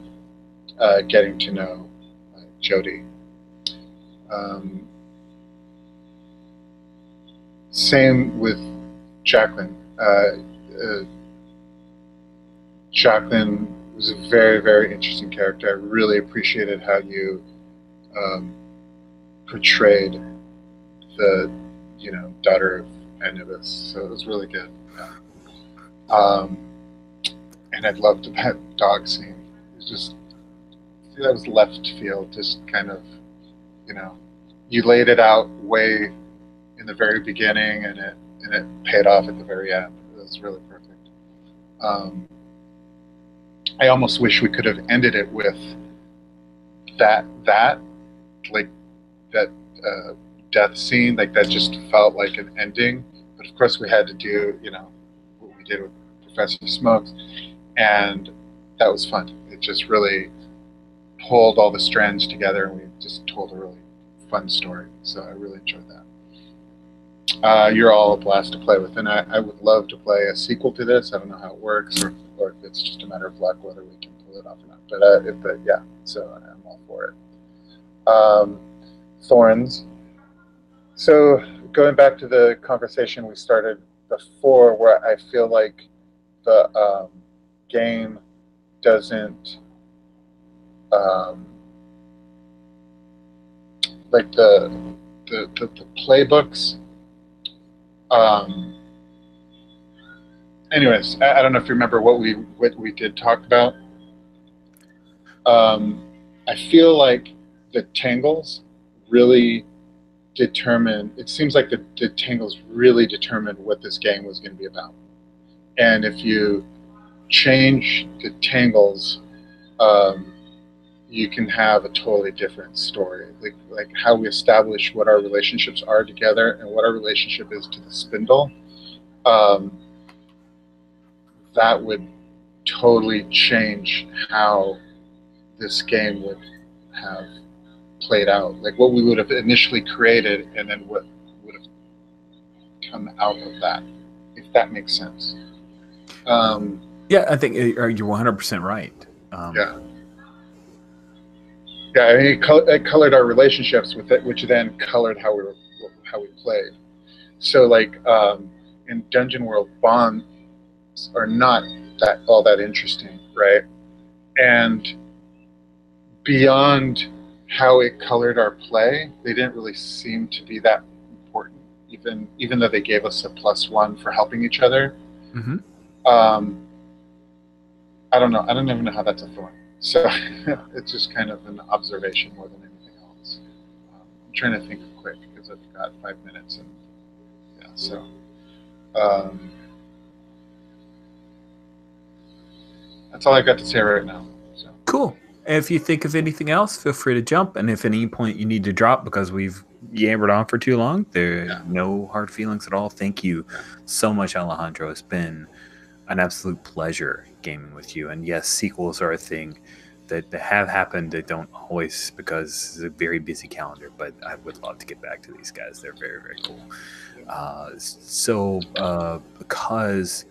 D: getting to know Jody. Same with Jacqueline. Jacqueline was a very, very interesting character. I really appreciated how you portrayed the, daughter of Anubis. So it was really good. Yeah. And I loved that dog scene. It was just, that was left field. Just kind of, you laid it out way in the very beginning, and it paid off at the very end. It was really perfect. I almost wish we could have ended it with that death scene, like that just felt like an ending. But of course we had to do, what we did with Professor Smokes, and that was fun. It just really pulled all the strands together, and we just told a really fun story. So I really enjoyed that. You're all a blast to play with, and I would love to play a sequel to this. I don't know how it works, or if it's just a matter of luck whether we can pull it off or not. But yeah, so I'm all for it. Thorns. So going back to the conversation we started before, where I feel like the game doesn't like the playbooks. Anyways, I don't know if you remember what we did talk about. I feel like the tangles really determine. It seems like the tangles really determined what this game was going to be about. And if you change the tangles, you can have a totally different story. Like how we establish what our relationships are together and what our relationship is to the spindle. That would totally change how this game would have played out. Like what we would have initially created, and then what would have come out of that, if that makes sense.
A: Yeah, I think you're 100% right.
D: Yeah. Yeah, I mean, it colored our relationships with it, which then colored how we played. So, like in Dungeon World, bonds are not all that interesting, right? And beyond how it colored our play, they didn't really seem to be that important, even though they gave us a +1 for helping each other.
A: Mm-hmm.
D: I don't know. I don't even know how that's a thorn. So it's just kind of an observation more than anything else. I'm trying to think quick because I've got 5 minutes, and yeah. So that's all I've got to say right now. So.
A: Cool. If you think of anything else, feel free to jump. And if at any point you need to drop because we've yammered on for too long, there are no hard feelings at all. Thank you so much, Alejandro. It's been an absolute pleasure gaming with you. And yes, sequels are a thing that have happened. That don't always, because it's a very busy calendar, but I would love to get back to these guys. They're very, very cool. Because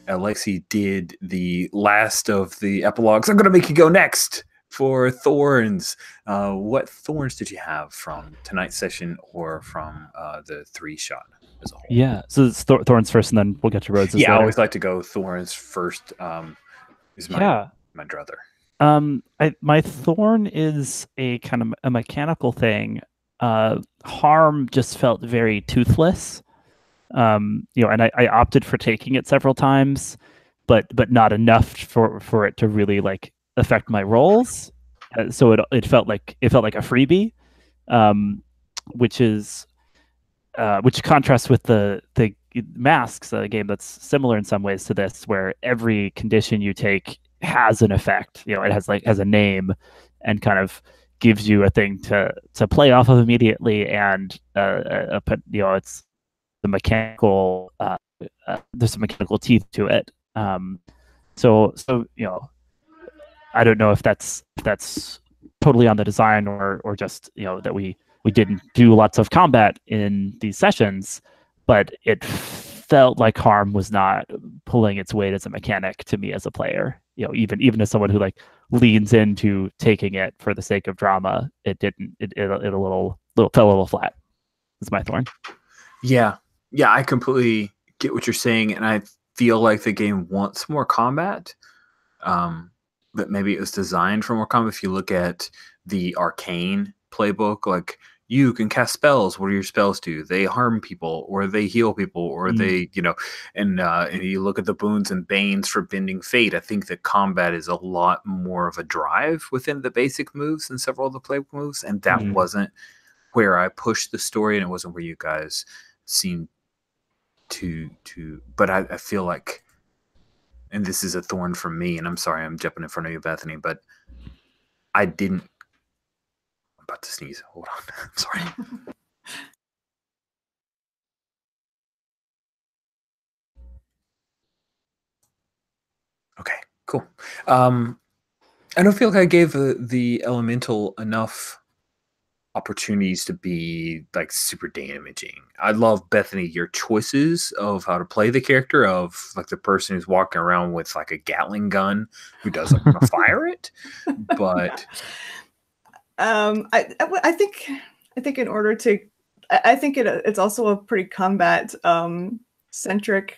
A: Alexi did the last of the epilogues, I'm going to make you go next for Thorns. What Thorns did you have from tonight's session or from the 3-shot? as a whole.
C: Yeah. So it's Thorns first, and then we'll get to Rhodes.
A: Yeah, I always like to go Thorns first. Is my druther.
C: My thorn is a kind of a mechanical thing. Harm just felt very toothless. And I opted for taking it several times, but not enough for it to really like affect my rolls. So it felt like a freebie, which contrasts with the Masks, a game that's similar in some ways to this, where every condition you take has an effect. It has a name and kind of gives you a thing to play off of immediately, and it's the mechanical. There's some mechanical teeth to it. So I don't know if that's totally on the design or just that we didn't do lots of combat in these sessions, but it felt like Harm was not pulling its weight as a mechanic to me as a player. Even as someone who like leans into taking it for the sake of drama, it didn't. It fell a little flat. Is my thorn.
A: Yeah, I completely get what you're saying, and I feel like the game wants more combat. But maybe it was designed for more combat. If you look at the Arcane playbook, like, you can cast spells. What do your spells do? They harm people, or they heal people, or they, and you look at the boons and banes for bending fate. I think that combat is a lot more of a drive within the basic moves and several of the playbook moves, and that wasn't where I pushed the story, and it wasn't where you guys seemed to. But I feel like, and this is a thorn for me, and I'm sorry I'm jumping in front of you, Bethany, but I didn't. I'm about to sneeze. Hold on. I'm sorry. Okay, cool. I don't feel like I gave the elemental enough opportunities to be like super damaging. I love, Bethany, your choices of how to play the character, of like the person who's walking around with like a Gatling gun who doesn't want to fire it. But
B: I think in order to, I think it's also a pretty combat centric,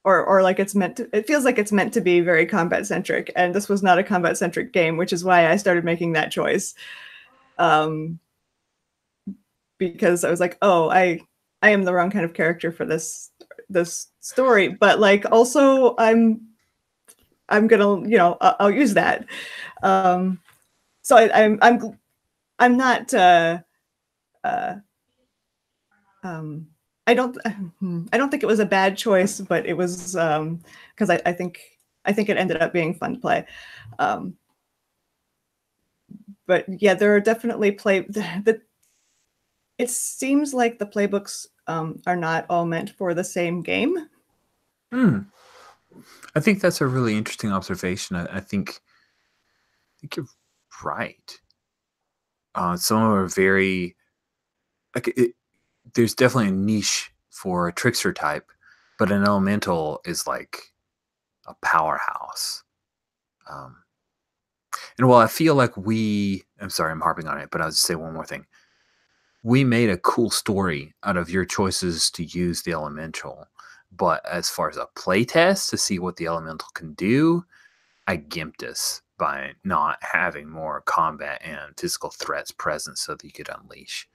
B: or like it feels like it's meant to be very combat centric, and this was not a combat centric game, which is why I started making that choice. Because I was like, oh, I am the wrong kind of character for this story, but like also I'm gonna I'll use that. So I'm not I don't think it was a bad choice, but it was because I think it ended up being fun to play. But yeah, there are definitely it seems like the playbooks are not all meant for the same game.
A: I think that's a really interesting observation. I think you're right. Some of them are very there's definitely a niche for a trickster type, but an elemental is like a powerhouse. And while I feel like I'm sorry, I'm harping on it, but I'll just say one more thing. We made a cool story out of your choices to use the elemental, but as far as a play test to see what the elemental can do, I gimped us by not having more combat and physical threats present so that you could unleash.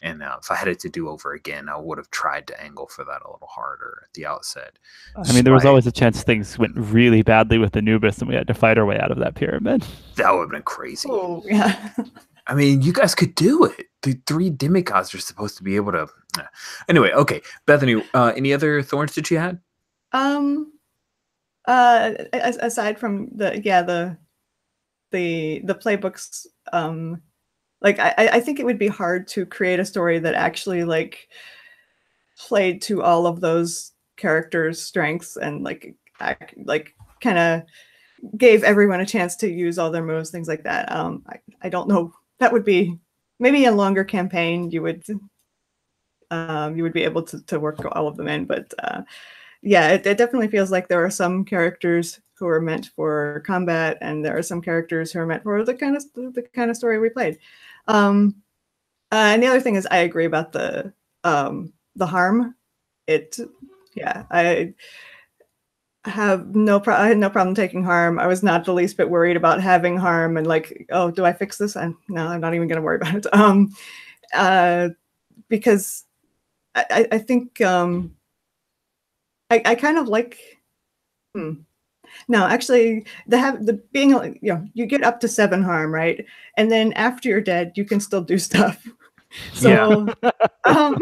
A: And if I had it to do over again, I would have tried to angle for that a little harder at the outset.
C: I mean, there was always a chance things went really badly with Anubis and we had to fight our way out of that pyramid.
A: That would have been crazy.
B: Oh, yeah.
A: I mean, you guys could do it. The 3 demigods are supposed to be able to. Anyway, okay. Bethany, any other thorns that you had?
B: Aside from the playbooks, like I think it would be hard to create a story that actually like played to all of those characters' strengths and like kind of gave everyone a chance to use all their moves, things like that. I don't know. That would be maybe a longer campaign. You would be able to work all of them in, but yeah, it definitely feels like there are some characters who are meant for combat, and there are some characters who are meant for the kind of story we played. And the other thing is, I agree about the harm yeah, I had no problem taking harm. I was not the least bit worried about having harm and like, oh, do I fix this? No, I'm not even going to worry about it. Because I think I kind of like. No, actually, the being, you know, you get up to 7 harm, right? And then after you're dead, you can still do stuff. So, I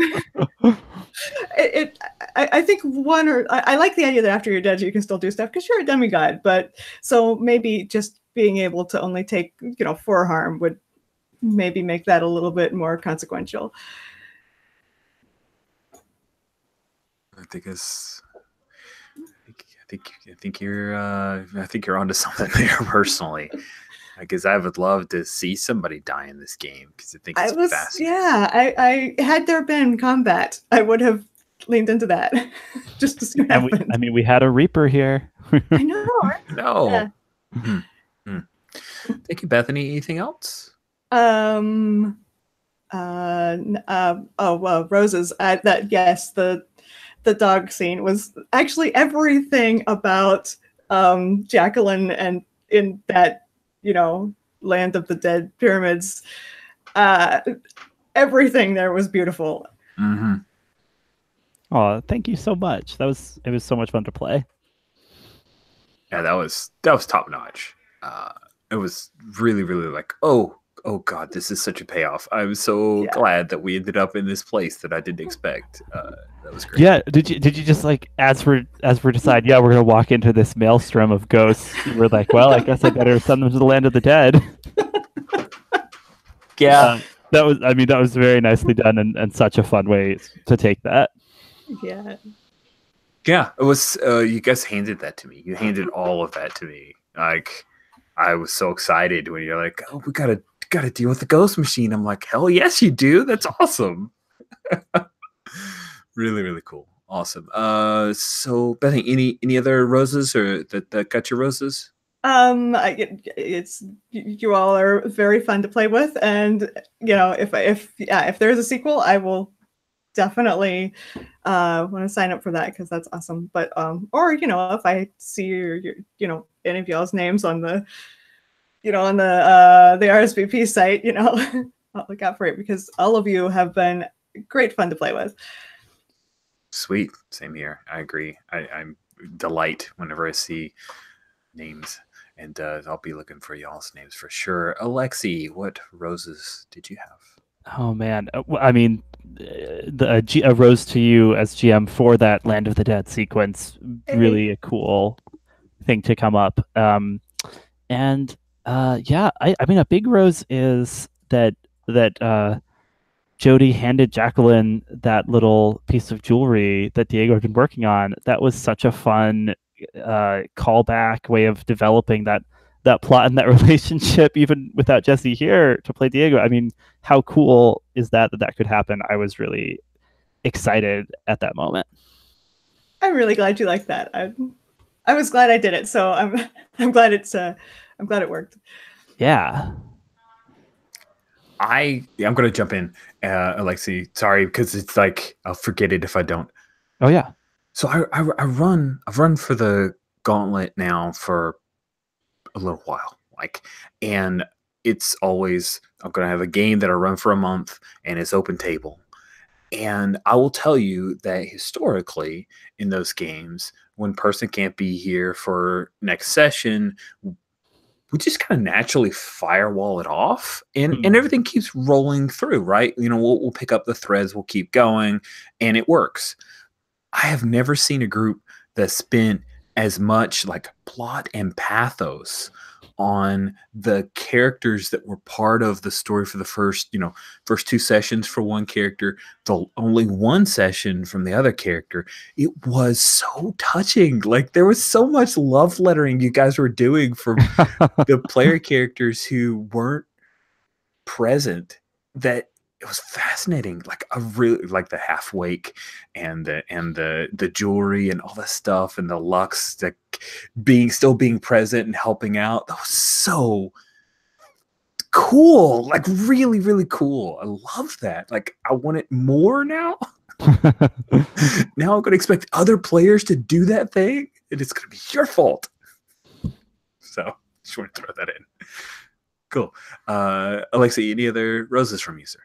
B: think I like the idea that after you're dead, you can still do stuff because you're a demigod. But so maybe just being able to only take, you know, 4 harm would maybe make that a little bit more consequential.
A: I think you're onto something there personally, because I would love to see somebody die in this game because I think it's fascinating.
B: Yeah, I had there been combat, I would have leaned into that just to see what happened.
C: I mean, we had a Reaper here.
B: I know.
A: No.
B: Yeah.
A: Thank you, Bethany. Anything else?
B: Roses. Yes, the dog scene was actually everything about Jacqueline and in that, you know, land of the dead pyramids. Everything there was beautiful.
A: Mm-hmm.
C: Oh, thank you so much. It was so much fun to play.
A: Yeah, that was top notch. It was really, really like, oh God, this is such a payoff. I was so glad that we ended up in this place that I didn't expect. That was great.
C: Yeah, did you just like as we're decide, yeah, we're gonna walk into this maelstrom of ghosts, we're like, well, I guess I better send them to the land of the dead.
A: Yeah.
C: That was very nicely done and such a fun way to take that.
B: Yeah.
A: Yeah, it was. You guys handed that to me. You handed all of that to me. Like, I was so excited when you're like, "Oh, we gotta deal with the ghost machine." I'm like, "Hell yes, you do. That's awesome." Really, really cool. Awesome. So Bethany, any other roses or that got your roses?
B: It's you all are very fun to play with, and you know, if there's a sequel, I will definitely want to sign up for that because that's awesome. But or you know, if I see your you know, any of y'all's names on the, you know, on the RSVP site, you know, I'll look out for it because all of you have been great fun to play with.
A: Sweet, same here. I agree. I'm delight whenever I see names, and I'll be looking for y'all's names for sure. Alexi, what roses did you have?
C: Oh man, I mean, a rose to you as GM for that Land of the Dead sequence. Really a cool thing to come up. And yeah, I mean, a big rose is that Jody handed Jacqueline that little piece of jewelry that Diego had been working on. That was such a fun callback way of developing that plot and that relationship, even without Jesse here to play Diego. I mean, how cool is that could happen? I was really excited at that moment.
B: I'm really glad you like that. I was glad I did it, so I'm glad it worked.
C: Yeah.
A: I'm gonna jump in, Alexi. Sorry, because it's like I'll forget it if I don't.
C: Oh yeah.
A: So I've run for the gauntlet now for a little while, and it's always, I'm gonna have a game that I run for a month, and it's open table. And I will tell you that historically in those games, when person can't be here for next session, we just kind of naturally firewall it off, and everything keeps rolling through, right? You know, we'll pick up the threads, we'll keep going, and it works. I have never seen a group that spent as much like plot and pathos on the characters that were part of the story for the first 2 sessions for one character, the only one session from the other character. It was so touching. Like, there was so much love lettering you guys were doing for the player characters who weren't present, that it was fascinating. Like, I really like the half wake and the jewelry and all that stuff, and the Lux still being present and helping out. That was so cool. Like really, really cool. I love that. Like I want it more now. Now I'm going to expect other players to do that thing, and it's going to be your fault. So just want to throw that in. Cool. Alexa, any other roses from you, sir?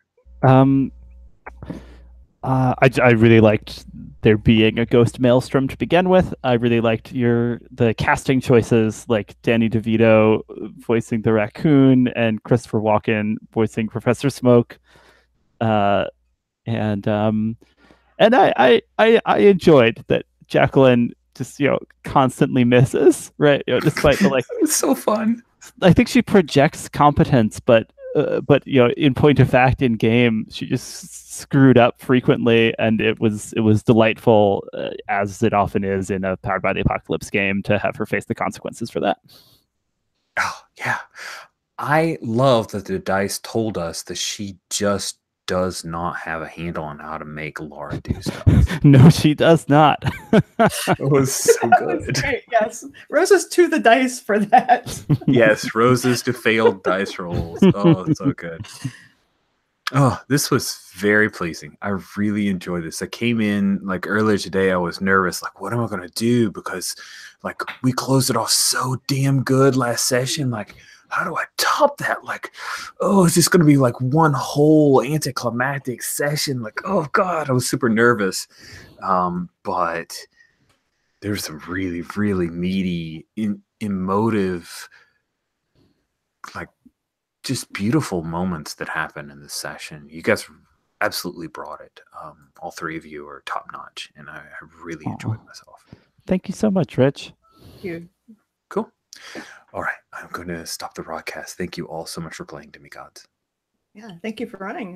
C: I really liked there being a ghost maelstrom to begin with. I really liked the casting choices, like Danny DeVito voicing the raccoon and Christopher Walken voicing Professor Smoke. And I enjoyed that Jacqueline just constantly misses, right? Despite the like,
A: it's so fun.
C: I think she projects competence, but in point of fact, in game, she just screwed up frequently, and it was delightful, as it often is in a Powered by the Apocalypse game, to have her face the consequences for that.
A: Oh yeah, I love that the dice told us that she just does not have a handle on how to make Laura do stuff.
C: No, she does not.
A: It was so good.
B: Great, yes. Roses to the dice for that.
A: Yes, roses to failed dice rolls. Oh, it's so good. Oh, this was very pleasing. I really enjoyed this. I came in like earlier today. I was nervous. Like, what am I going to do? Because like we closed it off so damn good last session. Like, how do I top that? Like, oh, it's just going to be like one whole anticlimactic session. Like, oh God, I was super nervous. But there's some really, really meaty, emotive, like just beautiful moments that happen in this session. You guys absolutely brought it. All three of you are top notch, and I really enjoyed myself.
C: Thank you so much, Rich.
B: Thank you.
A: Cool. All right, I'm going to stop the broadcast. Thank you all so much for playing Demigods.
B: Yeah, thank you for running.